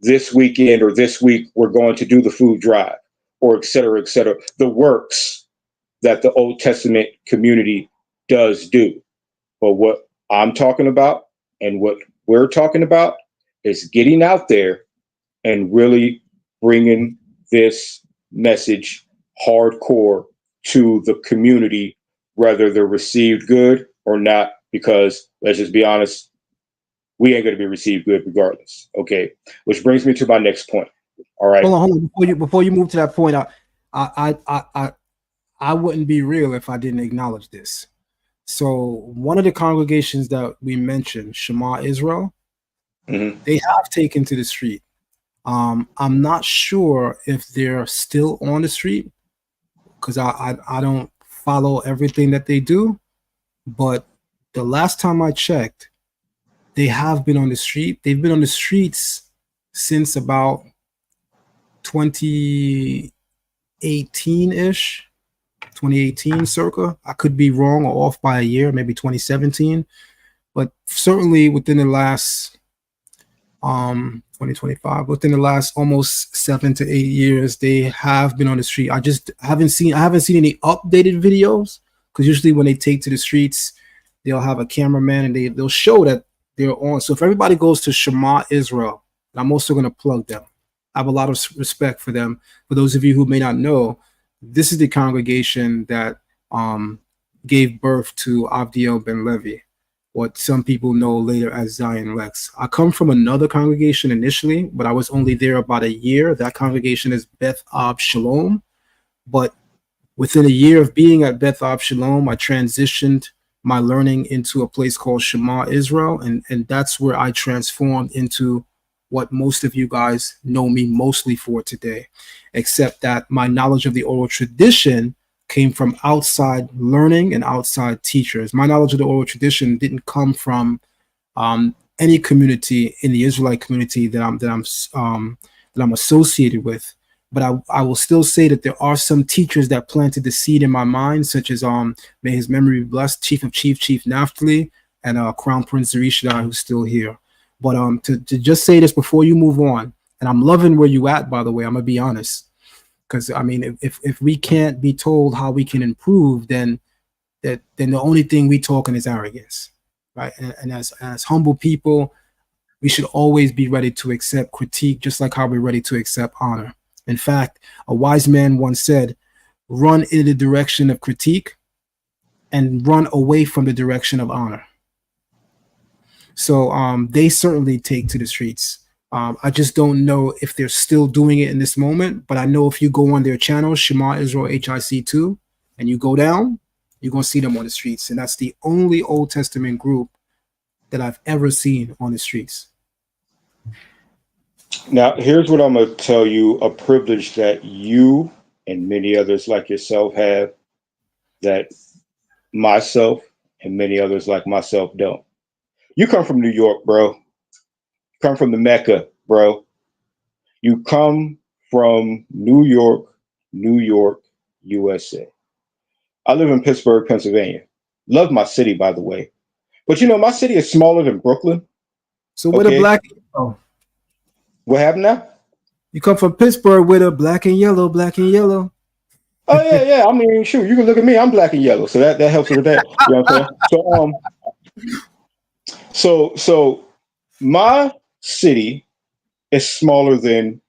Speaker 11: this weekend or this week we're going to do the food drive, or et cetera, the works that the Old Testament community does do. But what I'm talking about and what we're talking about is getting out there and really bringing this message hardcore to the community, whether they're received good or not, because let's just be honest, we ain't going to be received good regardless. Okay, which brings me to my next point. All right.
Speaker 2: Hold on. Before you move to that point, I wouldn't be real if I didn't acknowledge this. So one of the congregations that we mentioned, Shema Israel, they have taken to the street. I'm not sure if they're still on the street because I don't follow everything that they do. But the last time I checked, they have been on the street. They've been on the streets since about 2018-ish. 2018 circa. I could be wrong or off by a year, maybe 2017, but certainly within the last 2025, within the last almost 7 to 8 years, they have been on the street. I haven't seen any updated videos, because usually when they take to the streets, they'll have a cameraman and they'll show that they're on. So if everybody goes to Shema Israel, I'm also going to plug them. I have a lot of respect for them. For those of you who may not know, this is the congregation that gave birth to Avdiel Ben Levi, what some people know later as Zion Lex. I come from another congregation initially, but I was only there about a year. That congregation is Beth Ab Shalom. But within a year of being at Beth Ab Shalom, I transitioned my learning into a place called Shema Israel, and that's where I transformed into what most of you guys know me mostly for today, except that my knowledge of the oral tradition came from outside learning and outside teachers. My knowledge of the oral tradition didn't come from any community in the Israelite community that I'm associated with, But I will still say that there are some teachers that planted the seed in my mind, such as may his memory be blessed, Chief of Chief Naphtali, and Crown Prince Zarishadai, who's still here. But to just say this before you move on, and I'm loving where you at, by the way, I'm gonna be honest, because I mean, if we can't be told how we can improve, then the only thing we talking is arrogance, right? And as humble people, we should always be ready to accept critique, just like how we're ready to accept honor. In fact, a wise man once said, "Run in the direction of critique, and run away from the direction of honor." So they certainly take to the streets. I just don't know if they're still doing it in this moment, but I know if you go on their channel, Shema Israel HIC2, and you go down, you're going to see them on the streets. And that's the only Old Testament group that I've ever seen on the streets.
Speaker 11: Now, here's what I'm going to tell you, a privilege that you and many others like yourself have, that myself and many others like myself don't. You come from New York, bro. Come from the Mecca, bro. You come from New York, USA. I live in Pittsburgh, Pennsylvania. Love my city, by the way. But you know, my city is smaller than Brooklyn.
Speaker 2: So where the black and yellow?
Speaker 11: What happened now?
Speaker 2: You come from Pittsburgh with a black and yellow.
Speaker 11: Oh, yeah. I mean, shoot, you can look at me. I'm black and yellow. So that helps with that. You know what I'm saying? So my city is smaller than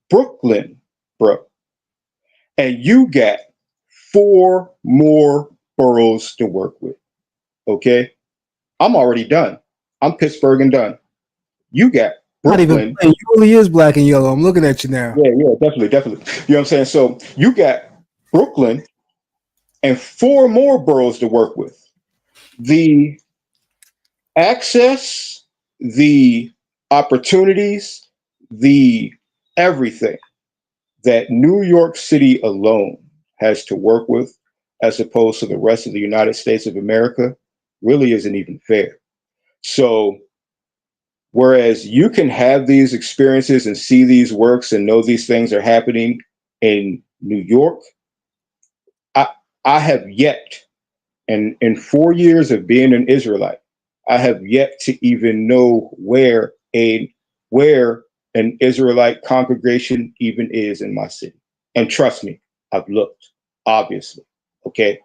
Speaker 11: Brooklyn, bro. And you got 4 more boroughs to work with. Okay? I'm already done. I'm Pittsburgh and done. You got Brooklyn.
Speaker 2: Not even, you really is black and yellow. I'm looking at you now.
Speaker 11: Yeah, definitely. You know what I'm saying? So you got Brooklyn and 4 more boroughs to work with. The access, the opportunities, the everything that New York City alone has to work with, as opposed to the rest of the United States of America, really isn't even fair. So whereas you can have these experiences and see these works and know these things are happening in New York, I have yet, and in 4 years of being an Israelite, I have yet to even know where an Israelite congregation even is in my city. And trust me, I've looked, obviously. Okay.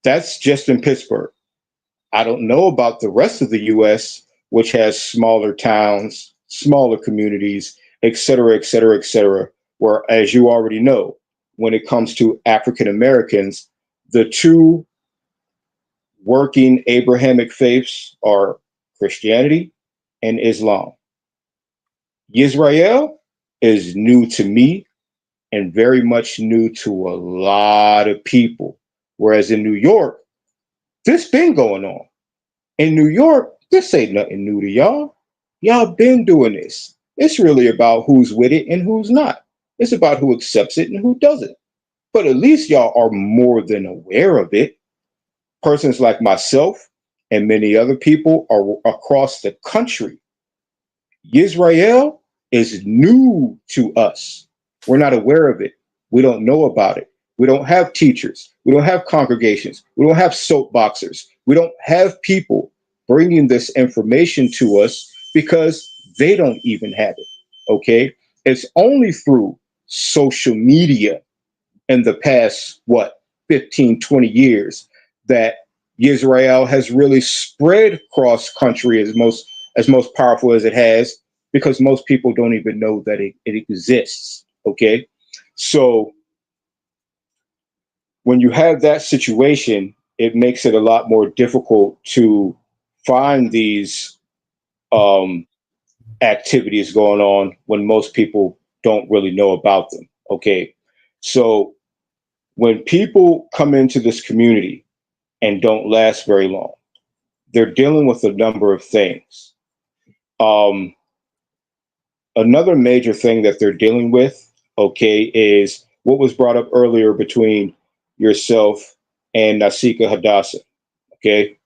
Speaker 11: That's just in Pittsburgh. I don't know about the rest of the US, which has smaller towns, smaller communities, et cetera, where, as you already know, when it comes to African Americans, the 2 working Abrahamic faiths are Christianity and Islam. Israel is new to me and very much new to a lot of people. Whereas in New York, this been going on. In New York, this ain't nothing new to y'all. Y'all been doing this. It's really about who's with it and who's not. It's about who accepts it and who doesn't. But at least y'all are more than aware of it. Persons like myself and many other people are across the country. Israel is new to us. We're not aware of it. We don't know about it. We don't have teachers. We don't have congregations. We don't have soapboxers. We don't have people bringing this information to us because they don't even have it. Okay? It's only through social media in the past, 15, 20 years that Israel has really spread cross country as most powerful as it has, because most people don't even know that it exists. Okay. So when you have that situation, it makes it a lot more difficult to find these activities going on when most people don't really know about them. Okay. So when people come into this community and don't last very long, they're dealing with a number of things. Another major thing that they're dealing with, okay, is what was brought up earlier between yourself and Nasika Hadassah, okay?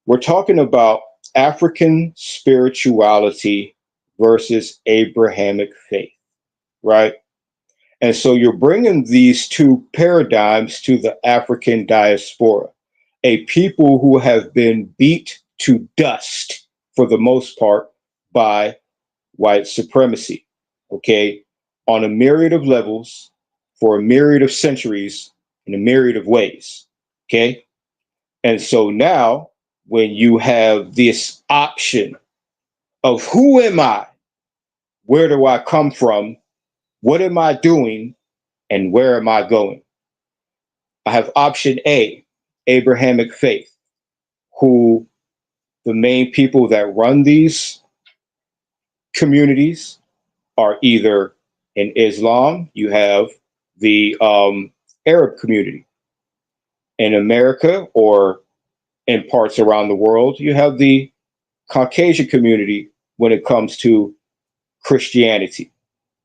Speaker 11: We're talking about African spirituality versus Abrahamic faith, right? And so you're bringing these two paradigms to the African diaspora, a people who have been beat to dust for the most part by white supremacy, okay, on a myriad of levels, for a myriad of centuries, in a myriad of ways, okay? And so now, when you have this option of who am I, where do I come from, what am I doing, and where am I going? I have option A, Abrahamic faith, who the main people that run these communities are either in Islam, you have the Arab community. In America or in parts around the world, you have the Caucasian community when it comes to Christianity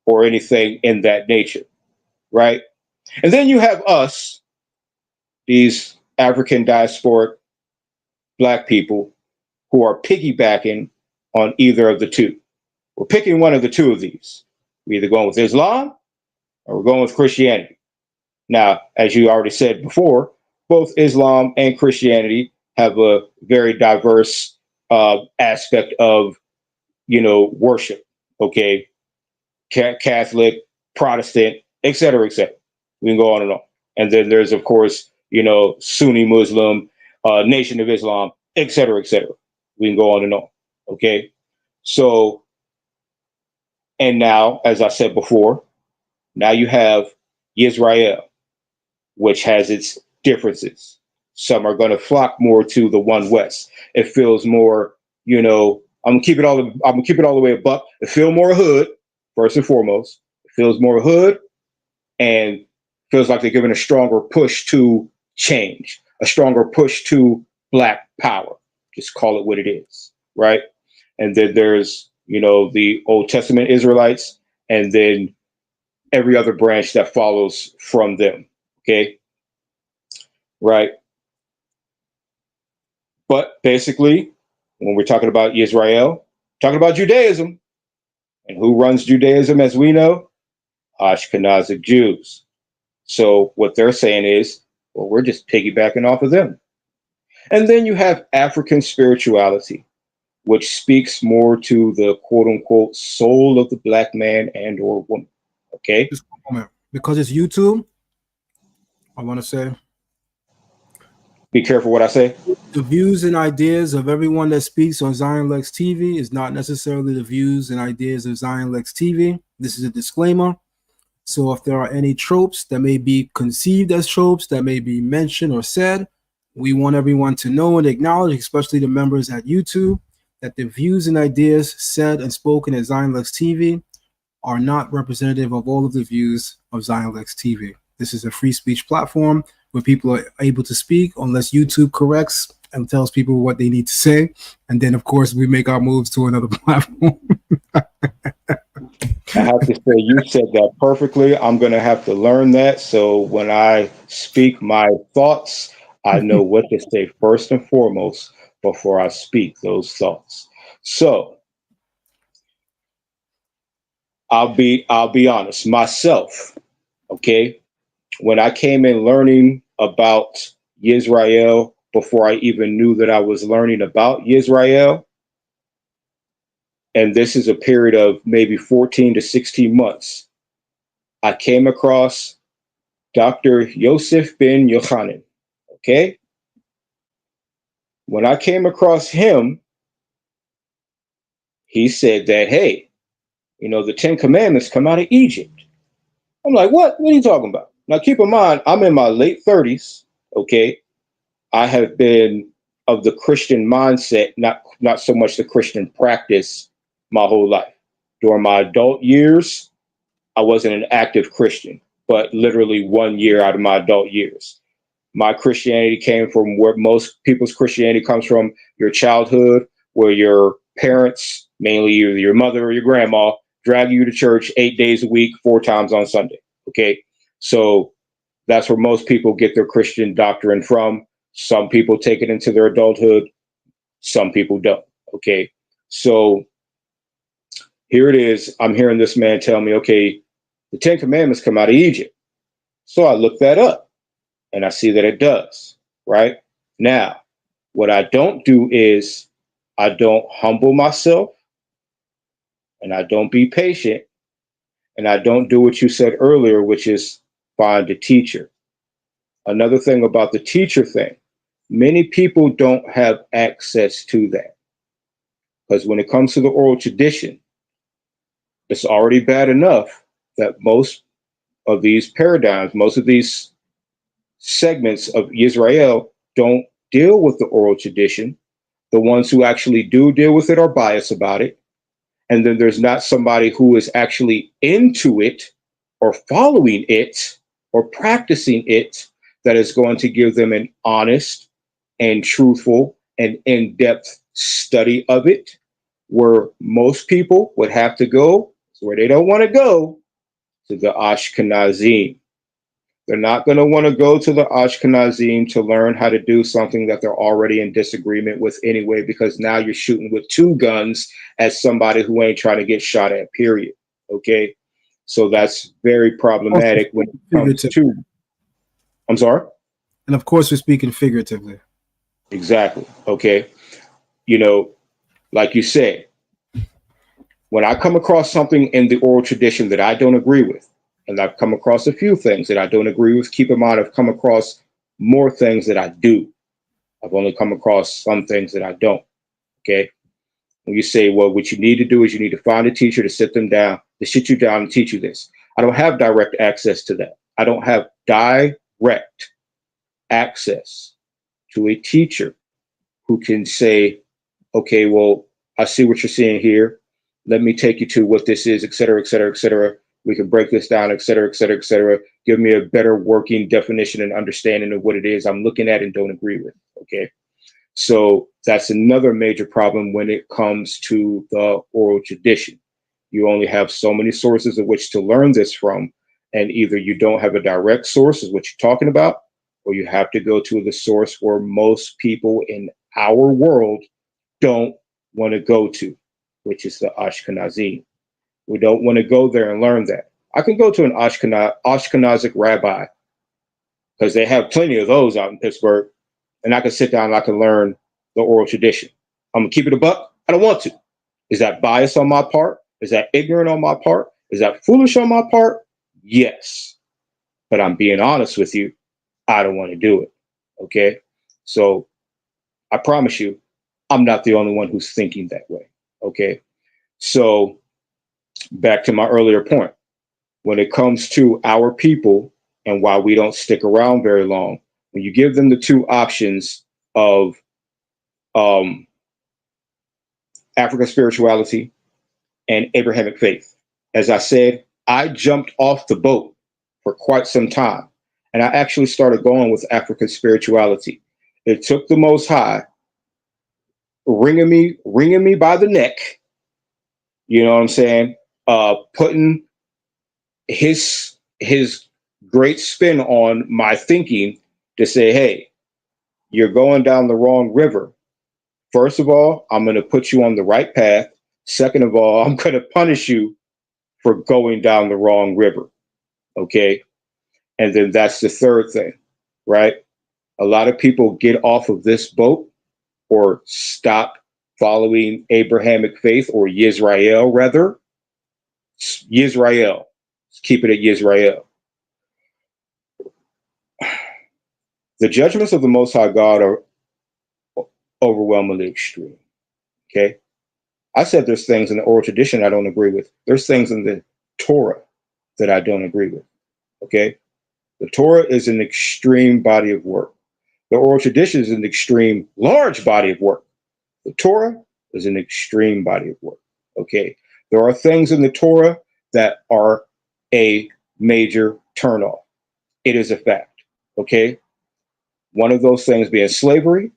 Speaker 11: or anything in that nature, right? And then you have us, these African diasporic Black people, who are piggybacking on either of the two. We're picking one of the two of these. We're either going with Islam or we're going with Christianity. Now, as you already said before, both Islam and Christianity have a very diverse aspect of, worship. Okay, Catholic, Protestant, et cetera, et cetera. We can go on and on. And then there's, of course, Sunni Muslim, Nation of Islam, et cetera, et cetera. We can go on and on. Okay, so, and now, as I said before, now you have Israel, which has its differences. Some are going to flock more to the one West. It feels more, I'm gonna keep it all the way a buck. It feels more hood, first and foremost. It feels more hood, and feels like they're giving a stronger push to change, a stronger push to Black power. Just call it what it is, right? And then there's, the Old Testament Israelites, and then every other branch that follows from them. Okay, right? But basically, when we're talking about Israel, talking about Judaism, and who runs Judaism, as we know, Ashkenazic Jews. So what they're saying is, well, we're just piggybacking off of them. And then you have African spirituality, which speaks more to the quote unquote soul of the Black man and or woman. Okay.
Speaker 2: Just a moment. Because it's YouTube, I want to say,
Speaker 11: be careful what I say.
Speaker 2: The views and ideas of everyone that speaks on Zion Lex TV is not necessarily the views and ideas of Zion Lex TV. This is a disclaimer. So if there are any tropes that may be conceived as tropes that may be mentioned or said, we want everyone to know and acknowledge, especially the members at YouTube, that the views and ideas said and spoken at Zion Lex TV are not representative of all of the views of Zion Lex TV. This is a free speech platform where people are able to speak unless YouTube corrects and tells people what they need to say. And then, of course, we make our moves to another platform.
Speaker 11: I have to say, you said that perfectly. I'm going to have to learn that. So when I speak my thoughts, I know what to say first and foremost before I speak those thoughts. So I'll be honest, myself, okay? When I came in learning about Yisrael, before I even knew that I was learning about Yisrael, and this is a period of maybe 14 to 16 months, I came across Dr. Yosef ben Yochanan, okay? When I came across him, he said that, hey, the 10 Commandments come out of Egypt. I'm like, what? What are you talking about? Now, keep in mind, I'm in my late 30s, okay? I have been of the Christian mindset, not so much the Christian practice my whole life. During my adult years, I wasn't an active Christian, but literally 1 year out of my adult years. My Christianity came from where most people's Christianity comes from, your childhood, where your parents, mainly either your mother or your grandma, drag you to church 8 days a week, 4 times on Sunday. Okay, so that's where most people get their Christian doctrine from. Some people take it into their adulthood, some people don't. Okay, so here it is. I'm hearing this man tell me, okay, The 10 Commandments come out of Egypt. So I look that up and I see that it does, right? Now, what I don't do is I don't humble myself and I don't be patient and I don't do what you said earlier, which is find a teacher. Another thing about the teacher thing, many people don't have access to that. Because when it comes to the oral tradition, it's already bad enough that most of these paradigms, most of these segments of Israel don't deal with the oral tradition. The ones who actually do deal with it are biased about it. And then there's not somebody who is actually into it or following it or practicing it that is going to give them an honest and truthful and in-depth study of it, where most people would have to go, where they don't want to go, to the Ashkenazim. They're not going to want to go to the Ashkenazim to learn how to do something that they're already in disagreement with anyway, because now you're shooting with two guns at somebody who ain't trying to get shot at, period. Okay? So that's very problematic when it comes to... I'm sorry?
Speaker 2: And of course, we're speaking figuratively.
Speaker 11: Exactly. Okay. You know, like you said, when I come across something in the oral tradition that I don't agree with, and I've come across a few things that I don't agree with, keep in mind, I've come across more things that I do. I've only come across some things that I don't. Okay. When you say, well, what you need to do is you need to find a teacher to sit them down, to sit you down and teach you this. I don't have direct access to that. I don't have direct access to a teacher who can say, okay, well, I see what you're seeing here. Let me take you to what this is, et cetera, et cetera, et cetera. We can break this down, et cetera, et cetera, et cetera. Give me a better working definition and understanding of what it is I'm looking at and don't agree with. Okay. So that's another major problem when it comes to the oral tradition. You only have so many sources of which to learn this from. And either you don't have a direct source, is what you're talking about, or you have to go to the source where most people in our world don't want to go to, which is the Ashkenazim. We don't want to go there and learn that. I can go to an Ashkenazic rabbi, because they have plenty of those out in Pittsburgh, and I can sit down and I can learn the oral tradition. I'm going to keep it a buck. I don't want to. Is that bias on my part? Is that ignorant on my part? Is that foolish on my part? Yes. But I'm being honest with you. I don't want to do it. Okay. So I promise you, I'm not the only one who's thinking that way. Okay. So back to my earlier point, when it comes to our people and why we don't stick around very long, when you give them the two options of African spirituality and Abrahamic faith, as I said, I jumped off the boat for quite some time. And I actually started going with African spirituality. It took the Most High wringing me by the neck, you know what I'm saying? Putting his great spin on my thinking to say, hey, you're going down the wrong river. First of all, I'm going to put you on the right path. Second of all, I'm going to punish you for going down the wrong river. Okay. And then that's the third thing, right? A lot of people get off of this boat or stop following Abrahamic faith, or Yisrael rather. Yisrael. Let's keep it at Yisrael. The judgments of the Most High God are overwhelmingly extreme. Okay. I said there's things in the oral tradition I don't agree with. There's things in the Torah that I don't agree with. Okay. The Torah is an extreme body of work. The oral tradition is an extreme large body of work. The Torah is an extreme body of work. Okay. There are things in the Torah that are a major turnoff. It is a fact. Okay. One of those things being slavery,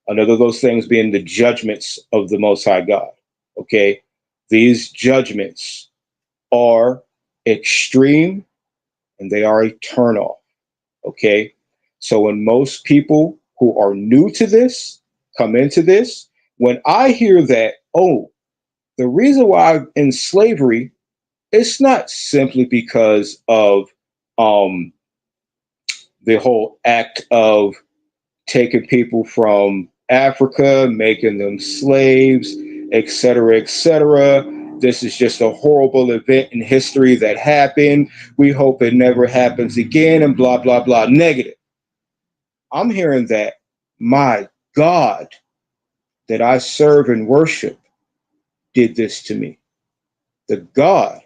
Speaker 11: another of those things being the judgments of the Most High God. Okay. These judgments are extreme and they are a turnoff. Okay. So when most people who are new to this come into this, when I hear that, oh, the reason why I'm in slavery it's not simply because of the whole act of taking people from Africa, making them slaves, etc., etc. This is just a horrible event in history that happened. We hope it never happens again, and blah, blah, blah. Negative. I'm hearing that my God that I serve and worship did this to me. The God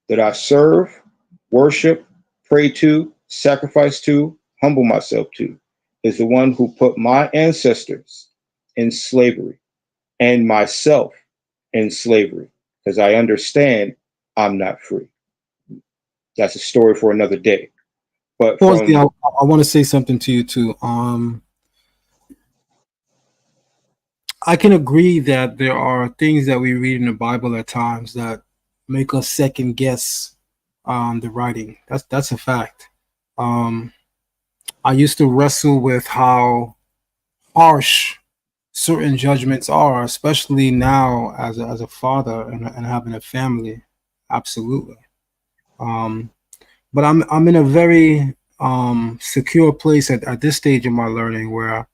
Speaker 11: that I serve, worship, pray to, sacrifice to, humble myself to, is the one who put my ancestors in slavery and myself in slavery, because I understand I'm not free. That's a story for another day. But
Speaker 2: Firstly, I want to say something to you too. I can agree that there are things that we read in the Bible at times that make us second guess the writing. That's a fact. I used to wrestle with how harsh certain judgments are, especially now as a father and having a family. Absolutely. But I'm in a very secure place at this stage of my learning where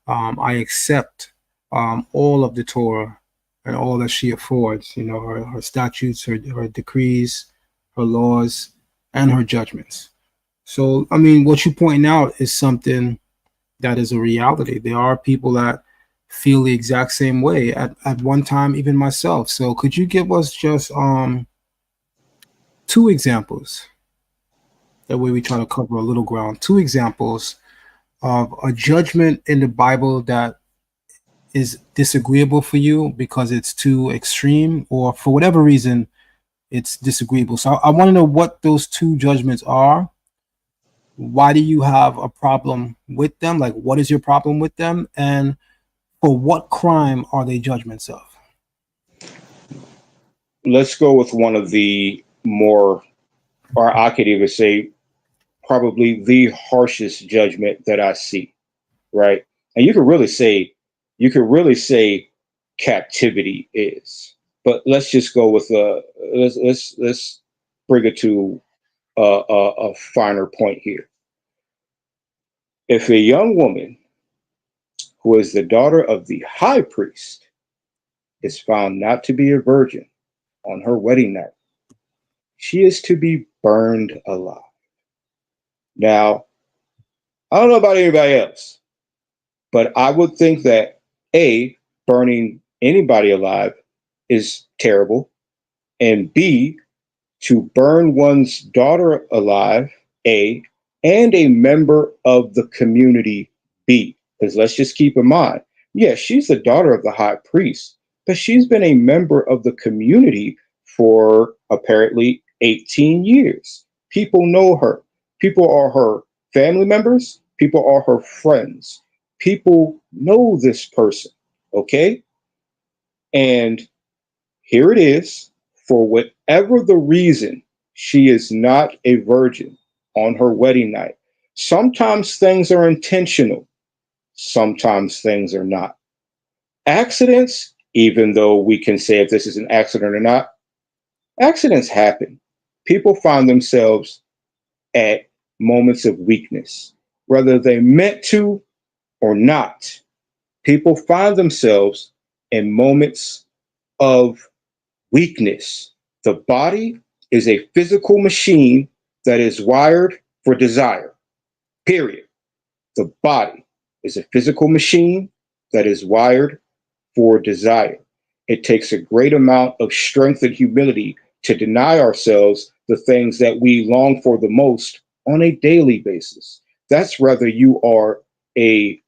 Speaker 2: I accept all of the Torah and all that she affords, you know, her statutes, her decrees, her laws, and her judgments. So, I mean, what you point out is something that is a reality. There are people that feel the exact same way at one time, even myself. So could you give us just 2 examples? That way we try to cover a little ground. 2 examples of a judgment in the Bible that is disagreeable for you because it's too extreme, or for whatever reason it's disagreeable. So I want to know what those 2 judgments are. Why do you have a problem with them? Like, what is your problem with them? And for what crime are they judgments of?
Speaker 11: Let's go with one of the more, or I could even say, probably the harshest judgment that I see, right? And you could really say captivity is, but let's just go with let's bring it to a finer point here. If a young woman who is the daughter of the high priest is found not to be a virgin on her wedding night, she is to be burned alive. Now, I don't know about anybody else, but I would think that A, burning anybody alive is terrible, and B, to burn one's daughter alive, A, and a member of the community, B. Because let's just keep in mind, yes, she's the daughter of the high priest, but she's been a member of the community for apparently 18 years. People know her. People are her family members. People are her friends. People know this person, okay? And here it is, for whatever the reason, she is not a virgin on her wedding night. Sometimes things are intentional. Sometimes things are not. Accidents, even though we can say if this is an accident or not, accidents happen. People find themselves at moments of weakness, whether they meant to or not. People find themselves in moments of weakness. The body is a physical machine that is wired for desire, period. The body is a physical machine that is wired for desire. It takes a great amount of strength and humility to deny ourselves the things that we long for the most on a daily basis. That's whether you are a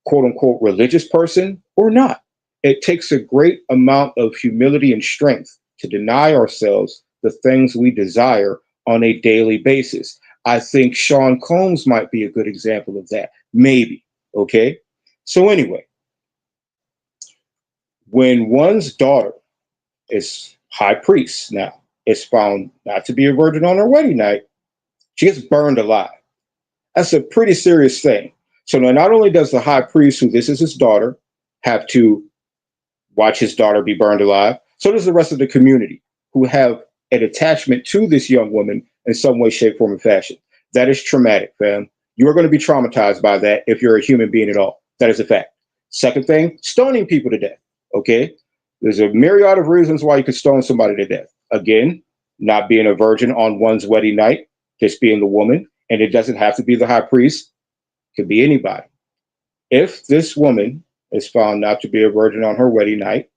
Speaker 11: quote unquote religious person or not. It takes a great amount of humility and strength to deny ourselves the things we desire on a daily basis. I think Sean Combs might be a good example of that. Maybe. Okay. So anyway, when one's daughter is high priest now, is found not to be a virgin on her wedding night, she gets burned alive. That's a pretty serious thing. So now not only does the high priest, who this is his daughter, have to watch his daughter be burned alive, so does the rest of the community, who have an attachment to this young woman in some way, shape, form, and fashion. That is traumatic, fam. You are going to be traumatized by that if you're a human being at all. That is a fact. Second thing, stoning people to death. Okay? There's a myriad of reasons why you could stone somebody to death. Again, not being a virgin on one's wedding night, just being the woman. And it doesn't have to be the high priest. It could be anybody. If this woman is found not to be a virgin on her wedding night,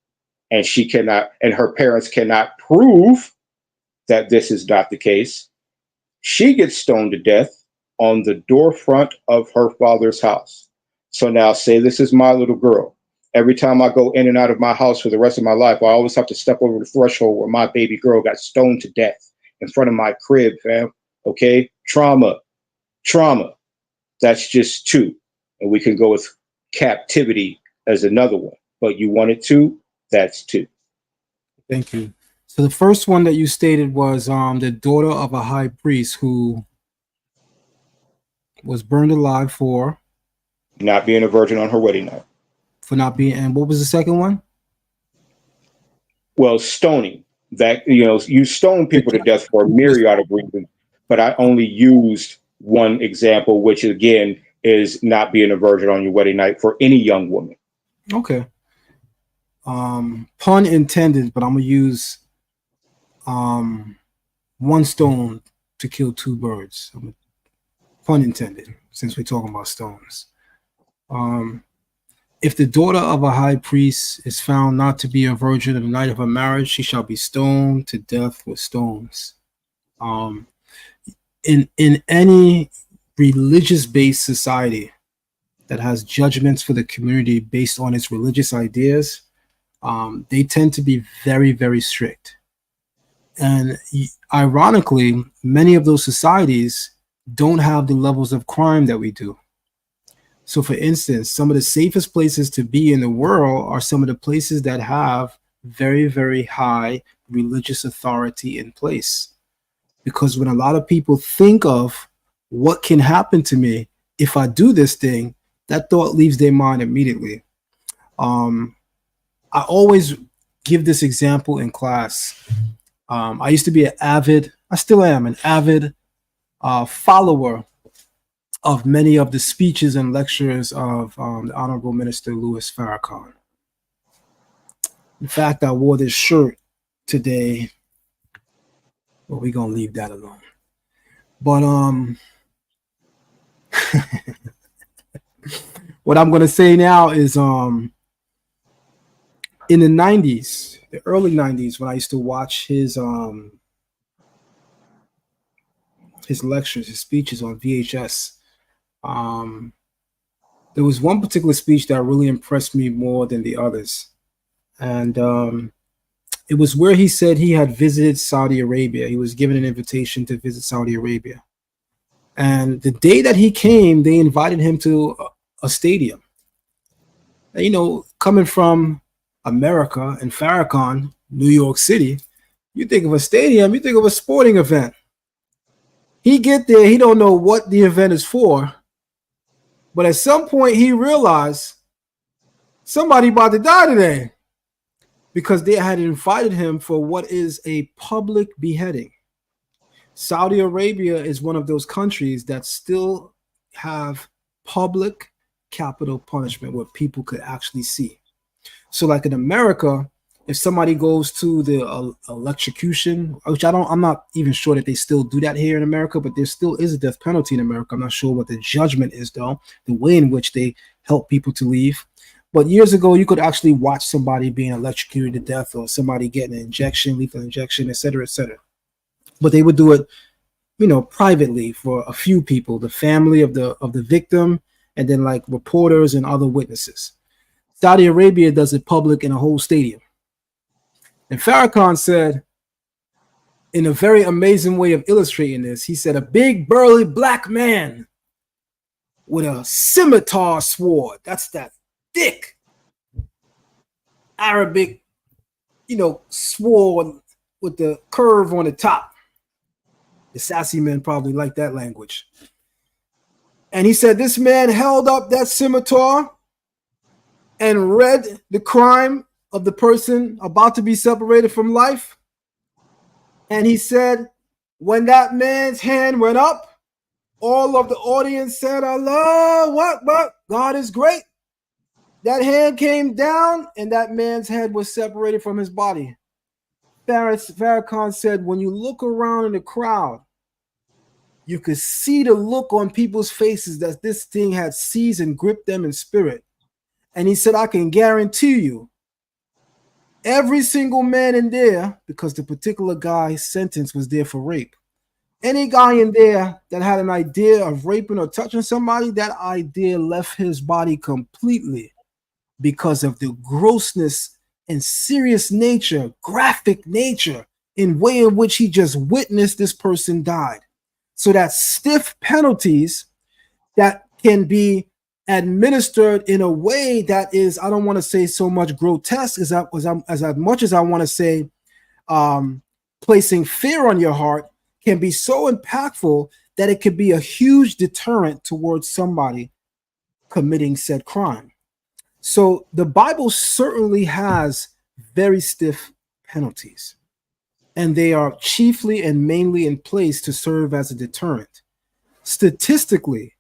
Speaker 11: and she cannot, and her parents cannot prove that this is not the case, she gets stoned to death on the door front of her father's house. So now say this is my little girl. Every time I go in and out of my house for the rest of my life, I always have to step over the threshold where my baby girl got stoned to death in front of my crib, fam. Okay? Trauma. That's just two. And we can go with captivity as another one. But you wanted two, that's two.
Speaker 2: Thank you. So the first one that you stated was the daughter of a high priest who was burned alive for
Speaker 11: not being a virgin on her wedding night.
Speaker 2: For not being, and what was the second one?
Speaker 11: Well, stoning. That, you stone people to death for a myriad of reasons, but I only used one example, which again is not being a virgin on your wedding night for any young woman.
Speaker 2: Okay. Pun intended, but I'm gonna use one stone to kill two birds. Pun intended, since we're talking about stones. If the daughter of a high priest is found not to be a virgin on the night of her marriage, she shall be stoned to death with stones. In any religious-based society that has judgments for the community based on its religious ideas, they tend to be very, very strict. And ironically, many of those societies don't have the levels of crime that we do. So for instance, some of the safest places to be in the world are some of the places that have very, very high religious authority in place. Because when a lot of people think of what can happen to me if I do this thing, that thought leaves their mind immediately. I always give this example in class. I used to be I still am an avid follower of many of the speeches and lectures of the Honorable Minister Louis Farrakhan. In fact, I wore this shirt today. Well, we're going to leave that alone. But what I'm going to say now is in the 90s, the early 90s, when I used to watch his lectures, his speeches on VHS, there was one particular speech that really impressed me more than the others. And it was where he said he had visited Saudi Arabia. He was given an invitation to visit Saudi Arabia. And the day that he came, they invited him to a stadium. And, coming from America and Farrakhan, New York City, you think of a stadium, you think of a sporting event. He get there, he don't know what the event is for. But at some point, he realized somebody about to die today because they had invited him for what is a public beheading. Saudi Arabia is one of those countries that still have public capital punishment where people could actually see. So like in America, if somebody goes to the electrocution, which I'm not even sure that they still do that here in America, but there still is a death penalty in America. I'm not sure what the judgment is, though, the way in which they help people to leave. But years ago, you could actually watch somebody being electrocuted to death or somebody getting an injection, lethal injection, et cetera, et cetera. But they would do it, privately for a few people, the family of the victim, and then like reporters and other witnesses. Saudi Arabia does it public in a whole stadium. And Farrakhan said, in a very amazing way of illustrating this, he said, a big burly black man with a scimitar sword. That's that thick Arabic, sword with the curve on the top. The sassy men probably like that language. And he said, this man held up that scimitar and read the crime of the person about to be separated from life. And he said, when that man's hand went up, all of the audience said, Allah, what? God is great. That hand came down and that man's head was separated from his body. Farrakhan said, when you look around in the crowd, you could see the look on people's faces that this thing had seized and gripped them in spirit. And he said, I can guarantee you, every single man in there, because the particular guy's sentence was there for rape, any guy in there that had an idea of raping or touching somebody, that idea left his body completely because of the grossness and serious nature, graphic nature, in way in which he just witnessed this person died. So that stiff penalties that can be administered in a way that is, I don't want to say so much grotesque as much as I want to say placing fear on your heart, can be so impactful that it could be a huge deterrent towards somebody committing said crime. So the Bible certainly has very stiff penalties, and they are chiefly and mainly in place to serve as a deterrent. Statistically,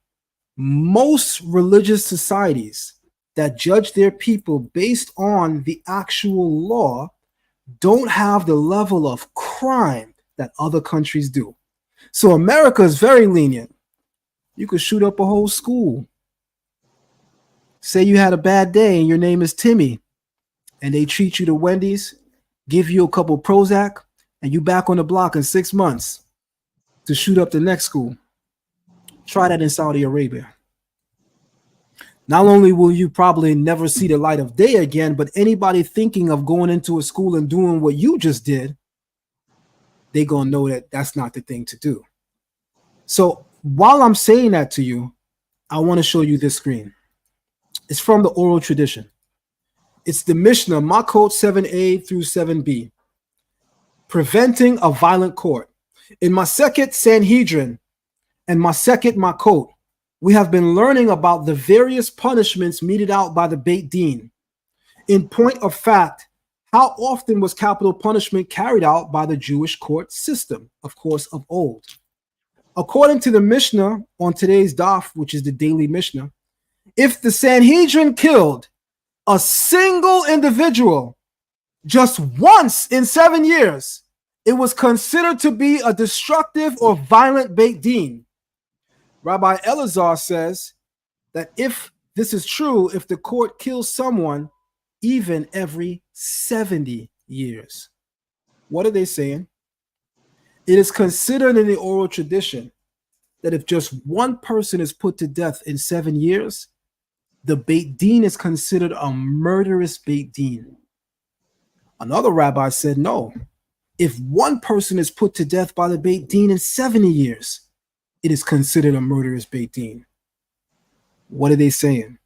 Speaker 2: most religious societies that judge their people based on the actual law don't have the level of crime that other countries do. So America is very lenient. You could shoot up a whole school. Say you had a bad day and your name is Timmy, and they treat you to Wendy's, give you a couple Prozac, and you back on the block in 6 months to shoot up the next school. Try that in Saudi Arabia. Not only will you probably never see the light of day again, but anybody thinking of going into a school and doing what you just did, they're going to know that that's not the thing to do. So while I'm saying that to you, I want to show you this screen. It's from the oral tradition. It's the Mishnah, Makot 7a through 7b. Preventing a violent court. In Maseket Sanhedrin and Maseket Makot, we have been learning about the various punishments meted out by the Beit Din. In point of fact, how often was capital punishment carried out by the Jewish court system, of course, of old? According to the Mishnah on today's daf, which is the daily Mishnah, if the Sanhedrin killed a single individual just once in 7 years, it was considered to be a destructive or violent Beit Din. Rabbi Elazar says that if this is true, if the court kills someone even every 70 years. What are they saying? It is considered in the oral tradition that if just one person is put to death in 7 years, the Beit Din is considered a murderous Beit Din. Another rabbi said, no, if one person is put to death by the Beit Din in 70 years, it is considered a murderous Beit Din. What are they saying?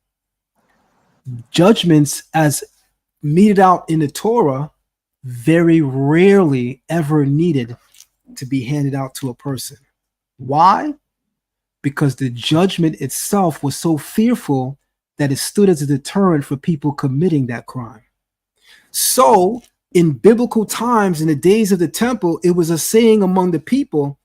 Speaker 2: Judgments as meted out in the Torah very rarely ever needed to be handed out to a person. Why? Because the judgment itself was so fearful that it stood as a deterrent for people committing that crime. So in biblical times, in the days of the temple, it was a saying among the people,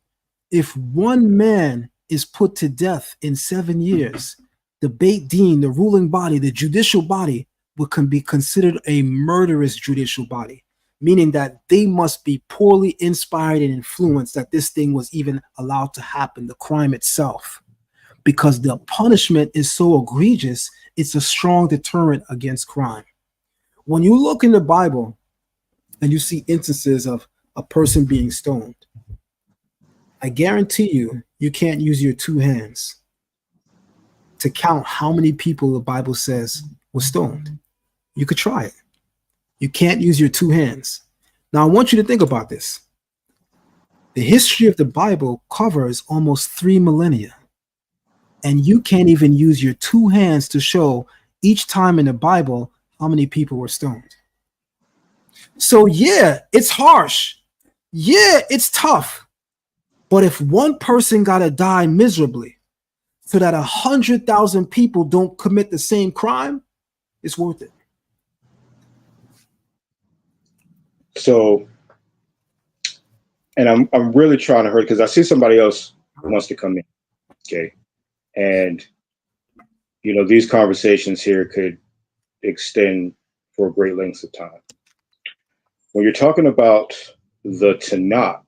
Speaker 2: if one man is put to death in 7 years, the Beit Din, the ruling body, the judicial body, can be considered a murderous judicial body, meaning that they must be poorly inspired and influenced that this thing was even allowed to happen, the crime itself. Because the punishment is so egregious, it's a strong deterrent against crime. When you look in the Bible and you see instances of a person being stoned, I guarantee you, you can't use your two hands to count how many people the Bible says were stoned. You could try it. You can't use your two hands. Now, I want you to think about this. The history of the Bible covers almost 3 millennia, and you can't even use your two hands to show each time in the Bible how many people were stoned. So yeah, it's harsh. Yeah, it's tough. But if one person got to die miserably so that 100,000 people don't commit the same crime, it's worth it.
Speaker 11: So and I'm really trying to hurry because I see somebody else wants to come in. Okay. And, you know, these conversations here could extend for great lengths of time. When you're talking about the Tanakh,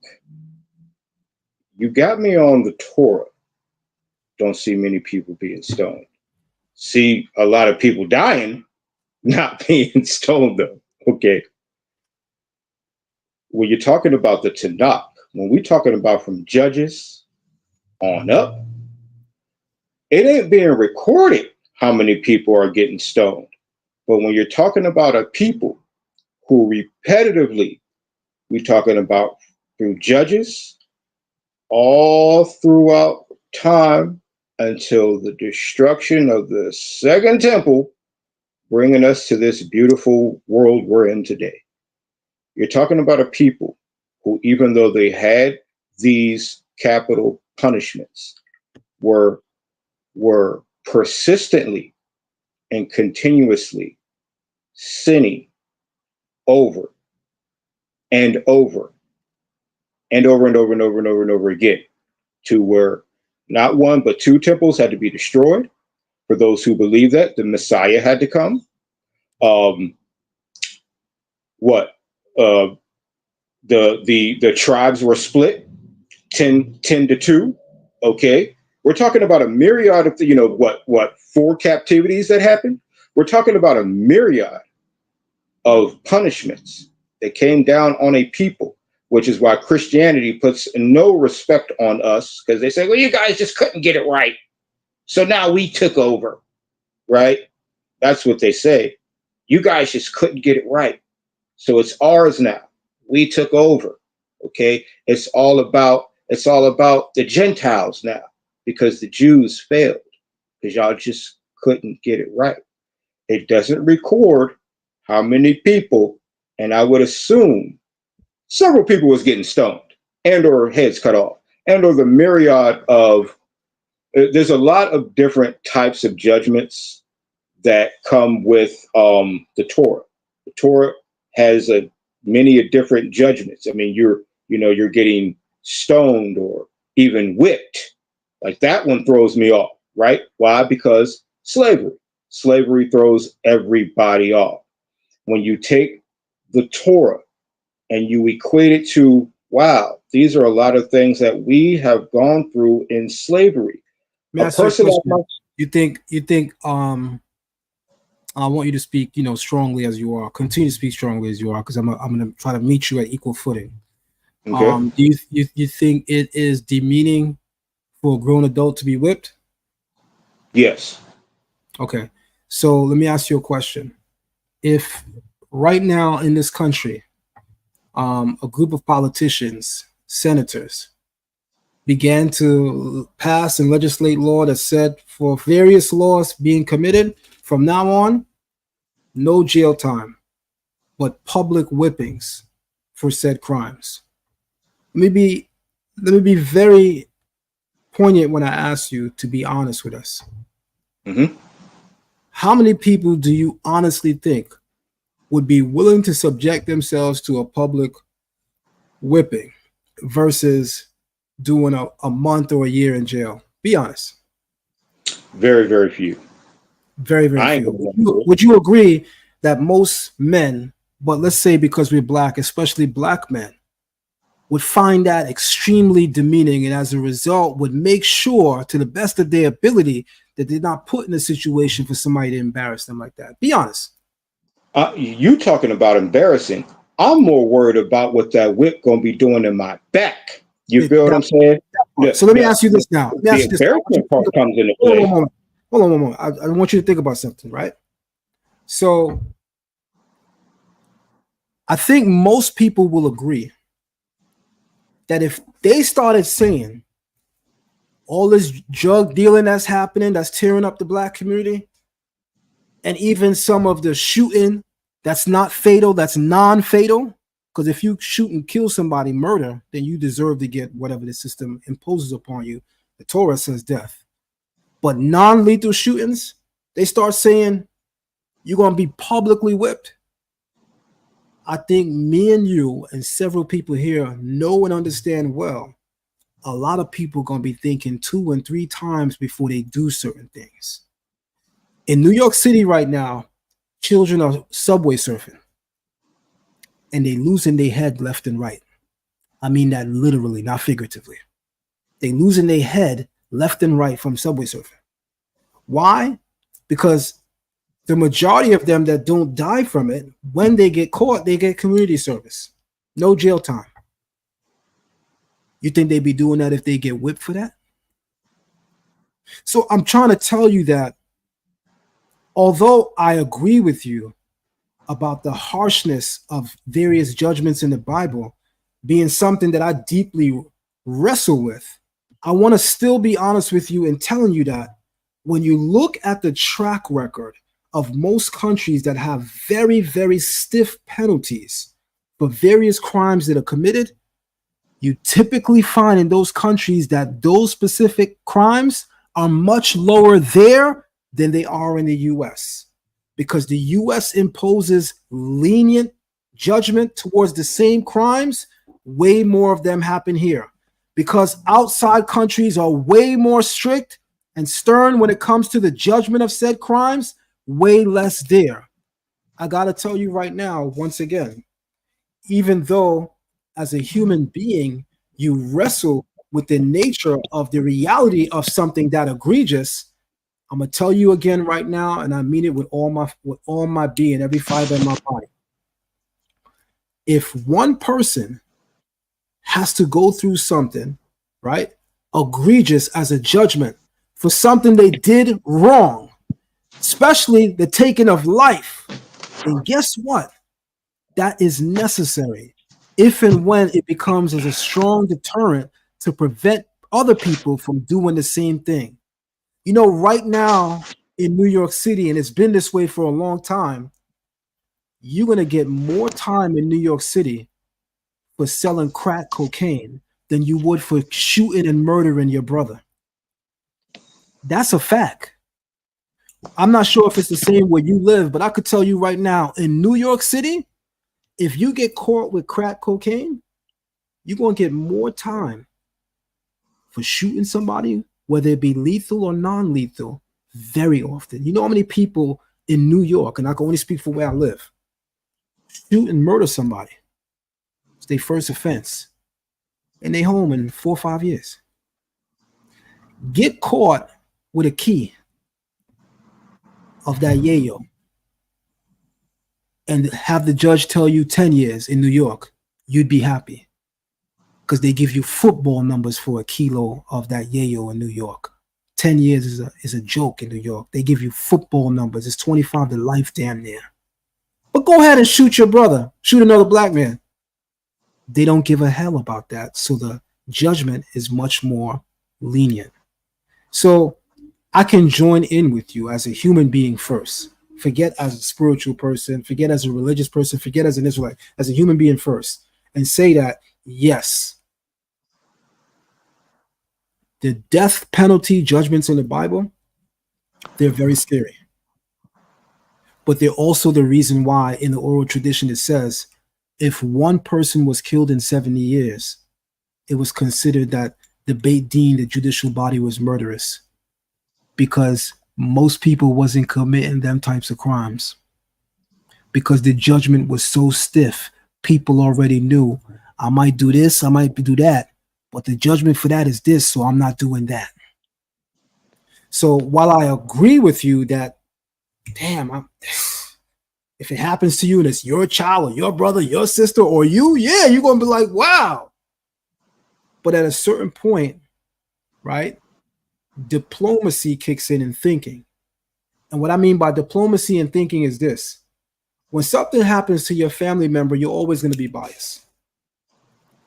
Speaker 11: you got me on the Torah. Don't see many people being stoned. See a lot of people dying, not being stoned though. Okay. When you're talking about the Tanakh, when we're talking about from Judges on up, it ain't being recorded how many people are getting stoned. But when you're talking about a people who repetitively, we're talking about through Judges, all throughout time until the destruction of the second temple, bringing us to this beautiful world we're in today. You're talking about a people who, even though they had these capital punishments, were persistently and continuously sinning over and over and over and over and over and over and over again, to where not one but two temples had to be destroyed. For those who believe that the Messiah had to come. The tribes were split 10-2. Okay. We're talking about a myriad of, 4 captivities that happened. We're talking about a myriad of punishments that came down on a people, which is why Christianity puts no respect on us, because they say, well, you guys just couldn't get it right. So now we took over, right? That's what they say. You guys just couldn't get it right. So it's ours now. We took over. Okay. It's all about the Gentiles now, because the Jews failed, because y'all just couldn't get it right. It doesn't record how many people, and I would assume several people was getting stoned and or heads cut off, and or the myriad of, there's a lot of different types of judgments that come with the Torah. The Torah has many different judgments. I mean, you're getting stoned or even whipped. Like that one throws me off, right? Why? Because slavery throws everybody off. When you take the Torah and you equate it to, wow, these are a lot of things that we have gone through in slavery.
Speaker 2: You think I want you to speak, strongly as you are. Continue to speak strongly as you are, because I'm going to try to meet you at equal footing. Okay. Do you think it is demeaning for a grown adult to be whipped?
Speaker 11: Yes.
Speaker 2: Okay. So let me ask you a question. If right now in this country, a group of politicians, senators, began to pass and legislate law that said for various laws being committed, from now on, no jail time, but public whippings for said crimes. Let me be very poignant when I ask you to be honest with us.
Speaker 11: Mm-hmm.
Speaker 2: How many people do you honestly think would be willing to subject themselves to a public whipping versus doing a month or a year in jail? Be honest.
Speaker 11: Very, very few.
Speaker 2: Very, very few. Would you agree that most men, but let's say because we're black, especially black men, would find that extremely demeaning, and as a result would make sure to the best of their ability that they're not put in a situation for somebody to embarrass them like that? Be honest.
Speaker 11: You talking about embarrassing. I'm more worried about what that whip gonna be doing in my back. You feel what I'm saying?
Speaker 2: So let me ask you this now.
Speaker 11: The embarrassment part comes into play.
Speaker 2: Hold on one moment. I want you to think about something, right? So I think most people will agree that if they started saying all this drug dealing that's happening, that's tearing up the black community, and even some of the shooting that's not fatal, that's non-fatal, because if you shoot and kill somebody, murder, then you deserve to get whatever the system imposes upon you. The Torah says death. But non-lethal shootings, they start saying you're going to be publicly whipped. I think me and you and several people here know and understand well, a lot of people are going to be thinking 2 and 3 times before they do certain things. In New York City right now, children are subway surfing and they losing their head left and right. I mean that literally, not figuratively. They losing their head left and right from subway surfing. Why? Because the majority of them that don't die from it, when they get caught, they get community service. No jail time. You think they'd be doing that if they get whipped for that? So I'm trying to tell you that although I agree with you about the harshness of various judgments in the Bible being something that I deeply wrestle with, I want to still be honest with you in telling you that when you look at the track record of most countries that have very, very stiff penalties for various crimes that are committed, you typically find in those countries that those specific crimes are much lower there than they are in the US, because the US imposes lenient judgment towards the same crimes. Way more of them happen here because outside countries are way more strict and stern when it comes to the judgment of said crimes, way less there. I got to tell you right now, once again, even though as a human being, you wrestle with the nature of the reality of something that egregious, I'm going to tell you again right now, and I mean it with all my being, every fiber in my body. If one person has to go through something, right, egregious as a judgment for something they did wrong, especially the taking of life, then guess what? That is necessary if and when it becomes as a strong deterrent to prevent other people from doing the same thing. You know, right now in New York City, and it's been this way for a long time, you're going to get more time in New York City for selling crack cocaine than you would for shooting and murdering your brother. That's a fact. I'm not sure if it's the same where you live, but I could tell you right now, in New York City, if you get caught with crack cocaine, you're going to get more time for shooting somebody, whether it be lethal or non-lethal, very often. You know how many people in New York, and I can only speak for where I live, shoot and murder somebody. It's their first offense. And they home in 4 or 5 years. Get caught with a key of that yayo and have the judge tell you 10 years in New York, you'd be happy because they give you football numbers for a kilo of that yayo in New York. 10 years is a joke in New York. They give you football numbers. It's 25 to life damn near. But go ahead and shoot your brother. Shoot another black man. They don't give a hell about that. So the judgment is much more lenient. So I can join in with you as a human being first. Forget as a spiritual person, forget as a religious person, forget as an Israelite, as a human being first, and say that, yes, the death penalty judgments in the Bible, they're very scary. But they're also the reason why in the oral tradition it says, if one person was killed in 70 years, it was considered that the Beit Din, the judicial body, was murderous because most people wasn't committing them types of crimes. Because the judgment was so stiff, people already knew, I might do this, I might do that, but the judgment for that is this, so I'm not doing that. So while I agree with you that, damn, if it happens to you and it's your child or your brother, your sister, or you, yeah, you're going to be like, wow. But at a certain point, right, diplomacy kicks in thinking. And what I mean by diplomacy and thinking is this. When something happens to your family member, you're always going to be biased.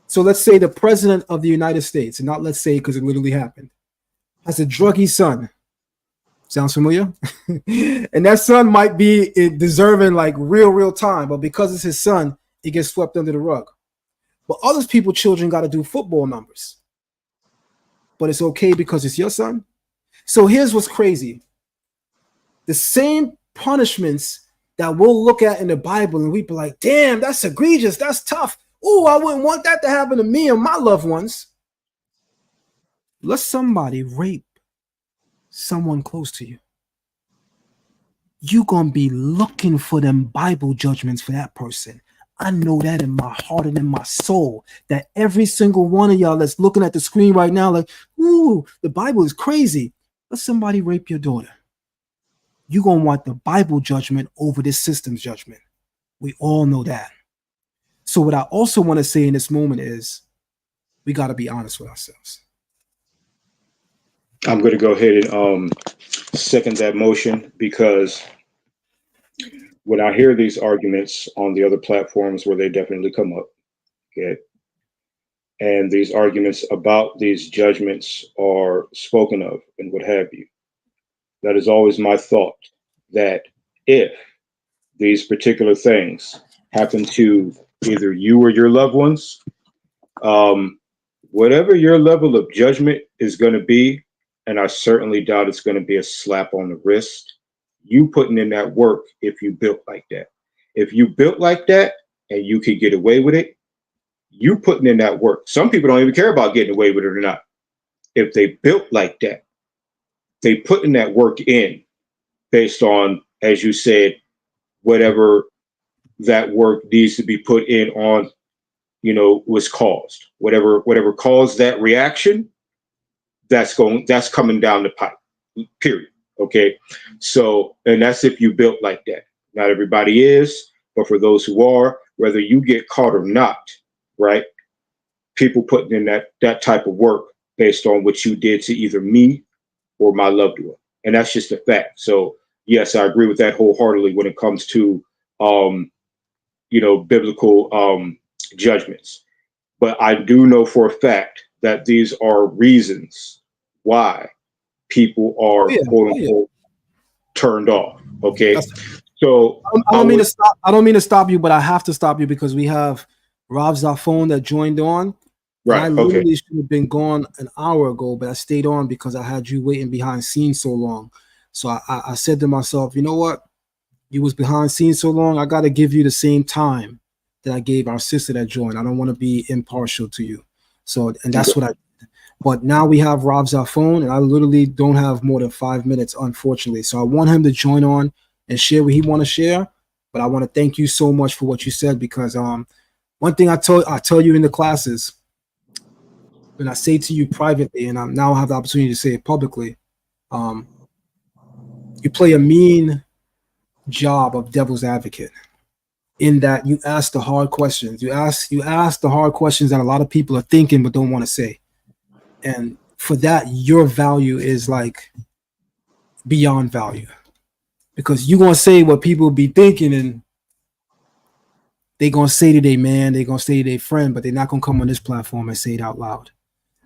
Speaker 2: So let's say the president of the United States, and not let's say because it literally happened, has a druggy son. Sounds familiar? And that son might be deserving like real time, but because it's his son, it gets swept under the rug. But other people's children got to do football numbers. But it's okay because it's your son. So here's what's crazy. The same punishments that we'll look at in the Bible and we be like, damn, that's egregious, that's tough. Oh, I wouldn't want that to happen to me and my loved ones. Let somebody rape someone close to you. You're going to be looking for them Bible judgments for that person. I know that in my heart and in my soul, that every single one of y'all that's looking at the screen right now, like, ooh, the Bible is crazy. Let somebody rape your daughter. You're going to want the Bible judgment over this system's judgment. We all know that. So what I also want to say in this moment is we got to be honest with ourselves.
Speaker 11: I'm going to go ahead and second that motion, because when I hear these arguments on the other platforms where they definitely come up, okay, and these arguments about these judgments are spoken of and what have you, that is always my thought, that if these particular things happen to either you or your loved ones, whatever your level of judgment is going to be, and I certainly doubt it's going to be a slap on the wrist, you putting in that work if you built like that. If you built like that and you could get away with it, you putting in that work. Some people don't even care about getting away with it or not. If they built like that, they putting that work in based on, as you said, whatever that work needs to be put in on, you know, was caused. Whatever caused that reaction, that's coming down the pipe, period. Okay. So, and that's if you built like that. Not everybody is, but for those who are, whether you get caught or not, right? People putting in that type of work based on what you did to either me or my loved one. And that's just a fact. So yes, I agree with that wholeheartedly when it comes to, you know, biblical judgments. But I do know for a fact that these are reasons why people are quote unquote turned off. Okay. So
Speaker 2: I don't mean to stop you, but I have to stop you because we have Rob Zafone that joined on.
Speaker 11: Right.
Speaker 2: I literally should have been gone an hour ago, but I stayed on because I had you waiting behind scenes so long. So I said to myself, you know what? You was behind scenes so long, I got to give you the same time that I gave our sister that joined. I don't want to be impartial to you. So, and that's what I did. But now we have Rob Zafone, and I literally don't have more than 5 minutes, unfortunately. So I want him to join on and share what he want to share. But I want to thank you so much for what you said, because one thing I tell you in the classes, and I say to you privately, and I now have the opportunity to say it publicly, you play a mean job of devil's advocate, in that you ask the hard questions. You ask the hard questions that a lot of people are thinking but don't want to say. And for that, your value is like beyond value, because you're going to say what people be thinking, and they're going to say to their man, they're going to say to their friend, but they're not going to come on this platform and say it out loud.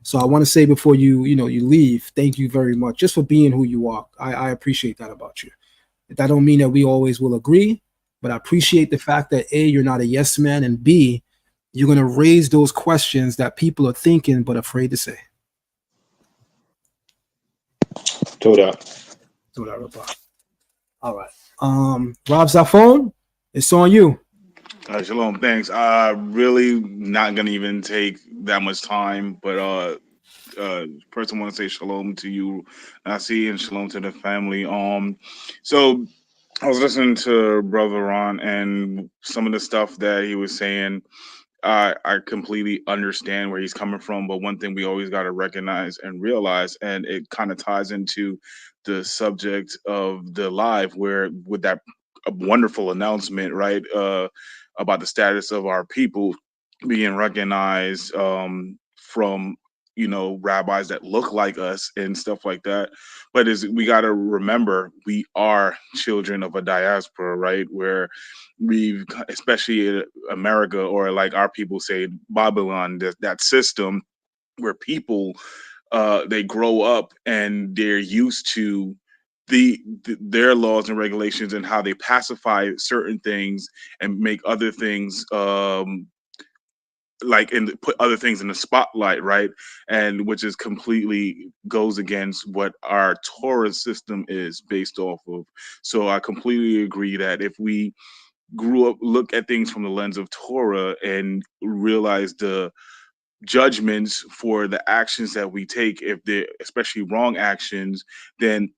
Speaker 2: So I want to say before you leave, thank you very much just for being who you are. I appreciate that about you. That don't mean that we always will agree, but I appreciate the fact that A, you're not a yes man, and B, you're going to raise those questions that people are thinking but afraid to say.
Speaker 11: Torah.
Speaker 2: All right. Rob Zafone, it's on you.
Speaker 12: Shalom, thanks. Really not gonna even take that much time, but first I want to say shalom to you, Nasi, and shalom to the family. So I was listening to Brother Ron, and some of the stuff that he was saying, I completely understand where he's coming from. But one thing we always got to recognize and realize, and it kind of ties into the subject of the live, where with that wonderful announcement, right, about the status of our people being recognized from, you know, rabbis that look like us and stuff like that. But we got to remember, we are children of a diaspora, right? Where we've, especially in America, or like our people say, Babylon, that system where people, they grow up and they're used to their laws and regulations and how they pacify certain things and make other things like and put other things in the spotlight, right? And which is completely goes against what our Torah system is based off of. So I completely agree that if we grew up, look at things from the lens of Torah and realize the judgments for the actions that we take, if they're especially wrong actions, then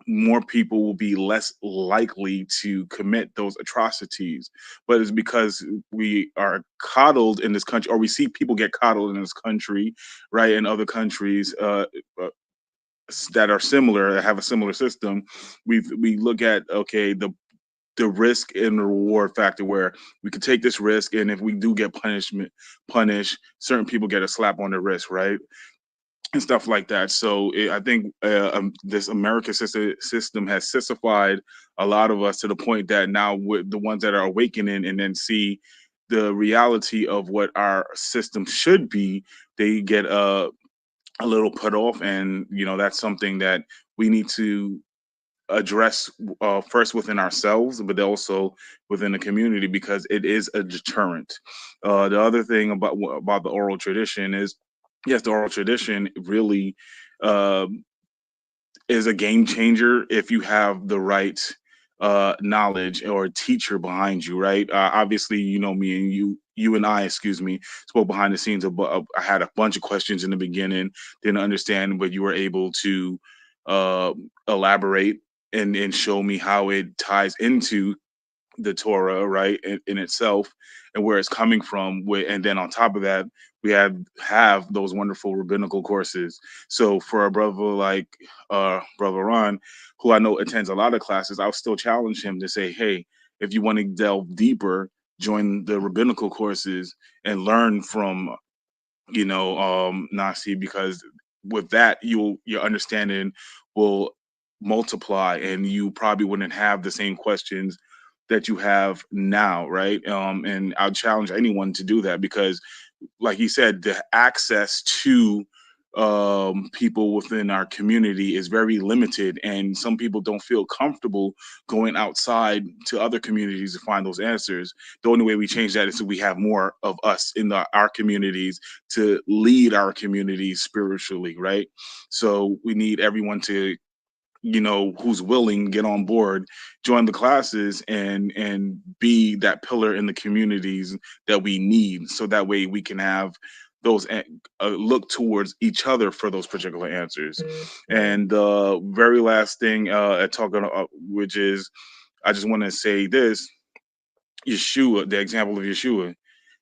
Speaker 12: more people will be less likely to commit those atrocities. But it's because we are coddled in this country, or we see people get coddled in this country, right? In other countries that are similar, that have a similar system, we look at, okay, the risk and the reward factor, where we could take this risk, and if we do get punished, certain people get a slap on the wrist, right? And stuff like that. So I think this American system has sissified a lot of us to the point that now with the ones that are awakening and then see the reality of what our system should be, they get a little put off. And, you know, that's something that we need to address first within ourselves, but also within the community, because it is a deterrent. The other thing about the oral tradition is, yes, the oral tradition really is a game changer if you have the right knowledge or teacher behind you, right? Obviously, you know, me and you and I, excuse me, spoke behind the scenes. I had a bunch of questions in the beginning, didn't understand, but you were able to elaborate and show me how it ties into the Torah, right, in itself, and where it's coming from. And then on top of that, we have those wonderful rabbinical courses. So for a brother like Brother Ron, who I know attends a lot of classes, I'll still challenge him to say, hey, if you want to delve deeper, join the rabbinical courses and learn from, you know, Nasi, because with that, your understanding will multiply, and you probably wouldn't have the same questions that you have now, right? And I'll challenge anyone to do that, because like you said, the access to people within our community is very limited, and some people don't feel comfortable going outside to other communities to find those answers. The only way we change that is if we have more of us in our communities to lead our communities spiritually, right? So we need everyone to, you know, who's willing, get on board, join the classes, and be that pillar in the communities that we need, so that way we can have those look towards each other for those particular answers. And the very last thing which is, I just want to say this: Yeshua, the example of Yeshua,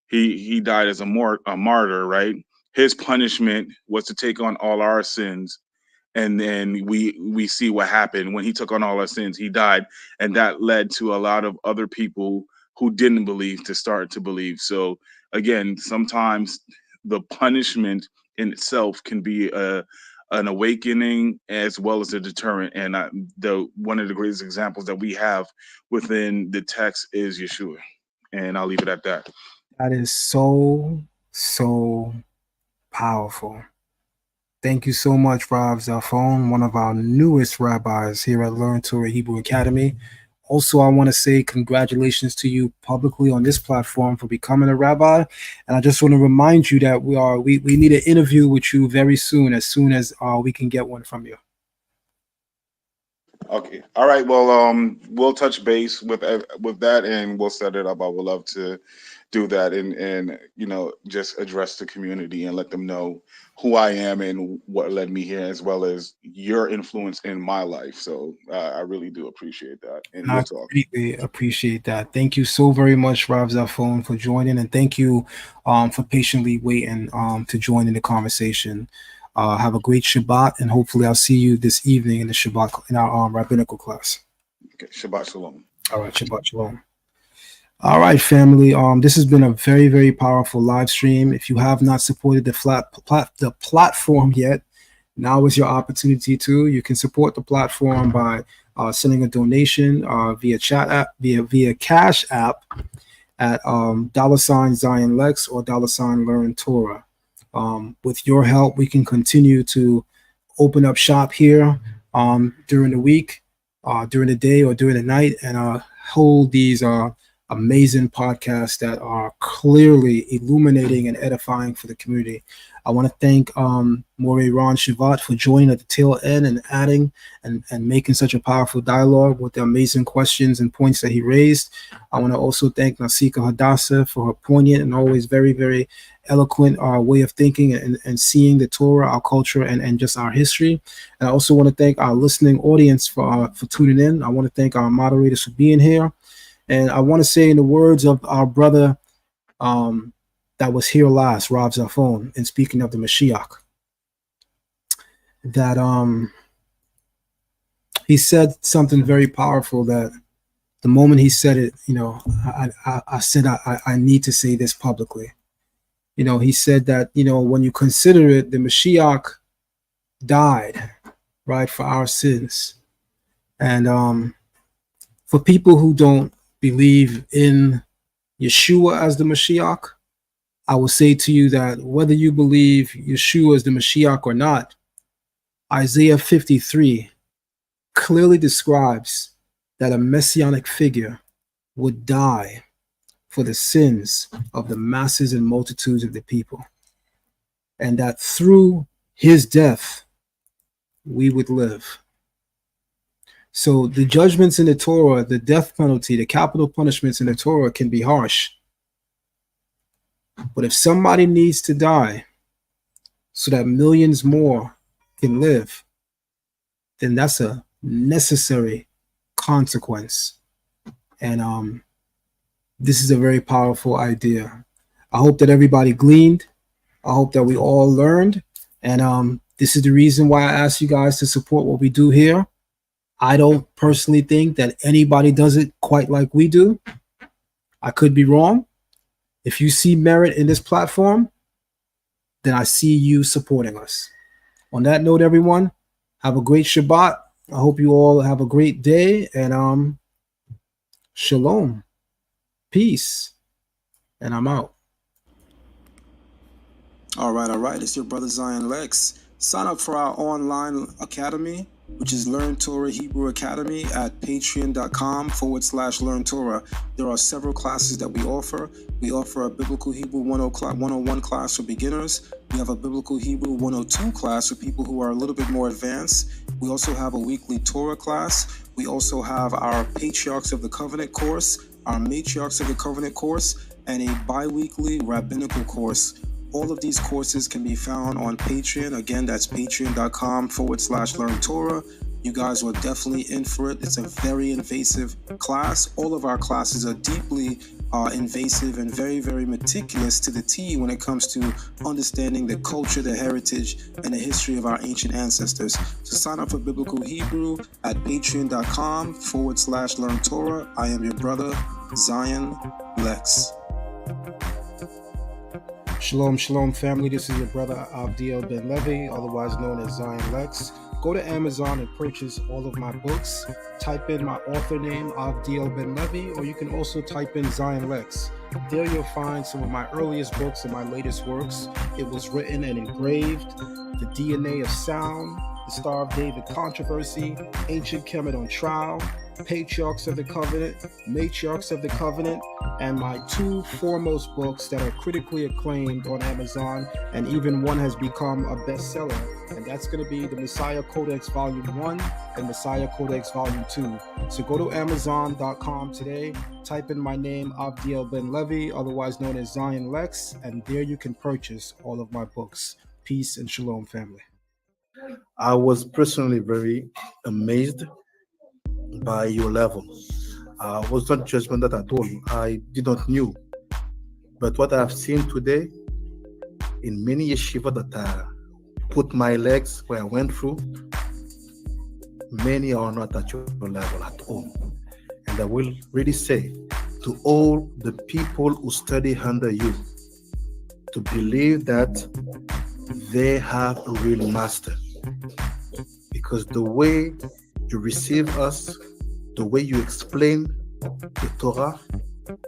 Speaker 12: he died as a martyr, right? His punishment was to take on all our sins. And then we see what happened when he took on all our sins. He died, and that led to a lot of other people who didn't believe to start to believe. So again, sometimes the punishment in itself can be an awakening as well as a deterrent. And one of the greatest examples that we have within the text is Yeshua. And I'll leave it at that.
Speaker 2: That is so powerful. Thank you so much, Rav Zafon, one of our newest rabbis here at Learn Torah Hebrew Academy. Also, I want to say congratulations to you publicly on this platform for becoming a rabbi. And I just want to remind you that we need an interview with you very soon as we can get one from you.
Speaker 12: Okay. All right. Well, we'll touch base with that, and we'll set it up. I would love to do that and you know, just address the community and let them know who I am and what led me here, as well as your influence in my life. So I really do appreciate that. And
Speaker 2: I really appreciate that. Thank you so very much, Rav Zafon, for joining, and thank you for patiently waiting to join in the conversation. Have a great Shabbat, and hopefully I'll see you this evening in the Shabbat in our rabbinical class.
Speaker 12: Okay, Shabbat Shalom.
Speaker 2: All right, Shabbat Shalom. All right, family. This has been a very, very powerful live stream. If you have not supported the platform yet, now is your opportunity to. You can support the platform by sending a donation via chat app, via Cash App at $Zion Lex or $Learn Torah. With your help, we can continue to open up shop here during the week, during the day, or during the night, and hold these amazing podcasts that are clearly illuminating and edifying for the community. I want to thank Morey Ron Shivat for joining at the tail end and adding and making such a powerful dialogue with the amazing questions and points that he raised. I want to also thank Nasika Hadassah for her poignant and always very, very eloquent way of thinking and seeing the Torah, our culture, and just our history. And I also want to thank our listening audience for tuning in. I want to thank our moderators for being here. And I want to say, in the words of our brother that was here last, Rav Zafon, and speaking of the Mashiach, that he said something very powerful that the moment he said it, I said I need to say this publicly. He said that, when you consider it, the Mashiach died, right, for our sins. And for people who don't believe in Yeshua as the Mashiach, I will say to you that whether you believe Yeshua is the Mashiach or not, Isaiah 53 clearly describes that a messianic figure would die for the sins of the masses and multitudes of the people, and that through his death we would live. So the judgments in the Torah, the death penalty, the capital punishments in the Torah can be harsh. But if somebody needs to die so that millions more can live, then that's a necessary consequence. And this is a very powerful idea. I hope that everybody gleaned. I hope that we all learned. And this is the reason why I ask you guys to support what we do here. I don't personally think that anybody does it quite like we do. I could be wrong. If you see merit in this platform, then I see you supporting us. On that note, everyone, have a great Shabbat. I hope you all have a great day, and shalom, peace, and I'm out.
Speaker 1: All right. It's your brother Zion Lex. Sign up for our online academy, which is Learn Torah Hebrew Academy at patreon.com/Learn Torah. There are several classes that we offer. We offer a Biblical Hebrew 101 class for beginners. We have a Biblical Hebrew 102 class for people who are a little bit more advanced. We also have a weekly Torah class. We also have our Patriarchs of the Covenant course, our Matriarchs of the Covenant course, and a bi-weekly rabbinical course. All of these courses can be found on Patreon. Again, that's patreon.com/Learn Torah. You guys were definitely in for it. It's a very invasive class. All of our classes are deeply invasive and very, very meticulous to the T when it comes to understanding the culture, the heritage, and the history of our ancient ancestors. So sign up for Biblical Hebrew at patreon.com/Learn Torah. I am your brother, Zion Lex.
Speaker 2: Shalom, shalom, family. This is your brother Abdiel Ben Levi, otherwise known as Zion Lex. Go to Amazon and purchase all of my books. Type in my author name, Abdiel Ben Levi, or you can also type in Zion Lex. There you'll find some of my earliest books and my latest works. It was written and engraved. The DNA of Sound, The Star of David Controversy, Ancient Kemet on Trial, Patriarchs of the Covenant, Matriarchs of the Covenant, and my two foremost books that are critically acclaimed on Amazon, and even one has become a bestseller, and that's going to be the Messiah Codex Volume 1 and Messiah Codex Volume 2. So go to Amazon.com today, type in my name, Abdiel Ben Levi, otherwise known as Zion Lex, and there you can purchase all of my books. Peace and shalom, family.
Speaker 13: I was personally very amazed by your level. I was not judgmental at all. I did not knew. But what I've seen today in many yeshiva that I put my legs where I went through, many are not at your level at all. And I will really say to all the people who study under you to believe that they have a real master. Because the way you receive us, the way you explain the Torah,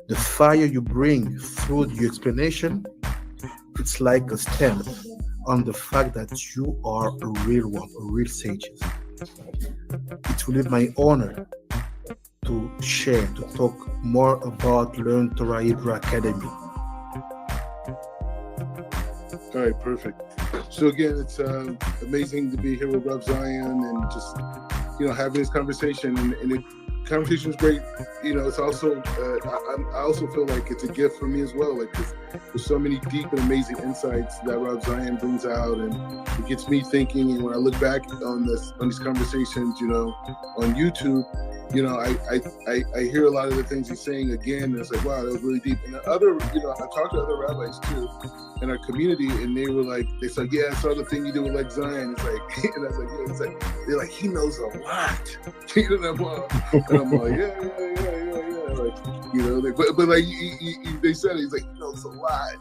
Speaker 13: the fire you bring through your explanation, it's like a stamp on the fact that you are a real one, a real sage. It will be my honor to share, to talk more about Learn Torah Hebrew Academy.
Speaker 3: All right, perfect. So again, it's amazing to be here with Rav Zion and just, having this conversation. And the conversation is great. It's also, I also feel like it's a gift for me as well. Like there's so many deep and amazing insights that Rav Zion brings out, and it gets me thinking. And when I look back on these conversations, on YouTube, I hear a lot of the things he's saying again, and it's like, wow, that was really deep. And I talked to other rabbis too in our community, and they were like, yeah, I saw the thing you did with like Zion. It's like, and I was like, yeah, it's like, they're like, he knows a lot. And I'm like, yeah. Like, but like they said, he's like, he knows a lot,